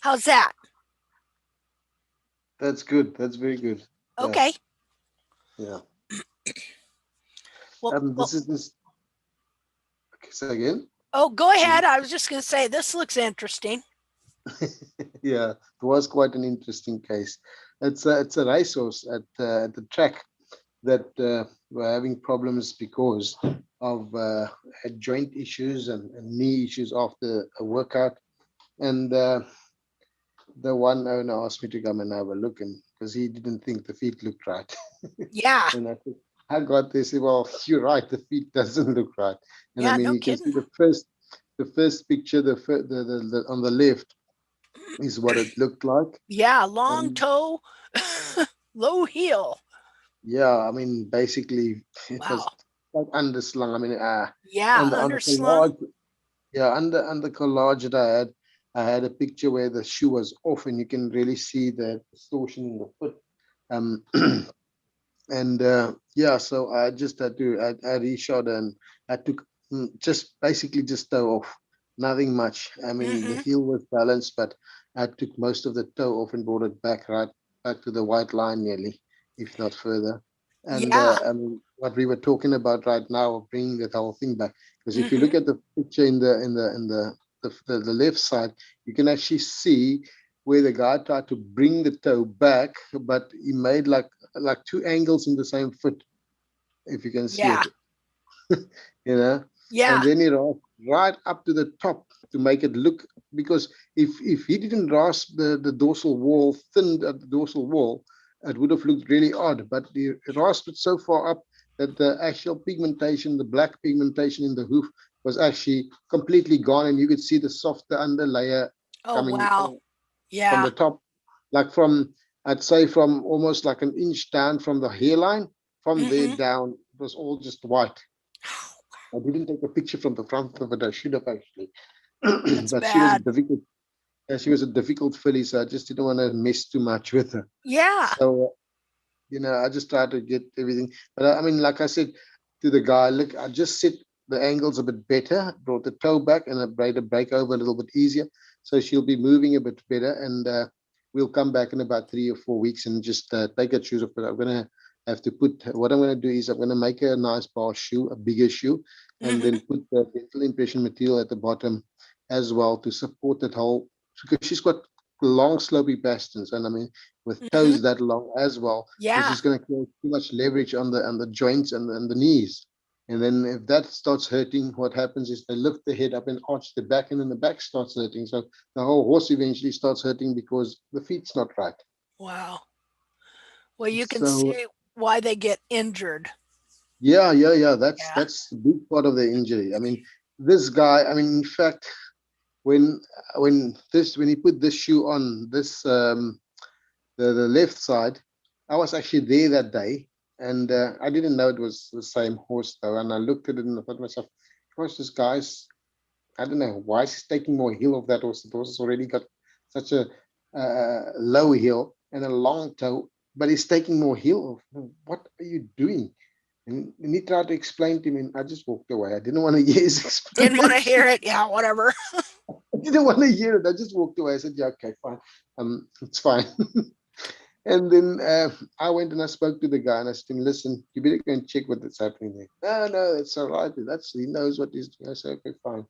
How's that? That's good. That's very good. Okay. Yeah. Well, This is this. Okay, so again. oh, go ahead. I was just going to say this looks interesting. Yeah, it was quite an interesting case. It's a racehorse at the track that were having problems because of had joint issues and knee issues after a workout, And the one owner asked me to come and have a look, and because he didn't think the feet looked right. Yeah. And I got this. Well, you're right. The feet doesn't look right. And I Yeah. mean, No you can see kidding. the first picture, the on the left is what it looked like. Yeah. Long And toe, low heel. yeah, I mean, basically, it was Wow. like underslung. I mean, Yeah. on the Underslung. collage, yeah, under collage that I had a picture where the shoe was off, and you can really see the distortion in the foot. Um, and yeah, so I just had to I reshot, and I took just basically just toe off, nothing much. I mean, the Hmm. heel was balanced, but I took most of the toe off and brought it back right back to the white line nearly, if not further. And Yeah. I mean, what we were talking about right now, of bringing that whole thing back, because if you Hmm. look at the picture in the left side, you can actually see where the guy tried to bring the toe back, but he made like two angles in the same foot, if you can see Yeah. it, you know. And Yeah. then he rasp right up to the top to make it look, because if he didn't rasp the dorsal wall, thinned at the dorsal wall, it would have looked really odd. But he rasped it so far up that the actual pigmentation, the black pigmentation in the hoof, was actually completely gone, and you could see the softer underlayer Oh, coming wow. from Yeah. the top, like from, I'd say, from almost like an inch down from the hairline. From there Hmm. down, it was all just white. I didn't take a picture from the front of it. I should have actually, That's but she was a bad. difficult. She was a difficult filly, so I just didn't want to mess too much with her. Yeah. So I just tried to get everything. But I mean, like I said to the guy, look, I just set the angles a bit better, brought the toe back, and I made the break over a little bit easier, so she'll be moving a bit better. And we'll come back in about 3 or 4 weeks and just take her shoes off. But I'm gonna have to put. What I'm gonna do is I'm gonna make her a nice bar shoe, a bigger shoe, and Hmm. then put the dental impression material at the bottom as well to support that whole, because she's got long slopy pasterns, and I mean, with Hmm. toes that long as well, which Yeah. is going to create too much leverage on the joints and the knees. And then if that starts hurting, what happens is they lift the head up and arch the back, and then the back starts hurting. So the whole horse eventually starts hurting because the feet's not right. Wow. Well, you can So see why they get injured. yeah. That's Yeah. that's the big part of the injury. I mean, this guy. I mean, in fact, when when he put this shoe on, this the left side, I was actually there that day, and I didn't know it was the same horse though. And I looked at it and I thought to myself, gosh, this guy's, I don't know why he's taking more heel of that horse. The horse has already got such a low heel and a long toe, but he's taking more heel of. What are you doing? And he tried to explain to me, and I just walked away. I didn't want to hear his Didn't want to explanation. hear it. Yeah, whatever. I didn't want to hear it. I just walked away. I said, "Yeah, okay, fine. It's fine." And then I went and I spoke to the guy, and I said to him, "Listen, you better go and check what's happening there." No, it's all right. He knows what he's doing. I said, "Okay, fine."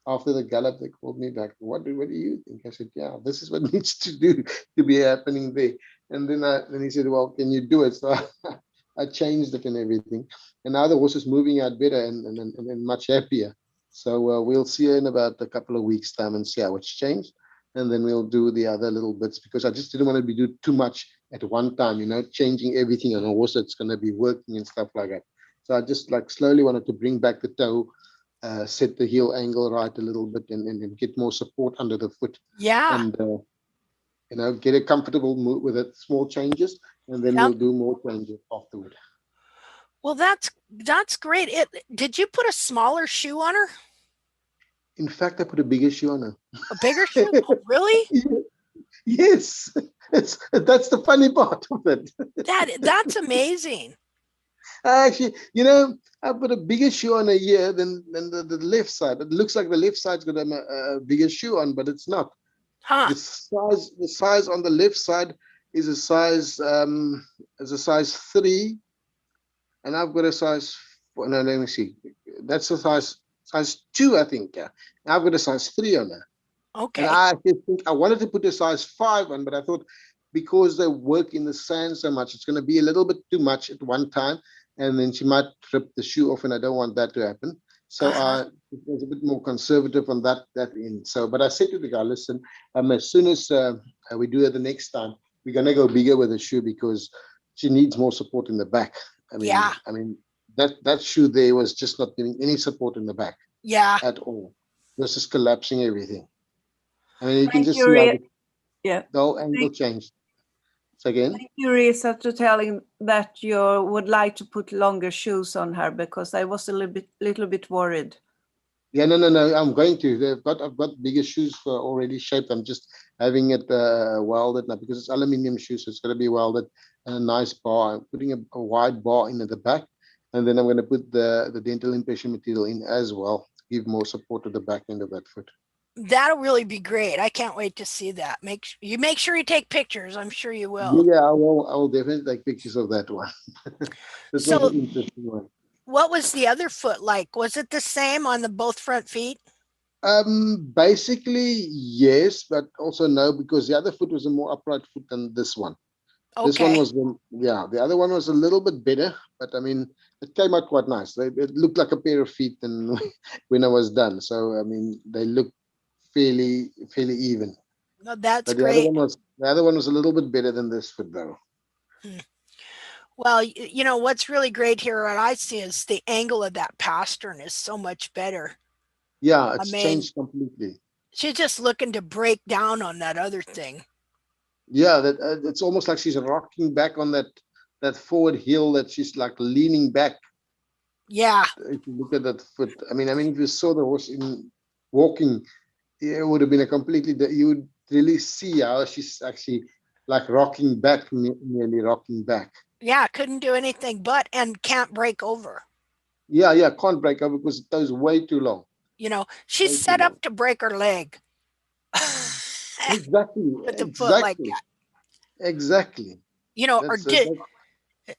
After the gallop, they called me back. What do you think? I said, "Yeah, this is what needs to be happening there." And then he said, "Well, can you do it?" So I changed it and everything, and now the horse is moving out better and much happier. So we'll see her in about a couple of weeks' time and see how it's changed, and then we'll do the other little bits, because I just didn't want to be do too much at one time, changing everything on a horse that's going to be working and stuff like that. So I just like slowly wanted to bring back the toe, set the heel angle right a little bit, and get more support under the foot, Yeah. and get a comfortable move with it, small changes, and then Yep. we'll do more changes afterward. Well, that's great. Did you put a smaller shoe on her? In fact, I put a bigger shoe on her. A bigger shoe? Oh, really? Yes, that's the funny part of it. That's amazing. Actually, I put a bigger shoe on a year than the left side. It looks like the left side's got a bigger shoe on, but it's not. Huh. The size on the left side is a size 3, and I've got a size 4. No, let me see. That's a size 2, I think. Yeah, and I've got a size 3 on her. And Okay. I actually think I wanted to put a size 5 on, but I thought because they work in the sand so much, it's going to be a little bit too much at one time, and then she might rip the shoe off, and I don't want that to happen. So it was a bit more conservative on that end. So, but I said to the guy, listen, as soon as we do it the next time, we're gonna go bigger with the shoe because she needs more support in the back. Yeah. I mean that shoe there was just not giving any support in the back Yeah. at all. This is collapsing everything. I mean, you can Thank just you, see how yeah. the whole angle changed. So again. Thank you, Risa, to telling that you would like to put longer shoes on her because I was a little bit worried. Yeah, no. I'm going to. I've got bigger shoes for already shaped. I'm just having it welded now because it's aluminium shoes, so it's going to be welded and a nice bar. I'm putting a wide bar in at the back, and then I'm going to put the dental impression material in as well to give more support to the back end of that foot. That'll really be great. I can't wait to see that. Make sure you take pictures. I'm sure you will. Yeah, I will. I will definitely take pictures of that one. This was So, an interesting one. what was the other foot like? Was it the same on the both front feet? Basically yes, but also no, because the other foot was a more upright foot than this one. This one Okay. was, the other one was a little bit better, but I mean, it came out quite nice. It looked like a pair of feet and when I was done. So, I mean, they looked fairly even. No, that's But the other great. one was a little bit better than this foot though. Well, what's really great here, what I see is the angle of that pastern is so much better. Yeah, I it's mean, changed completely. she's just looking to break down on that other thing. Yeah, that it's almost like she's rocking back on that forward heel that she's like leaning back. Yeah. If you look at that foot, I mean, if you saw the horse in walking, it would have been a completely. You would really see how she's actually like rocking back, nearly rocking back. Yeah, couldn't do anything but and can't break over. Yeah, can't break up because it goes way too long. She's Way too set long. up to break her leg. Exactly, With the foot like that. exactly. Or That's did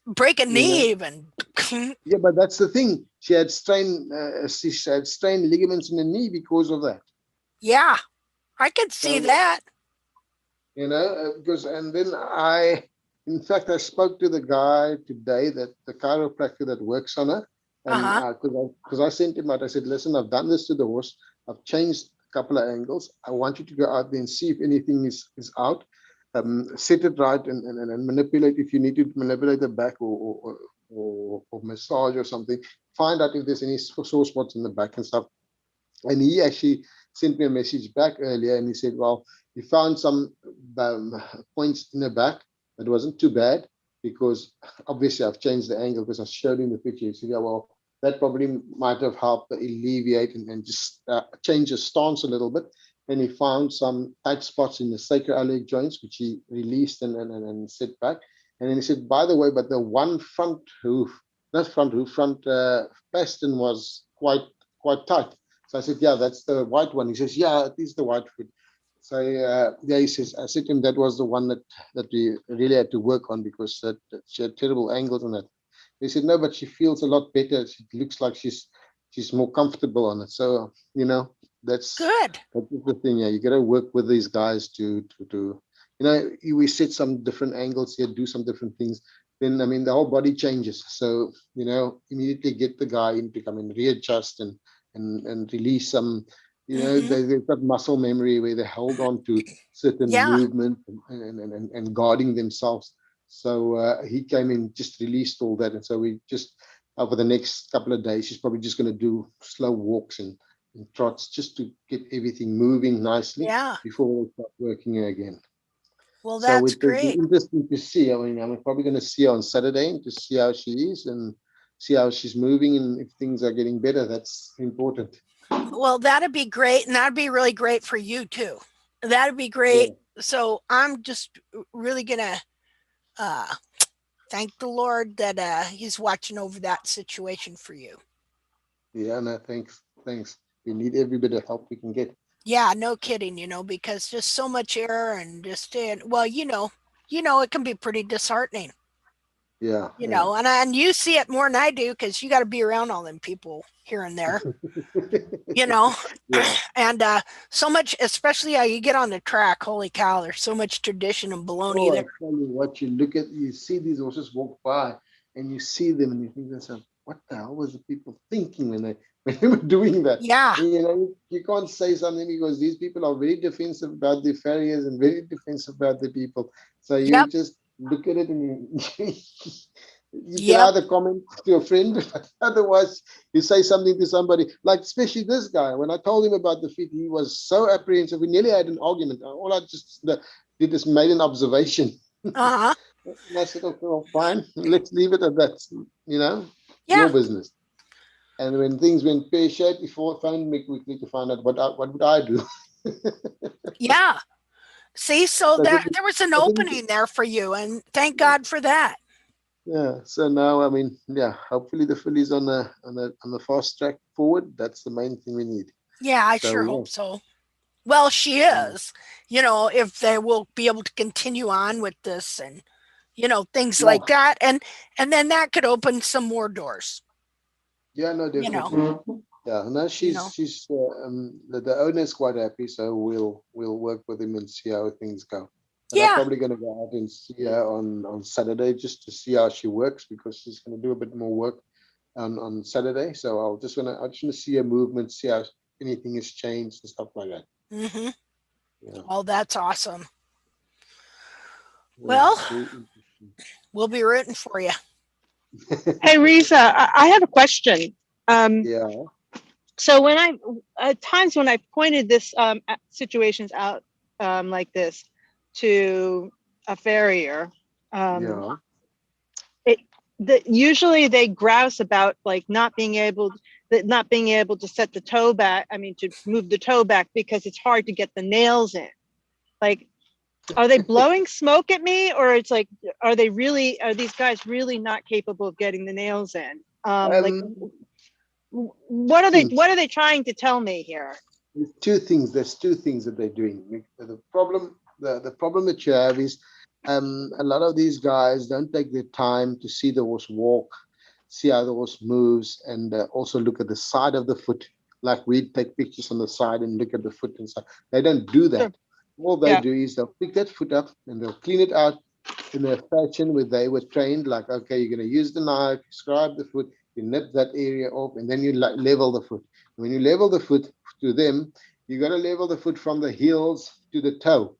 break a you know. knee even. Yeah, but that's the thing. She had strained ligaments in the knee because of that. Yeah, I could see So, that. because and then in fact, I spoke to the guy today, that the chiropractor that works on her, and Uh-huh. because I sent him out, I said, listen, I've done this to the horse, I've changed a couple of angles. I want you to go out there and see if anything is out. Set it right and manipulate if you need to manipulate the back or massage or something. Find out if there's any sore spots in the back and stuff. And he actually sent me a message back earlier and he said, well, he found some points in the back, but it wasn't too bad because obviously I've changed the angle because I showed him the picture. He said, yeah, well, that probably might have helped alleviate and just change the stance a little bit. And he found some tight spots in the sacroiliac joints, which he released and set back. And then he said, by the way, but the one front hoof, not front hoof, front pastern was quite tight. So I said, yeah, that's the white one. He says, yeah, it is the white foot. So yeah, he says, I said to him that was the one that we really had to work on because that she had terrible angles on that. He said, no, but she feels a lot better. It looks like she's more comfortable on it. So that's Good. the thing. Yeah, you got to work with these guys to we set some different angles here, do some different things. Then the whole body changes. So immediately get the guy in to come and readjust and release some. They've got muscle memory where they hold on to certain Yeah. movement and guarding themselves. So he came in, just released all that, and so we just over the next couple of days, she's probably just going to do slow walks and trots just to get everything moving nicely Yeah. before we start working again. Well, So that's it will be great. interesting to see. I'm probably going to see her on Saturday and to see how she is and see how she's moving and if things are getting better. That's important. Well, that'd be great. And that'd be really great for you too. That'd be great. Yeah. So I'm just really gonna thank the Lord that he's watching over that situation for you. Yeah, no, thanks. We need every bit of help we can get. Yeah, no kidding, because just so much error and just well, it can be pretty disheartening. Yeah. And you see it more than I do because you got to be around all them people here and there. Yeah. And so much, especially how you get on the track. Holy cow, there's so much tradition and baloney Oh, I there. tell you what, you see these horses walk by and you see them and you think to yourself, what the hell was the people thinking when they when they were doing that. Yeah. You know, you can't say something because these people are very defensive about the farriers and very defensive about the people. So you Yep. just look at it and you can Yep. either comment to a friend, but otherwise you say something to somebody. Like especially this guy, when I told him about the fit, he was so apprehensive. We nearly had an argument. All I just did is made an observation. Uh-huh. And I said, okay, well, fine, let's leave it at that. You know, Yeah. your business. And when things went pear-shaped, he phoned me quickly to find out what would I do. Yeah. See, so So I that didn't, there was an I didn't, opening there for you, and thank God for that. yeah. So now, I mean, yeah. Hopefully, the filly's on the fast track forward. That's the main thing we need. Yeah, I So sure yeah, hope so. Well, she mm, is. If they will be able to continue on with this and things yeah, like that, and then that could open some more doors. yeah. No, You know, definitely. Yeah. No, you know. she's the owner is quite happy. So we'll work with him and see how things go. But I'm Yeah. probably going to go out and see her on Saturday just to see how she works because she's going to do a bit more work on Saturday. So I just want to see her movement, see how anything has changed and stuff like that. Mm-hmm. Yeah, Oh, that's awesome. yeah, Well, it's very interesting. we'll be rooting for you. Hey, Risa, I have a question. Um, Yeah, so when at times when I pointed this situations out like this to a farrier, um, yeah. it usually they grouse about like not being able to set the toe back. I mean, to move the toe back because it's hard to get the nails in. Like, are they blowing smoke at me, or it's like, are these guys really not capable of getting the nails in? Like, Um, what things. are they trying to tell me here? There's two things. There's two things that they're doing. The problem that you have is, a lot of these guys don't take the time to see the horse walk, see how the horse moves, and also look at the side of the foot. Like we take pictures on the side and look at the foot and stuff. They don't do Sure. that. All they Yeah. do is they'll pick that foot up and they'll clean it out in a fashion where they were trained. Like, okay, you're going to use the knife, scribe the foot, you nip that area off, and then you level the foot. When you level the foot to them, you got to level the foot from the heels to the toe.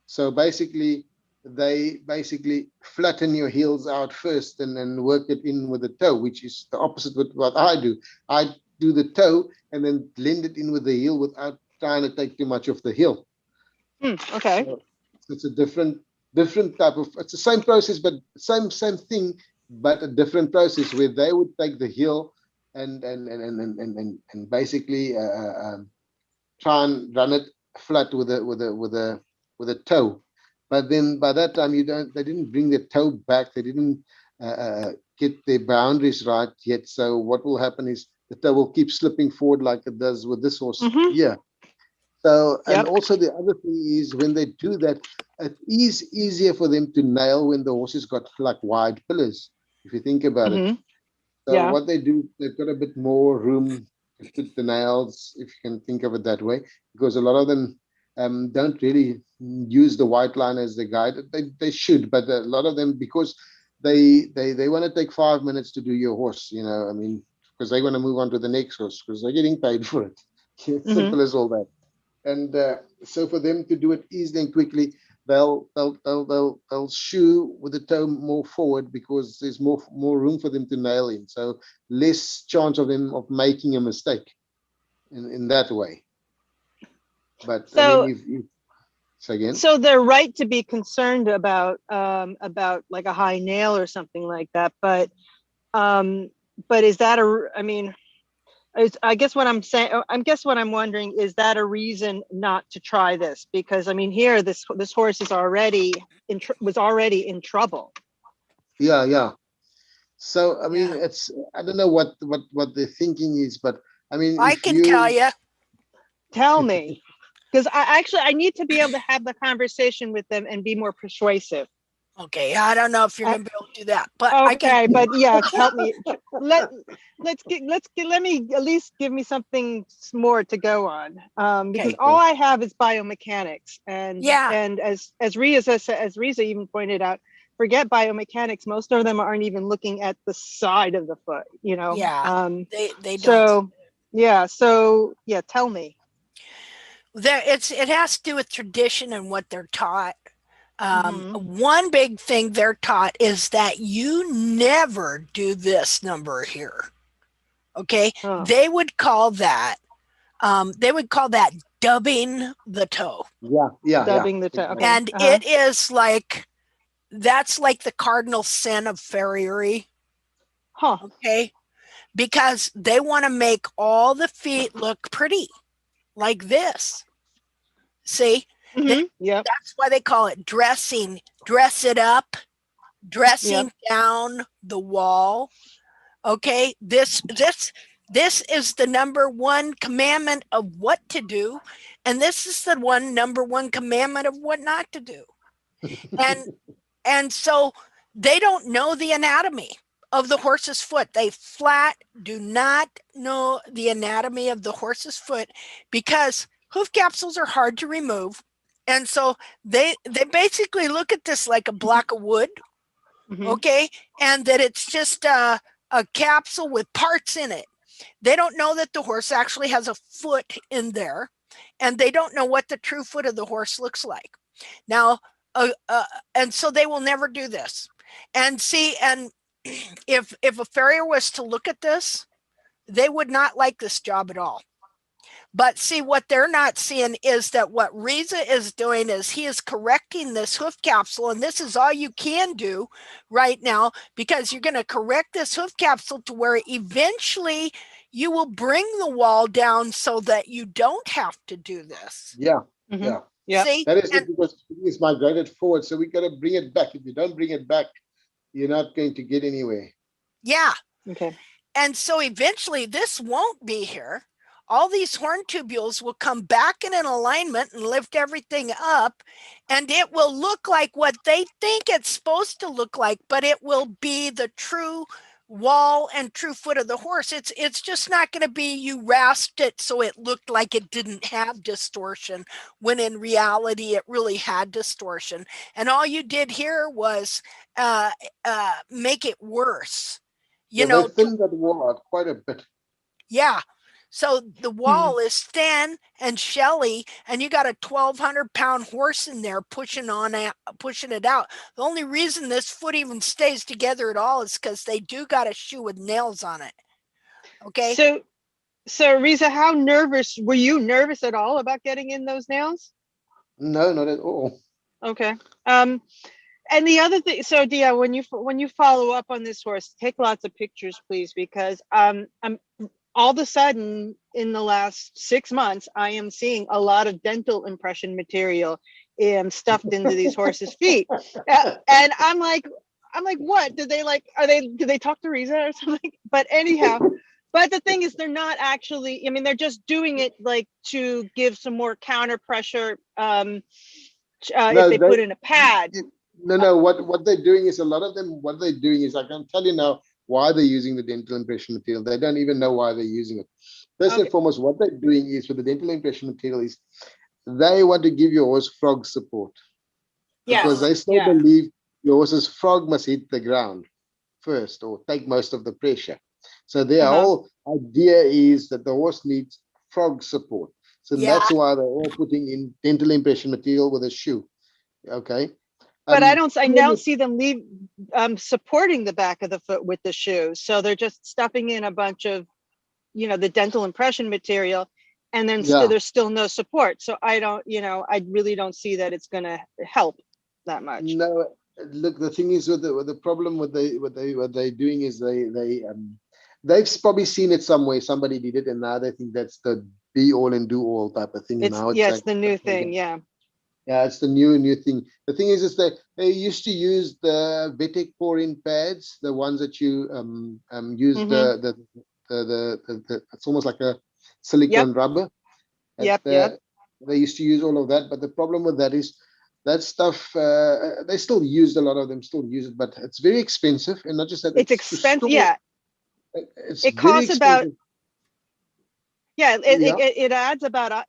So basically, they basically flatten your heels out first and then work it in with the toe, which is the opposite of what I do. I do the toe and then blend it in with the heel without trying to take too much of the heel. Okay. So it's a different type of. It's the same process, but same thing, but a different process where they would take the heel and basically try and run it flat with a toe. But then by that time they didn't bring the toe back. They didn't get their boundaries right yet. So what will happen is the toe will keep slipping forward like it does with this horse Mm-hmm. here. So, and Yep. also the other thing is when they do that, it is easier for them to nail when the horse has got like wide pillars, if you think about it. Mm-hmm. So Yeah. what they do, they've got a bit more room to put the nails, if you can think of it that way, because a lot of them don't really use the white line as the guide. They should, but a lot of them, because they want to take 5 minutes to do your horse, I mean, because they want to move on to the next horse because they're getting paid for it. Mm-hmm. Simple as all that. And so for them to do it easily and quickly, they'll shoe with the toe more forward because there's more room for them to nail in. So less chance of them of making a mistake in that way. But I mean, So if so again, so they're right to be concerned about like a high nail or something like that, but is that I mean, I guess what I'm saying, what I'm wondering, is that a reason not to try this? Because I mean, here this horse is already was already in trouble. yeah. So I mean, Yeah. I don't know what the thinking is, but I mean, I if can tell you you. Tell me, because I need to be able to have the conversation with them and be more persuasive. Okay, I don't know if you're I, going to be able to do that, but I can. okay, but yeah, help me. Let me at least give me something more to go on, because Okay. all I have is biomechanics, and Yeah. as Riza even pointed out, forget biomechanics. Most of them aren't even looking at the side of the foot, Yeah. They don't see So it. Yeah. So yeah, tell me. It has to do with tradition and what they're taught. Mhm. One big thing they're taught is that you never do this number here. Okay, Oh, they would call that dubbing the toe, Yeah, yeah, yeah. dubbing the toe. Exactly. Okay. and it is like that's like the cardinal sin of farriery. Huh. Okay, because they want to make all the feet look pretty like this. See, Yep. that's why they call it dressing. Dress it up, Yep. dressing down the wall. Okay, this is the number one commandment of what to do, and this is the number one commandment of what not to do. And so they don't know the anatomy of the horse's foot. They flat do not know the anatomy of the horse's foot because hoof capsules are hard to remove. And so they basically look at this like a block of wood, Mhm. okay, and that it's just a capsule with parts in it. They don't know that the horse actually has a foot in there, and they don't know what the true foot of the horse looks like. Now, and so they will never do this. And see, and if a farrier was to look at this, they would not like this job at all. But see, what they're not seeing is that what Riza is doing is he is correcting this hoof capsule, and this is all you can do right now because you're going to correct this hoof capsule to where eventually you will bring the wall down so that you don't have to do this. Yeah, Mhm. yeah. Yep. See, That is and it because it's migrated forward. So we got to bring it back. If you don't bring it back, you're not going to get anywhere. yeah, Okay. and so eventually this won't be here. All these horn tubules will come back in an alignment and lift everything up, and it will look like what they think it's supposed to look like, but it will be the true wall and true foot of the horse. It's just not going to be you rasped it so it looked like it didn't have distortion, when in reality it really had distortion. And all you did here was make it worse. You Yeah, they know, thinned that wall out quite a bit. yeah. So the Hmm. wall is thin and shelly, and you got a 1,200-pound horse in there pushing it out. The only reason this foot even stays together at all is because they do got a shoe with nails on it. Okay. So Riza, how nervous were you? Nervous at all about getting in those nails? No, not at all. Okay. And the other thing, so Dia, when you follow up on this horse, take lots of pictures, please, because I'm all of a sudden in the last 6 months, I am seeing a lot of dental impression material stuffed into these horses' feet, and I'm like, what? Did they like? Did they talk to Riza or something? But anyhow. But the thing is, they're not actually, I mean, they're just doing it like to give some more counter pressure if No, they put in a pad. no. What they're doing is a lot of them. What they're doing is I can tell you now why they're using the dental impression material. They don't even know why they're using it. First and Okay. foremost, what they're doing is with the dental impression material is they want to give your horse frog support because Yes. they still Yeah. believe your horse's frog must hit the ground first or take most of the pressure. So their Uh-huh. whole idea is that the horse needs frog support. So Yeah. that's why they're all putting in dental impression material with a shoe. Okay. But I Um, don't see them supporting the back of the foot with the shoe. So they're just stuffing in a bunch of, the dental impression material, and then yeah. there's still no support. So I really don't see that it's going to help that much. No, look, the thing is with the problem with what they doing is they've probably seen it somewhere. Somebody did it, and now they think that's the be all and do all type of thing. Now it's It's the new thing. Yeah. yeah, it's the new thing. The thing is that they used to use the Vitic pour-in pads, the ones that you use Mhm. it's almost like a silicone rubber. Yep. They used to use all of that, but the problem with that is that stuff they still used a lot of them still use it, but it's very expensive, and not just that It's to expensive. store. Yeah. It's It very costs about, expensive. yeah, Yeah,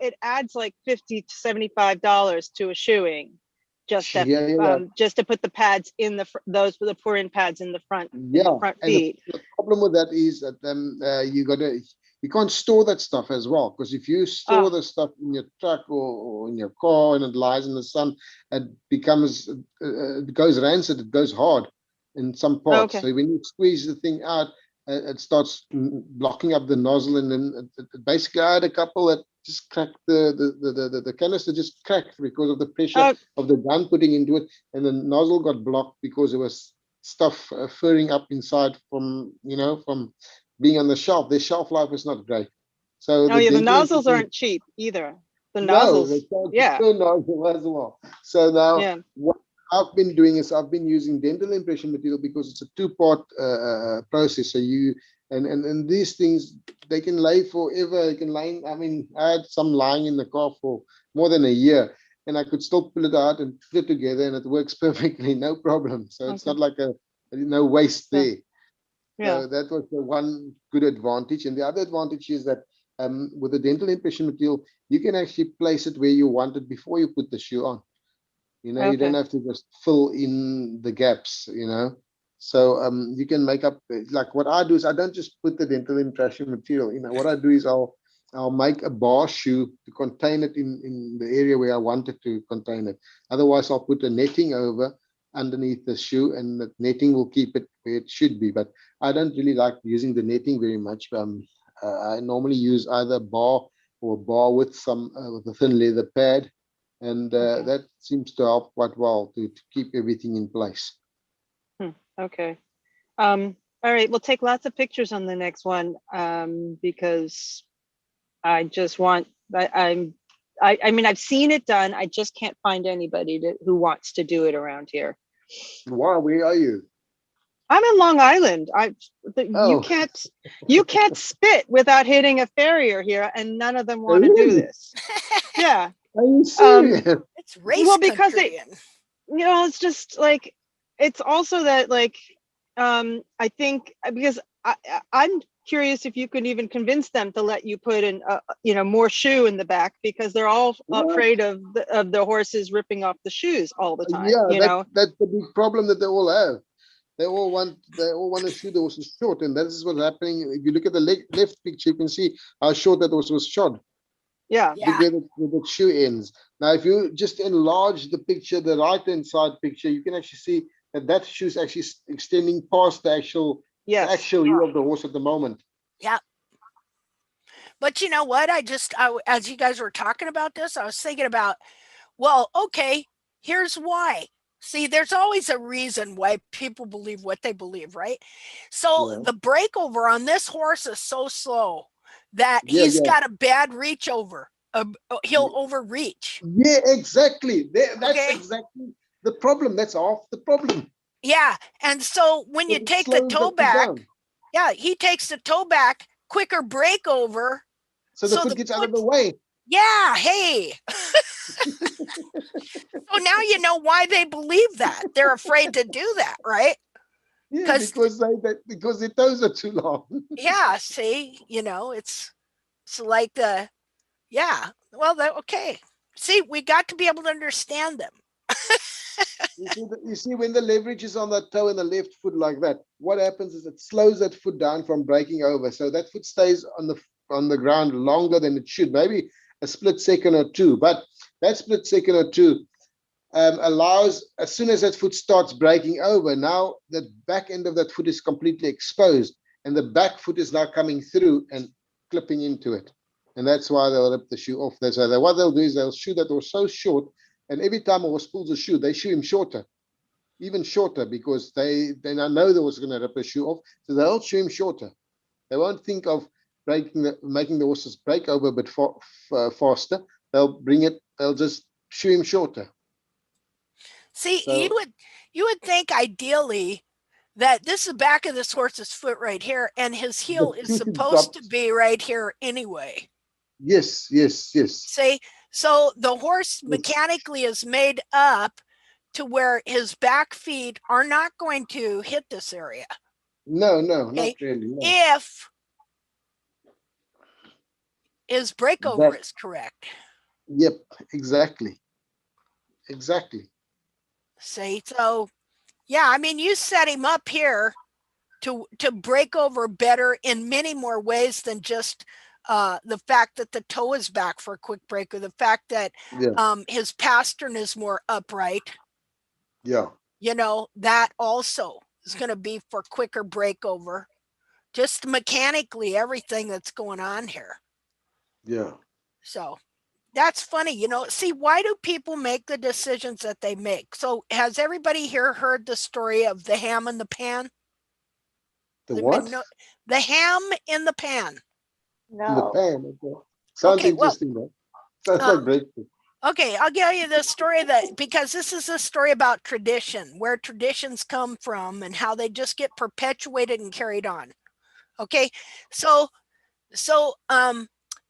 it adds like $50 to $75 to a shoeing, just yeah. to put the pads in those with the pour-in pads in the front Yeah, and feet. the problem with that is that you got to You can't store that stuff as well, because if you store the stuff in your truck or in your car and it lies in the sun, it becomes it goes rancid, it goes hard in some parts. Okay. So when you squeeze the thing out, it starts blocking up the nozzle, and then basically I had a couple that just cracked the canister just cracked because of the pressure of the gun putting into it, and the nozzle got blocked because there was stuff furring up inside from from being on the shelf. Their shelf life is not great. So Oh yeah, the dental nozzles impression, aren't cheap either. The no, nozzles, they can't yeah, turn nozzle as well. So now yeah. what I've been doing is I've been using dental impression material because it's a two-part process. So you and these things, they can lay forever. They can lay. I mean, I had some lying in the car for more than a year, and I could still pull it out and put it together, and it works perfectly, no problem. So it's Okay. not like no waste Yeah. there. Yeah. So that was the one good advantage. And the other advantage is that with the dental impression material, you can actually place it where you want it before you put the shoe on. You know, you don't Okay. have to just fill in the gaps, So you can make up, like what I do is I don't just put the dental impression material. What I do is I'll make a bar shoe to contain it in the area where I want it to contain it. Otherwise, I'll put a netting over underneath the shoe, and the netting will keep it where it should be. But I don't really like using the netting very much. I normally use either a bar or a bar with some with a thin leather pad, and Okay. that seems to help quite well to keep everything in place. Okay. All right, we'll take lots of pictures on the next one, because I just want, I mean, I've seen it done. I just can't find anybody who wants to do it around here. Wow, where are you? I'm in Long Island. Oh, You can't spit without hitting a farrier here, and none of them want to do really? this. Yeah. Are you Um, serious? It's race well, because country. And it's just like, it's also that like, I think because I'm curious if you could even convince them to let you put in, more shoe in the back, because they're all What? afraid of the horses ripping off the shoes all the time. Yeah, that's the big problem that they all have. They all want to shoot the horses short, and that is what's happening. If you look at the left picture, you can see how short that horse was shot. Yeah. yeah, Where the shoe ends. Now, if you just enlarge the picture, the right-hand side picture, you can actually see that shoe is actually extending past the actual Yes. heel of the horse at the moment. yeah. But you know what? As you guys were talking about this, I was thinking about, well, okay, here's why. See, there's always a reason why people believe what they believe, right? So Yeah, the breakover on this horse is so slow that yeah, he's yeah, got a bad reach over. He'll overreach. yeah. Exactly. That's Okay. exactly the problem. That's half the problem. Yeah. And so when you But it take the slows the toe foot back, down, yeah, he takes the toe back, quicker breakover. so the So foot the gets out of foot, the way. yeah, hey. So now you know why they believe that. They're afraid to do that, right? Yeah, Because, because their toes are too long. yeah, see, it's like yeah, well, okay. See, we got to be able to understand them. You see, when the leverage is on that toe in the left foot like that, what happens is it slows that foot down from breaking over. So that foot stays on the ground longer than it should, maybe a split second or two. But that split second or two allows, as soon as that foot starts breaking over, now the back end of that foot is completely exposed, and the back foot is now coming through and clipping into it. And that's why they'll rip the shoe off. That's why what they'll do is they'll shoe that horse so short, and every time a horse pulls a shoe, they shoe him shorter, even shorter, because they now know the horse is going to rip a shoe off, so they'll shoe him shorter. They won't think of making the horses break over a bit faster. They'll just shoe him shorter. See, So you would think ideally that this is the back of this horse's foot right here, and his heel the is tooth is supposed to dropped. be right here anyway. Yes, yes, yes, See, so the horse yes. mechanically is made up to where his back feet are not going to hit this area. No, no, Okay, not really. No. if his breakover That. is correct. Yep. Exactly. Exactly. See, so yeah, I mean, you set him up here to break over better in many more ways than just the fact that the toe is back for a quick break, or the fact that Yeah. his pastern is more upright. Yeah. You know, that also is going to be for quicker breakover. Just mechanically, everything that's going on here. Yeah. So that's funny. You know, see, why do people make the decisions that they make? So has everybody here heard the story of the ham in the pan? The There been what? no, the ham in the pan. In the No. pan. Okay. Sounds Okay, well, interesting, though. Sounds like um, breakfast. okay, I'll give you the story that, because this is a story about tradition, where traditions come from and how they just get perpetuated and carried on. Okay, so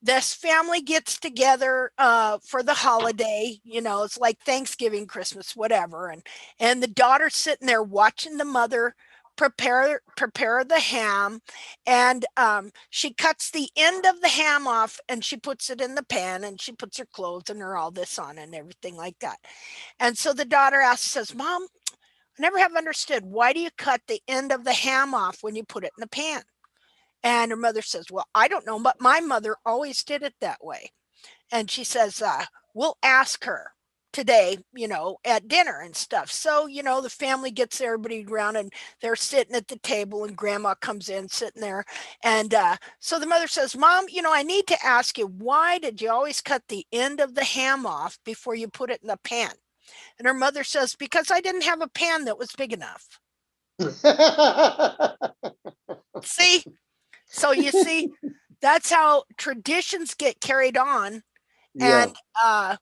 this family gets together for the holiday. You know, it's like Thanksgiving, Christmas, whatever, and the daughter's sitting there watching the mother prepare the ham, and she cuts the end of the ham off and she puts it in the pan, and she puts her clothes and her all this on and everything like that. And so the daughter asks, says, "Mom, I never have understood, why do you cut the end of the ham off when you put it in the pan?" And her mother says, "Well, I don't know, but my mother always did it that way." And she says, "We'll ask her today, you know, at dinner and stuff." So, you know, the family gets everybody around and they're sitting at the table, and grandma comes in sitting there. And so the mother says, "Mom, you know, I need to ask you, why did you always cut the end of the ham off before you put it in the pan?" And her mother says, "Because I didn't have a pan that was big enough." See? So you see, that's how traditions get carried on. Yeah. And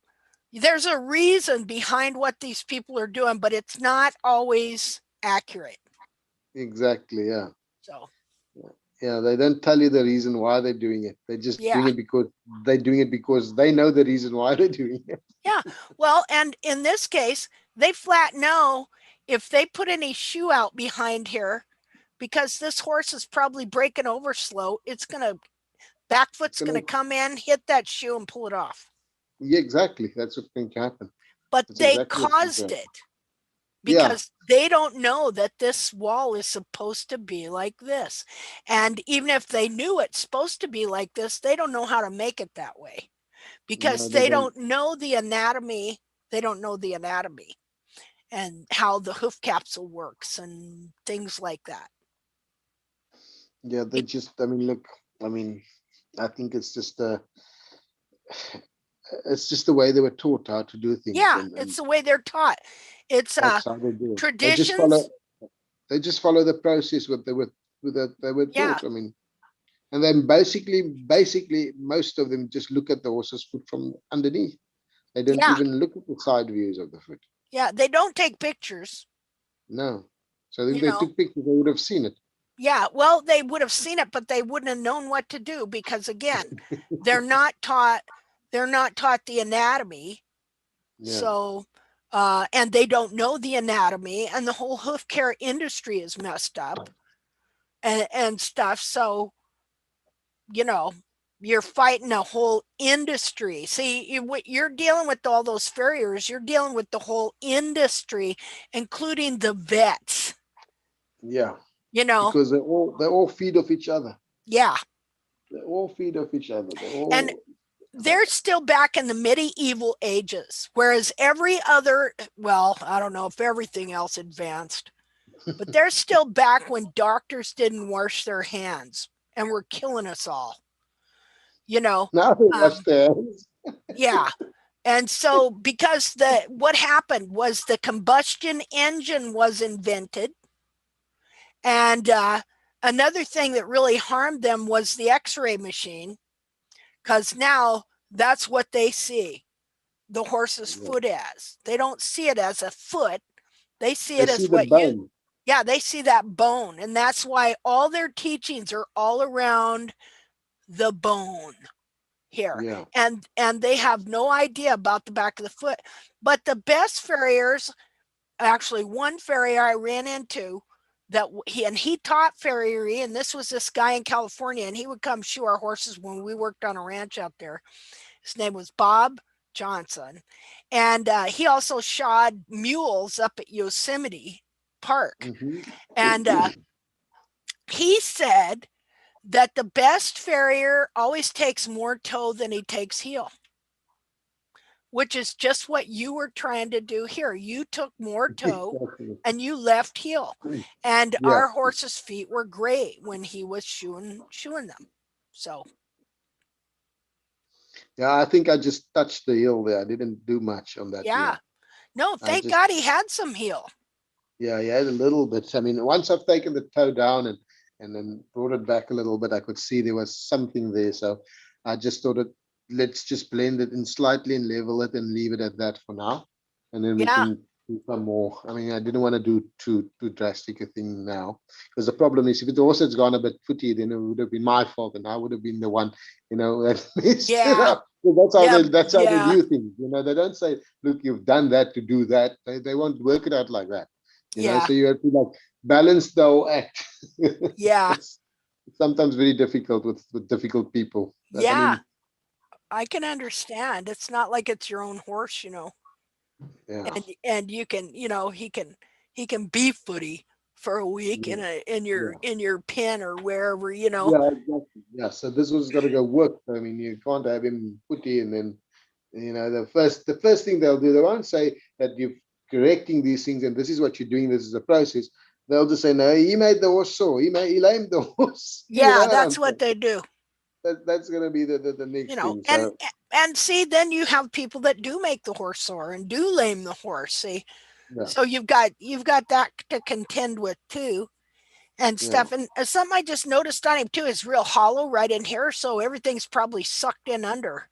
there's a reason behind what these people are doing, but it's not always accurate. Exactly. Yeah. So, Yeah. They don't tell you the reason why they're doing it. They're just yeah. doing it because they're doing it because they know the reason why they're doing it. Yeah. Well, and in this case, they flat know if they put any shoe out behind here, because this horse is probably breaking over slow, it's going to, back foot's going to come in, hit that shoe, and pull it off. Yeah, exactly. That's what's going to happen. But That's they exactly what's going to caused happen. it Yeah. because they don't know that this wall is supposed to be like this. And even if they knew it's supposed to be like this, they don't know how to make it that way, because No, they they don't. don't know the anatomy. They don't know the anatomy and how the hoof capsule works and things like that. Yeah, they just, I mean, look, I mean, I think it's just the way they were taught how to do things, Yeah, and it's the way they're taught. It's that's how they do it. traditions. They just follow the process what they were Yeah, taught. I mean, and then basically most of them just look at the horse's foot from underneath. They don't yeah, even look at the side views of the foot. yeah. They don't take pictures, No. So if you they know. took pictures, they would have seen it. Yeah, well, they would have seen it, but they wouldn't have known what to do, because again, they're not taught the anatomy. Yeah. So and they don't know the anatomy, and the whole hoof care industry is messed up and stuff. So, you know, you're fighting a whole industry. See, you're dealing with all those farriers, you're dealing with the whole industry, including the vets, Yeah. you know. Because they all feed off each other. Yeah. They all feed off each other. They And all they're still back in the medieval ages, whereas every other, well, I don't know if everything else advanced, but they're still back when doctors didn't wash their hands and were killing us all, you know. now they wash um, their hands. yeah. And so, because what happened was the combustion engine was invented, and another thing that really harmed them was the x-ray machine, because now that's what they see the horse's Yeah. foot as. They don't see it as a foot. They see They it see as the what you, bone. yeah, they see that bone. And that's why all their teachings are all around the bone here. Yeah. And they have no idea about the back of the foot. But the best farriers, actually one farrier I ran into, that he taught farriery, and this was this guy in California, and he would come shoe our horses when we worked on a ranch out there. His name was Bob Johnson. And he also shod mules up at Yosemite Park. Mhm. And he said that the best farrier always takes more toe than he takes heel, which is just what you were trying to do here. You took more toe Exactly. and you left heel. And Yeah. our horse's feet were great when he was shoeing them. So Yeah, I think I just touched the heel there. I didn't do much on that yeah. heel. No, I thank just, God he had some heel. yeah, he had a little bit. I mean, once I've taken the toe down and then brought it back a little bit, I could see there was something there. So I just thought let's just blend it in slightly and level it and leave it at that for now. And then we Yeah. can do some more. I mean, I didn't want to do too drastic a thing now. Because the problem is if it also had gone a bit footy, then it would have been my fault and I would have been the one, that messed it Yeah. up. So that's how they Yeah. view things. They don't say, look, you've done that to do that. They won't work it out like that. Yeah. So you have to like balance the whole act. Yeah. It's sometimes very difficult with difficult people. But, I Yeah. mean, I can understand. It's not like it's your own horse, yeah, and you can, he can be footy for a week yeah, in yeah, your pen or wherever, yeah, exactly. Yeah. So this was got to go work. I mean, you can't have him putty and then the first thing they'll do, they won't say that you're correcting these things and this is what you're doing. This is the process. They'll just say, no, he made the horse sore. He lamed the horse. Yeah, And that's what they do. that's gonna be the next thing. And So see, then you have people that do make the horse sore and do lame the horse. See, yeah, so you've got that to contend with too. And yeah. stuff. And something I just noticed on him too is real hollow right in here, so everything's probably sucked in under.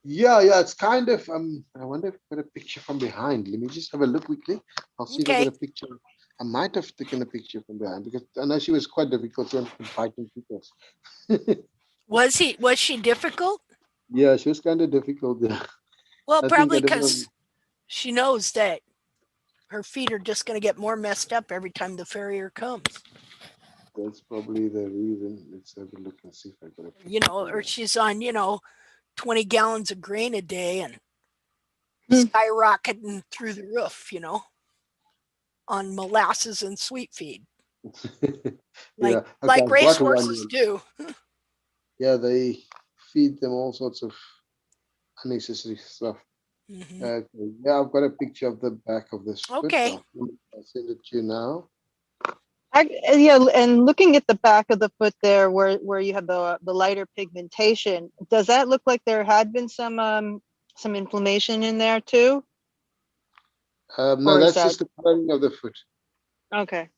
Yeah, yeah, it's kind of I wonder if I got a picture from behind. Let me just have a look quickly. I'll see if I got Okay. a picture. I might have taken a picture from behind because I know she was quite difficult to fighting people. Was she difficult? Yeah, she was kind of difficult. Yeah. Well, I think I probably didn't want because she knows that her feet are just going to get more messed up every time the farrier comes. that's probably the reason. Let's have a look and see if I got a picture from Or behind. she's on, 20 gallons of grain a day and Hmm. skyrocketing through the roof, on molasses and sweet feed, Yeah, okay, like I've got racehorses one. do. Yeah, they feed them all sorts of unnecessary stuff. Mhm. Okay, yeah, I've got a picture of the back of this foot. Okay. I'll send it to you now. Yeah, and looking at the back of the foot there, where you have the lighter pigmentation, does that look like there had been some inflammation in there too, No, or is that's that just the coloring of the foot. okay?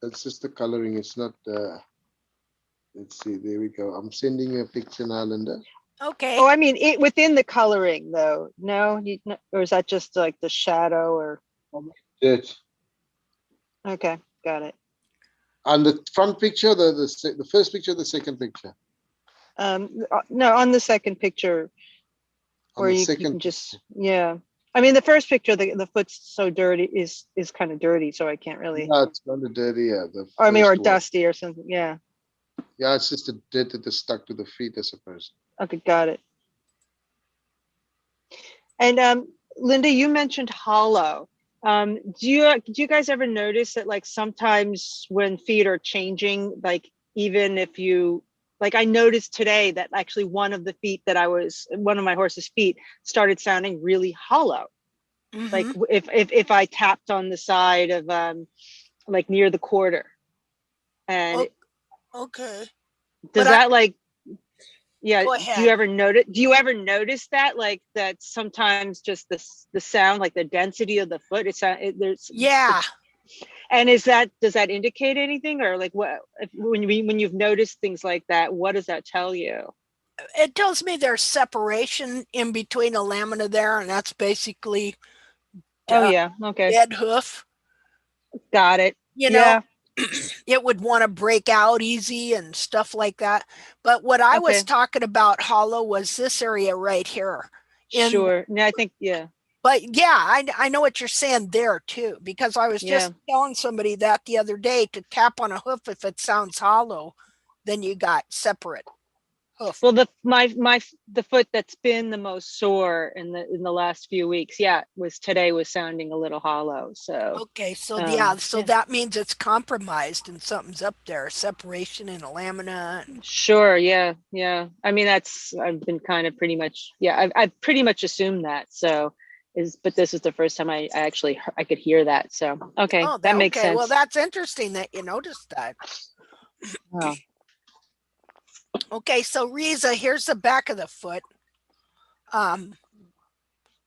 That's just the coloring. It's not. Let's see. There we go. I'm sending you a picture now, Linda. Okay. Oh, I mean, it within the coloring though. No, or is that just like the shadow? Or Dirt. okay, got it. On the front picture, the first picture, the second picture. No, on the second picture On where the you second. can just I mean, the first picture, the foot's so dirty is kind of dirty, so I can't really. Yeah, it's kind of dirty. Yeah, the Or I mean, or first one. dusty or something. Yeah. Yeah, it's just the dirt that is stuck to the feet, I suppose. Okay, got it. And Linda, you mentioned hollow. Do you guys ever notice that like sometimes when feet are changing, like even if you like I noticed today that actually one of my horse's feet started sounding really hollow. Like Mhm. if I tapped on the side of like near the quarter. And Okay. does But that like yeah, go do you ahead. ever notice that like that sometimes just the sound, like the density of the foot, there's Yeah. and does that indicate anything, or like when you've noticed things like that, what does that tell you? It tells me there's separation in between a lamina there, and that's basically Oh yeah, okay, dead hoof. got it. You know, Yeah, it would want to break out easy and stuff like that. But what I was okay, talking about hollow was this area right here. sure. No, I think But yeah, I know what you're saying there too, because I was yeah. just telling somebody that the other day to tap on a hoof if it sounds hollow, then you got separate. hoof. Well, the foot that's been the most sore in the last few weeks, yeah, today was sounding a little hollow. So Okay, so yeah, so yeah, that means it's compromised and something's up there, separation in a lamina. sure, yeah, yeah. I mean, I've been kind of pretty much, yeah, I've pretty much assumed that. So but this is the first time I actually I could hear that. So okay, Oh, that that makes okay. Well, sense. that's interesting that you noticed that. Wow. Okay, so Riza, here's the back of the foot.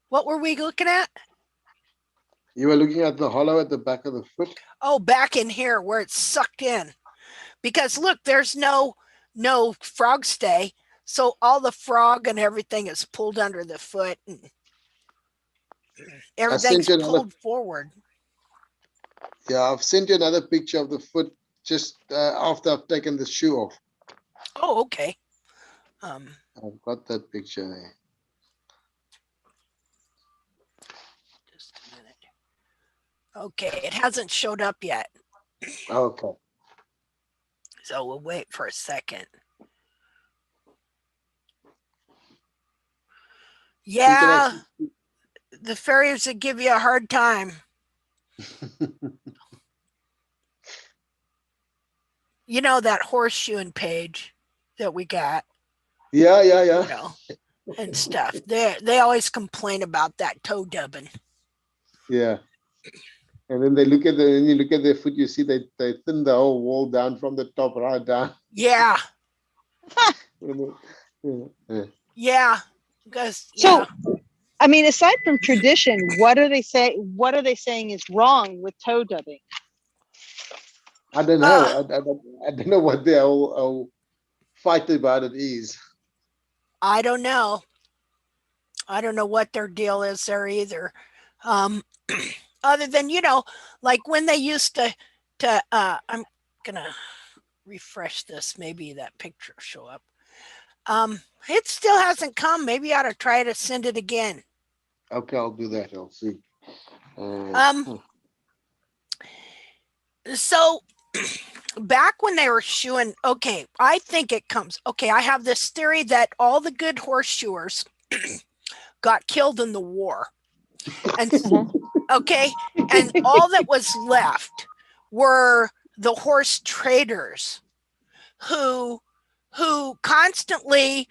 What were we looking at? You were looking at the hollow at the back of the foot. Oh, back in here where it's sucked in. Because look, there's no frog stay, so all the frog and everything is pulled under the foot and I sent everything's you another. pulled forward. Yeah, I've sent you another picture of the foot just after I've taken the shoe off. Oh, okay. I've got that picture there. Just a minute. Okay, it hasn't showed up yet, Okay. so we'll wait for a second. So you can Yeah, actually, the fairies would give you a hard time. You know that horseshoeing page that we got, yeah, you yeah. know, and stuff. They always complain about that toe dubbing. Yeah. And then when you look at their foot, you see they thin the whole wall down from the top right down. Yeah, Yeah. yeah, because So, yeah. I mean, aside from tradition, what are they saying is wrong with toe dubbing? I don't know. I don't know what their whole fight about it is. I don't know. I don't know what their deal is there either. Um, other than like when they used to I'm gonna refresh this. Maybe that picture will show up. It still hasn't come. Maybe I ought to try to send it again. Okay, I'll do that. I'll see. Um, so back when they were shoeing, okay, I think it comes. Okay, I have this theory that all the good horseshoers got killed in the war. And okay, and all that was left were the horse traders who constantly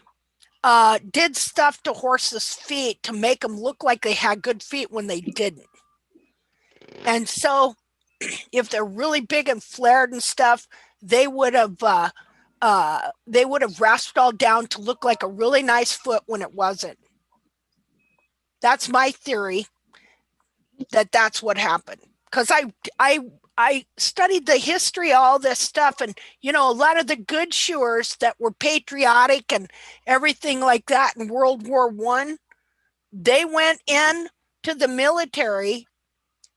did stuff to horses' feet to make them look like they had good feet when they didn't. And so if they're really big and flared and stuff, they would have rasped all down to look like a really nice foot when it wasn't. That's my theory. That's what happened, because I studied the history of all this stuff, and a lot of the good shoers that were patriotic and everything like that in World War One, they went in to the military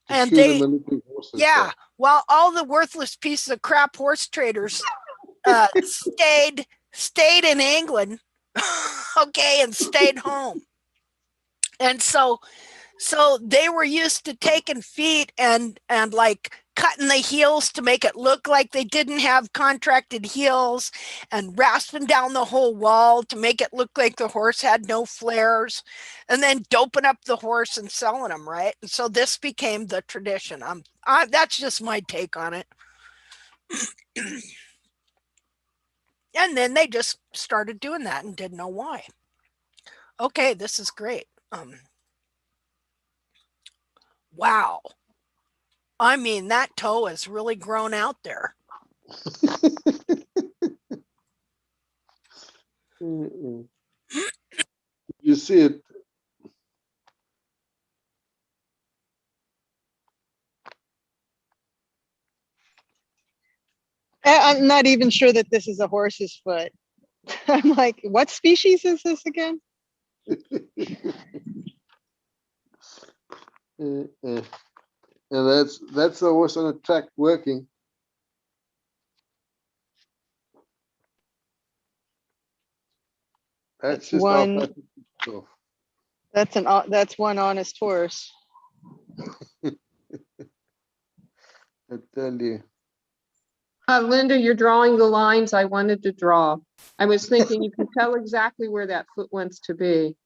to and shoe the military horses. yeah, while all the worthless pieces of crap horse traders stayed in England, okay, and stayed home. And so they were used to taking feet and like cutting the heels to make it look like they didn't have contracted heels, and rasping down the whole wall to make it look like the horse had no flares, and then doping up the horse and selling them, right? And so this became the tradition. That's just my take on it. And then they just started doing that and didn't know why. Okay, this is great. Wow. I mean, that toe has really grown out there. You see it. I'm not even sure that this is a horse's foot. I'm like, what species is this again? And that's the horse on a track working. That's just one. off. That's one honest horse. I tell you. Linda, you're drawing the lines I wanted to draw. I was thinking you can tell exactly where that foot wants to be.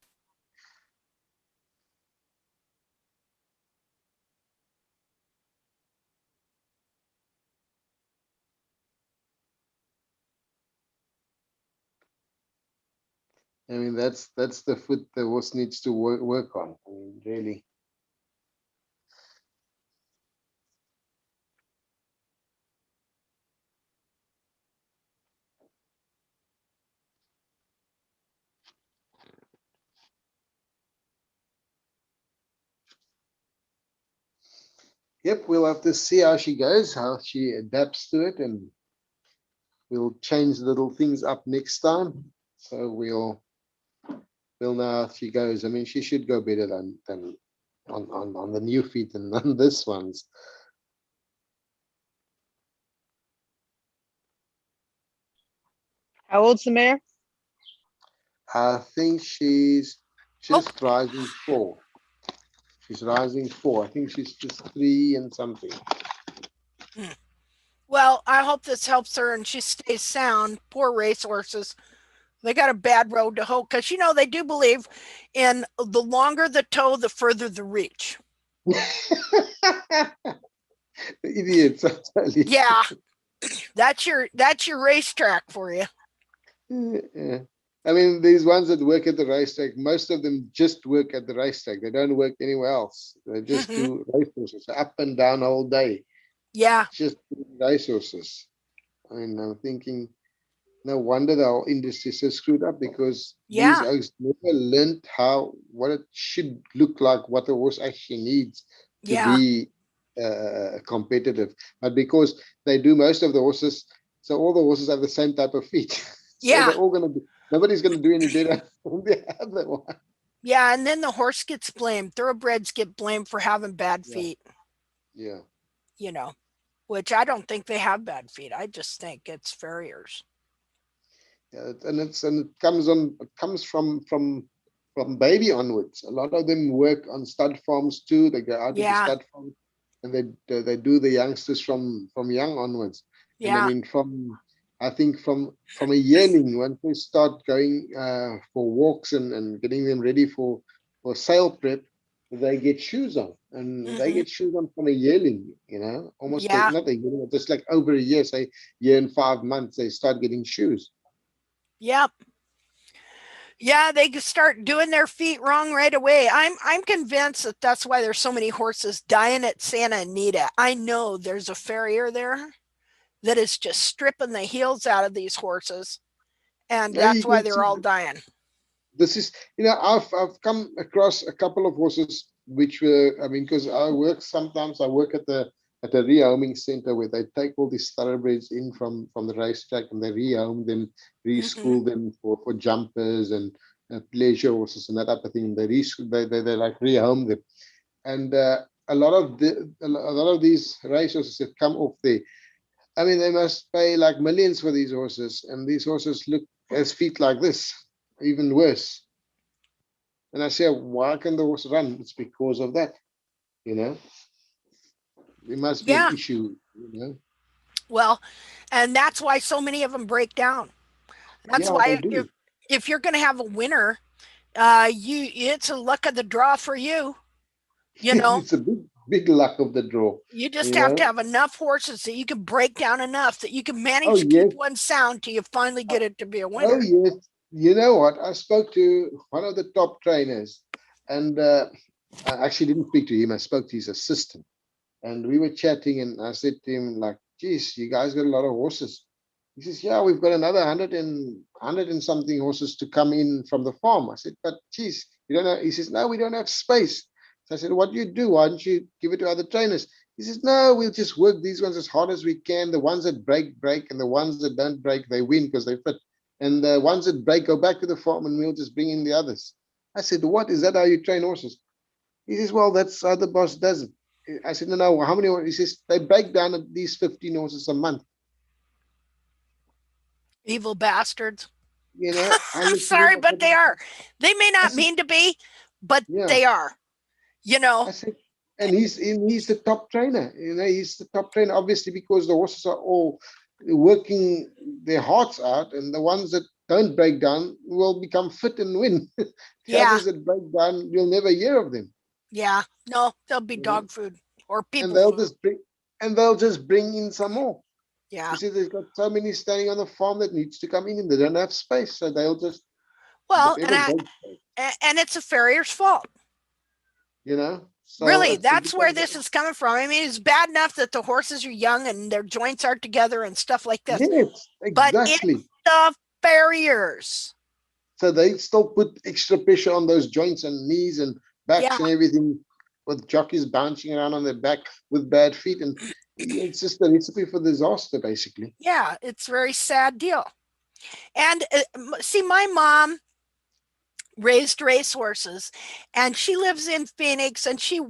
I mean, that's the foot the horse needs to work on. I mean, really. Yep, we'll have to see how she goes, how she adapts to it, and we'll change little things up next time. So we'll know how she goes. I mean, she should go better than on the new feet and on this ones. How old's the mare? I think she's just rising 4. She's rising 4. I think she's just 3 and something. Well, I hope this helps her and she stays sound. Poor racehorses. They got a bad road to hoe because, they do believe in the longer the toe, the further the reach. Idiots, I tell you. Yeah, that's your racetrack for you. Yeah. I mean, these ones that work at the racetrack, most of them just work at the racetrack. They don't work anywhere else. They just do racehorses up and down all day. Yeah. Just racehorses. I mean, I'm thinking, no wonder the whole industry is so screwed up because these oaks never learned what it should look like, what the horse actually needs to be competitive. But because they do most of the horses, so all the horses have the same type of feet. So they're all going to be, nobody's going to do any better than the other one. Yeah, and then the horse gets blamed. Thoroughbreds get blamed for having bad feet. Yeah. Which I don't think they have bad feet. I just think it's farriers. Yeah, and it comes from baby onwards. A lot of them work on stud farms too. They go out to the stud farm and they do the youngsters from young onwards. And I mean I think from a yearling, once they start going for walks and getting them ready for sale prep, they get shoes on, and they get shoes on from a yearling, almost not a yearling, just like over a year, say year and 5 months, they start getting shoes. Yep. Yeah, they start doing their feet wrong right away. I'm convinced that that's why there's so many horses dying at Santa Anita. I know there's a farrier there that is just stripping the heels out of these horses, and that's why they're all dying. This is, I've come across a couple of horses which were, I mean, because I work at the rehoming center where they take all these thoroughbreds in from the racetrack and they rehome them, reschool them for jumpers and pleasure horses and that type of thing. They like rehome them, and a lot of these racehorses have come off there. I mean, they must pay like millions for these horses, and these horses look as feet like this, even worse. And I say, why can the horse run? It's because of that, There must be an issue, Well, and that's why so many of them break down. That's why if you're going to have a winner, it's a luck of the draw for you. It's a big luck of the draw. You just have to have enough horses that you can break down enough that you can manage to keep one sound till you finally get it to be a winner. Oh yes. You know what? I spoke to one of the top trainers, and I actually didn't speak to him. I spoke to his assistant, and we were chatting, and I said to him, like, geez, you guys got a lot of horses. He says, yeah, we've got another 100 and something horses to come in from the farm. I said, but geez, you don't know. He says, no, we don't have space. So I said, what do you do? Why don't you give it to other trainers? He says, no, we'll just work these ones as hard as we can. The ones that break, and the ones that don't break, they win because they fit. And the ones that break go back to the farm and we'll just bring in the others. I said, what? Is that how you train horses? He says, well, that's how the boss does it. I said, no, how many? He says, they break down at least 15 horses a month. Evil bastards. I'm sorry, but they are. They may not mean to be, but they are. I said, and he's the top trainer. He's the top trainer, obviously, because the horses are all working their hearts out, and the ones that don't break down will become fit and win. The Yeah. others that break down, you'll never hear of them. Yeah. No, they'll be You know? dog food or And people they'll food. just bring and they'll just bring in some more. Yeah. You see, they've got so many standing on the farm that needs to come in, and they don't have space, so they'll just Well, whatever breaks, and it's a farrier's fault. you know. So Really, it that's where becomes, this is coming from. I mean, it's bad enough that the horses are young and their joints aren't together and stuff like this, yes, but it's exactly. the farriers. So they still put extra pressure on those joints and knees and Yeah. backs and everything, with jockeys bouncing around on their back with bad feet, and it's just a recipe for disaster, basically. Yeah. It's a very sad deal. And see, my mom raised racehorses and she lives in Phoenix, and she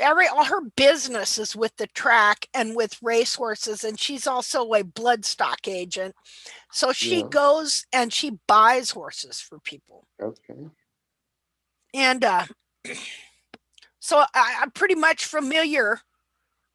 all her business is with the track and with racehorses, and she's also a bloodstock agent, so she Yeah. goes and she buys horses for people. Okay. And so I'm pretty much familiar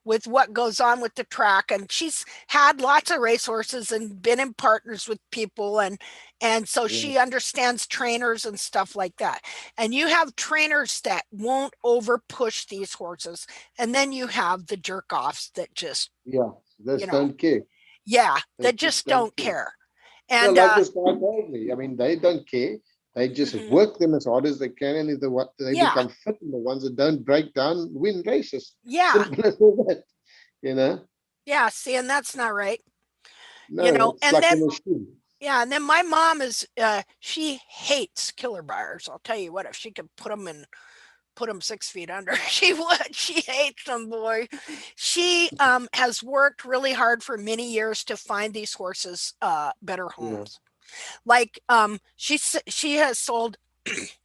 with what goes on with the track, and she's had lots of racehorses and been in partners with people, and so Yeah. she understands trainers and stuff like that. And you have trainers that won't over push these horses, and then you have the jerk offs that just, Yeah. They you just know, don't care. yeah, They that just just don't don't care. care. Yeah, And like this guy told me. I mean, they don't care. They just mhm, work them as hard as they can, and if they yeah, become fit, and the ones that don't break down win races. yeah, Simple as that. You know? yeah, see, and that's not right, No, it's and like a then machine. yeah, and then my mom is she hates killer bars. I'll tell you what, if she could put them 6 feet under, she would. She hates them, boy. She has worked really hard for many years to find these horses better Yeah. homes. Like she has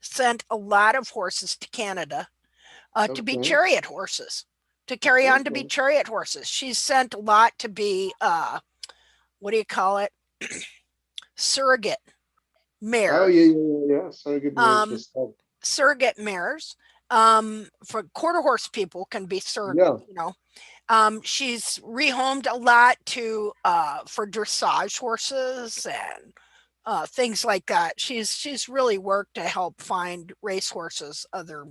sent a lot of horses to Canada to be Okay. chariot horses, to carry on to be Okay. chariot horses. She's sent a lot to be what do you call it? Surrogate Oh mares. yeah, yeah, yeah, yeah. Surrogate marriage for Um, stuff. surrogate mares. For quarter horse people can be surrogate, Yeah, she's rehomed a lot to for dressage horses and things like that. She's really worked to help find race horses other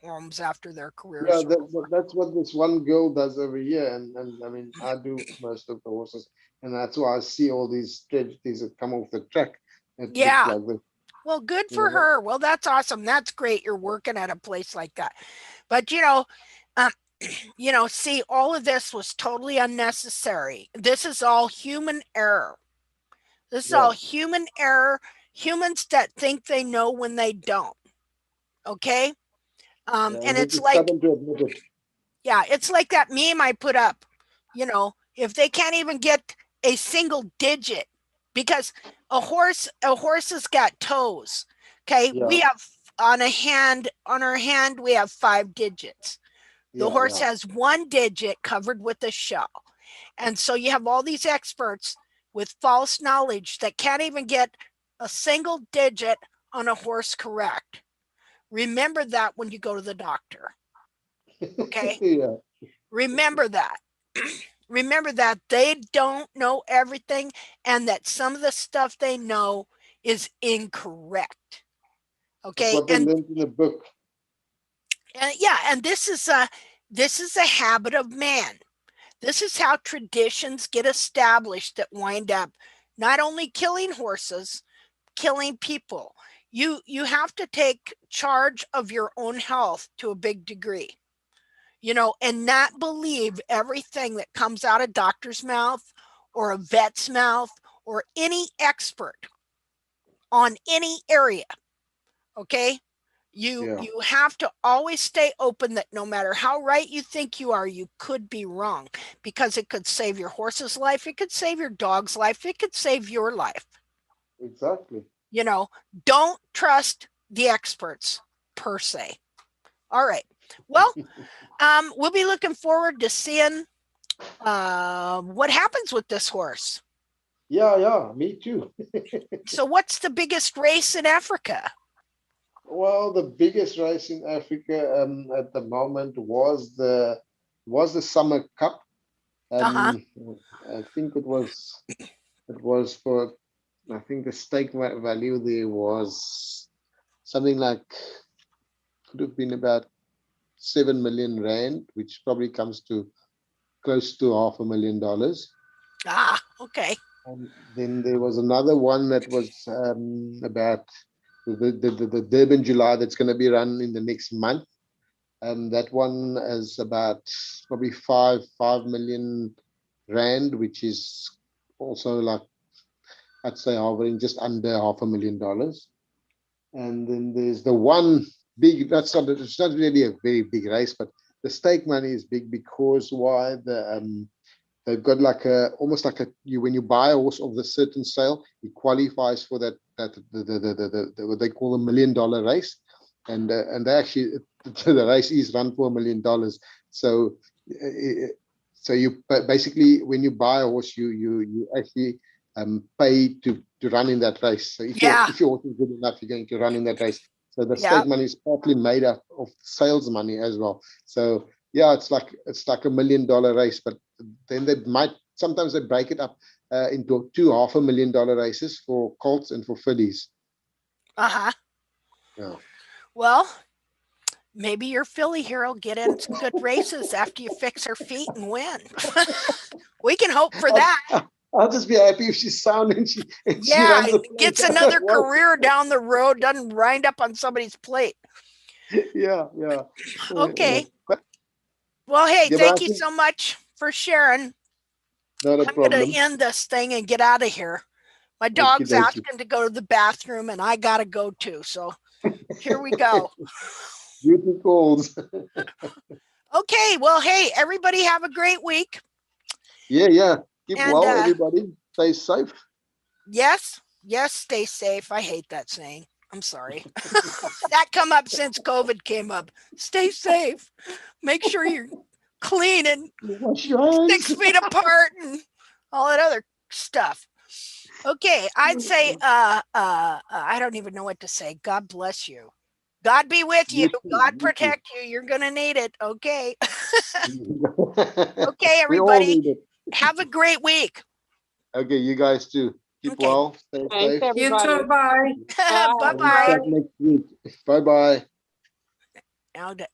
homes after their yeah. careers are over. That's what this one girl does every year, and I mean, I do most of the horses, and that's why I see all these tragedies that come off the track. It looks Yeah. like this, Well, good you for know. her. Well, that's awesome. That's great. You're working at a place like that. But um, see, all of this was totally unnecessary. This is all human error. This is all Yeah, human error. Humans that think they know when they don't. Okay. yeah, And and they're it's just like, stubborn to admit it. yeah, it's like that meme I put up. If they can't even get a single digit, because a horse has got toes. Okay. We Yeah, have on our hand, we have 5 digits. The yeah, horse yeah. has 1 digit covered with a shell. And so you have all these experts with false knowledge that can't even get a single digit on a horse correct. Remember that when you go to the doctor. Okay. Yeah, Remember that. Remember that they don't know everything, and that some of the stuff they know is incorrect. it's Okay. what they learned in the book. And yeah, and this is a habit of man. This is how traditions get established that wind up not only killing horses, killing people. You have to take charge of your own health to a big degree, and not believe everything that comes out of doctor's mouth or a vet's mouth or any expert on any area. Okay? You Yeah, you have to always stay open that no matter how right you think you are, you could be wrong, because it could save your horse's life, it could save your dog's life, it could save your life. exactly. You know, don't trust the experts per se. All right. Well, we'll be looking forward to seeing what happens with this horse. Yeah, yeah, me too. So, what's the biggest race in Africa? Well, the biggest race in Africa at the moment was the Summer Cup. Uh-huh. I think it was for, I think the stake value there was something like, could have been about 7 million rand, which probably comes to close to $500,000. Ah, okay. And then there was another one that was about the Durban July that's going to be run in the next month. That one is about probably 5 million rand, which is also like, I'd say, hovering just under $500,000. And then there's the one big, it's not really a very big race, but the stake money is big because why they've got like almost like when you buy a horse of the certain sale, it qualifies for that what they call $1 million race, and they actually the race is run for $1 million. So you basically, when you buy a horse, you actually pay to run in that race. So if your Yeah. horse is good enough, you're going to run in that race. So the Yeah. stake money is partly made up of sales money as well. So yeah, it's like $1 million race, but then sometimes they break it up into two $500,000 races for colts and for fillies. Uh-huh. Yeah. Well, maybe your filly here will get in some good races after you fix her feet and win. We can hope for that. I'll just be happy if she's sound and she Yeah, runs the place. gets another career down the road, doesn't wind up on somebody's plate. Yeah. Okay. But, Well, hey, yeah, but thank I you think so much for sharing. not a I'm going problem. to end this thing and get out of here. My Okie dog's dokie. asking to go to the bathroom, and I got to go too. So here we go. Beauty calls. Okay. Well, hey, everybody have a great week. Yeah. Keep And well, everybody. Stay safe. yes, stay safe. I hate that saying. I'm sorry. That come up since COVID came up. Stay safe. Make sure you're clean and Wash your hands. 6 feet apart and all that other stuff. Okay, I'd say I don't even know what to say. God bless you. God be with you. You too, God you too. protect you. You're gonna need it. Okay. Okay, We all everybody. need it. Have a great week. Okay, you guys too. Keep Okay. well. Stay Thanks, safe. You everybody. too, bye. Bye. Bye And we'll bye. chat next week. Bye bye. Now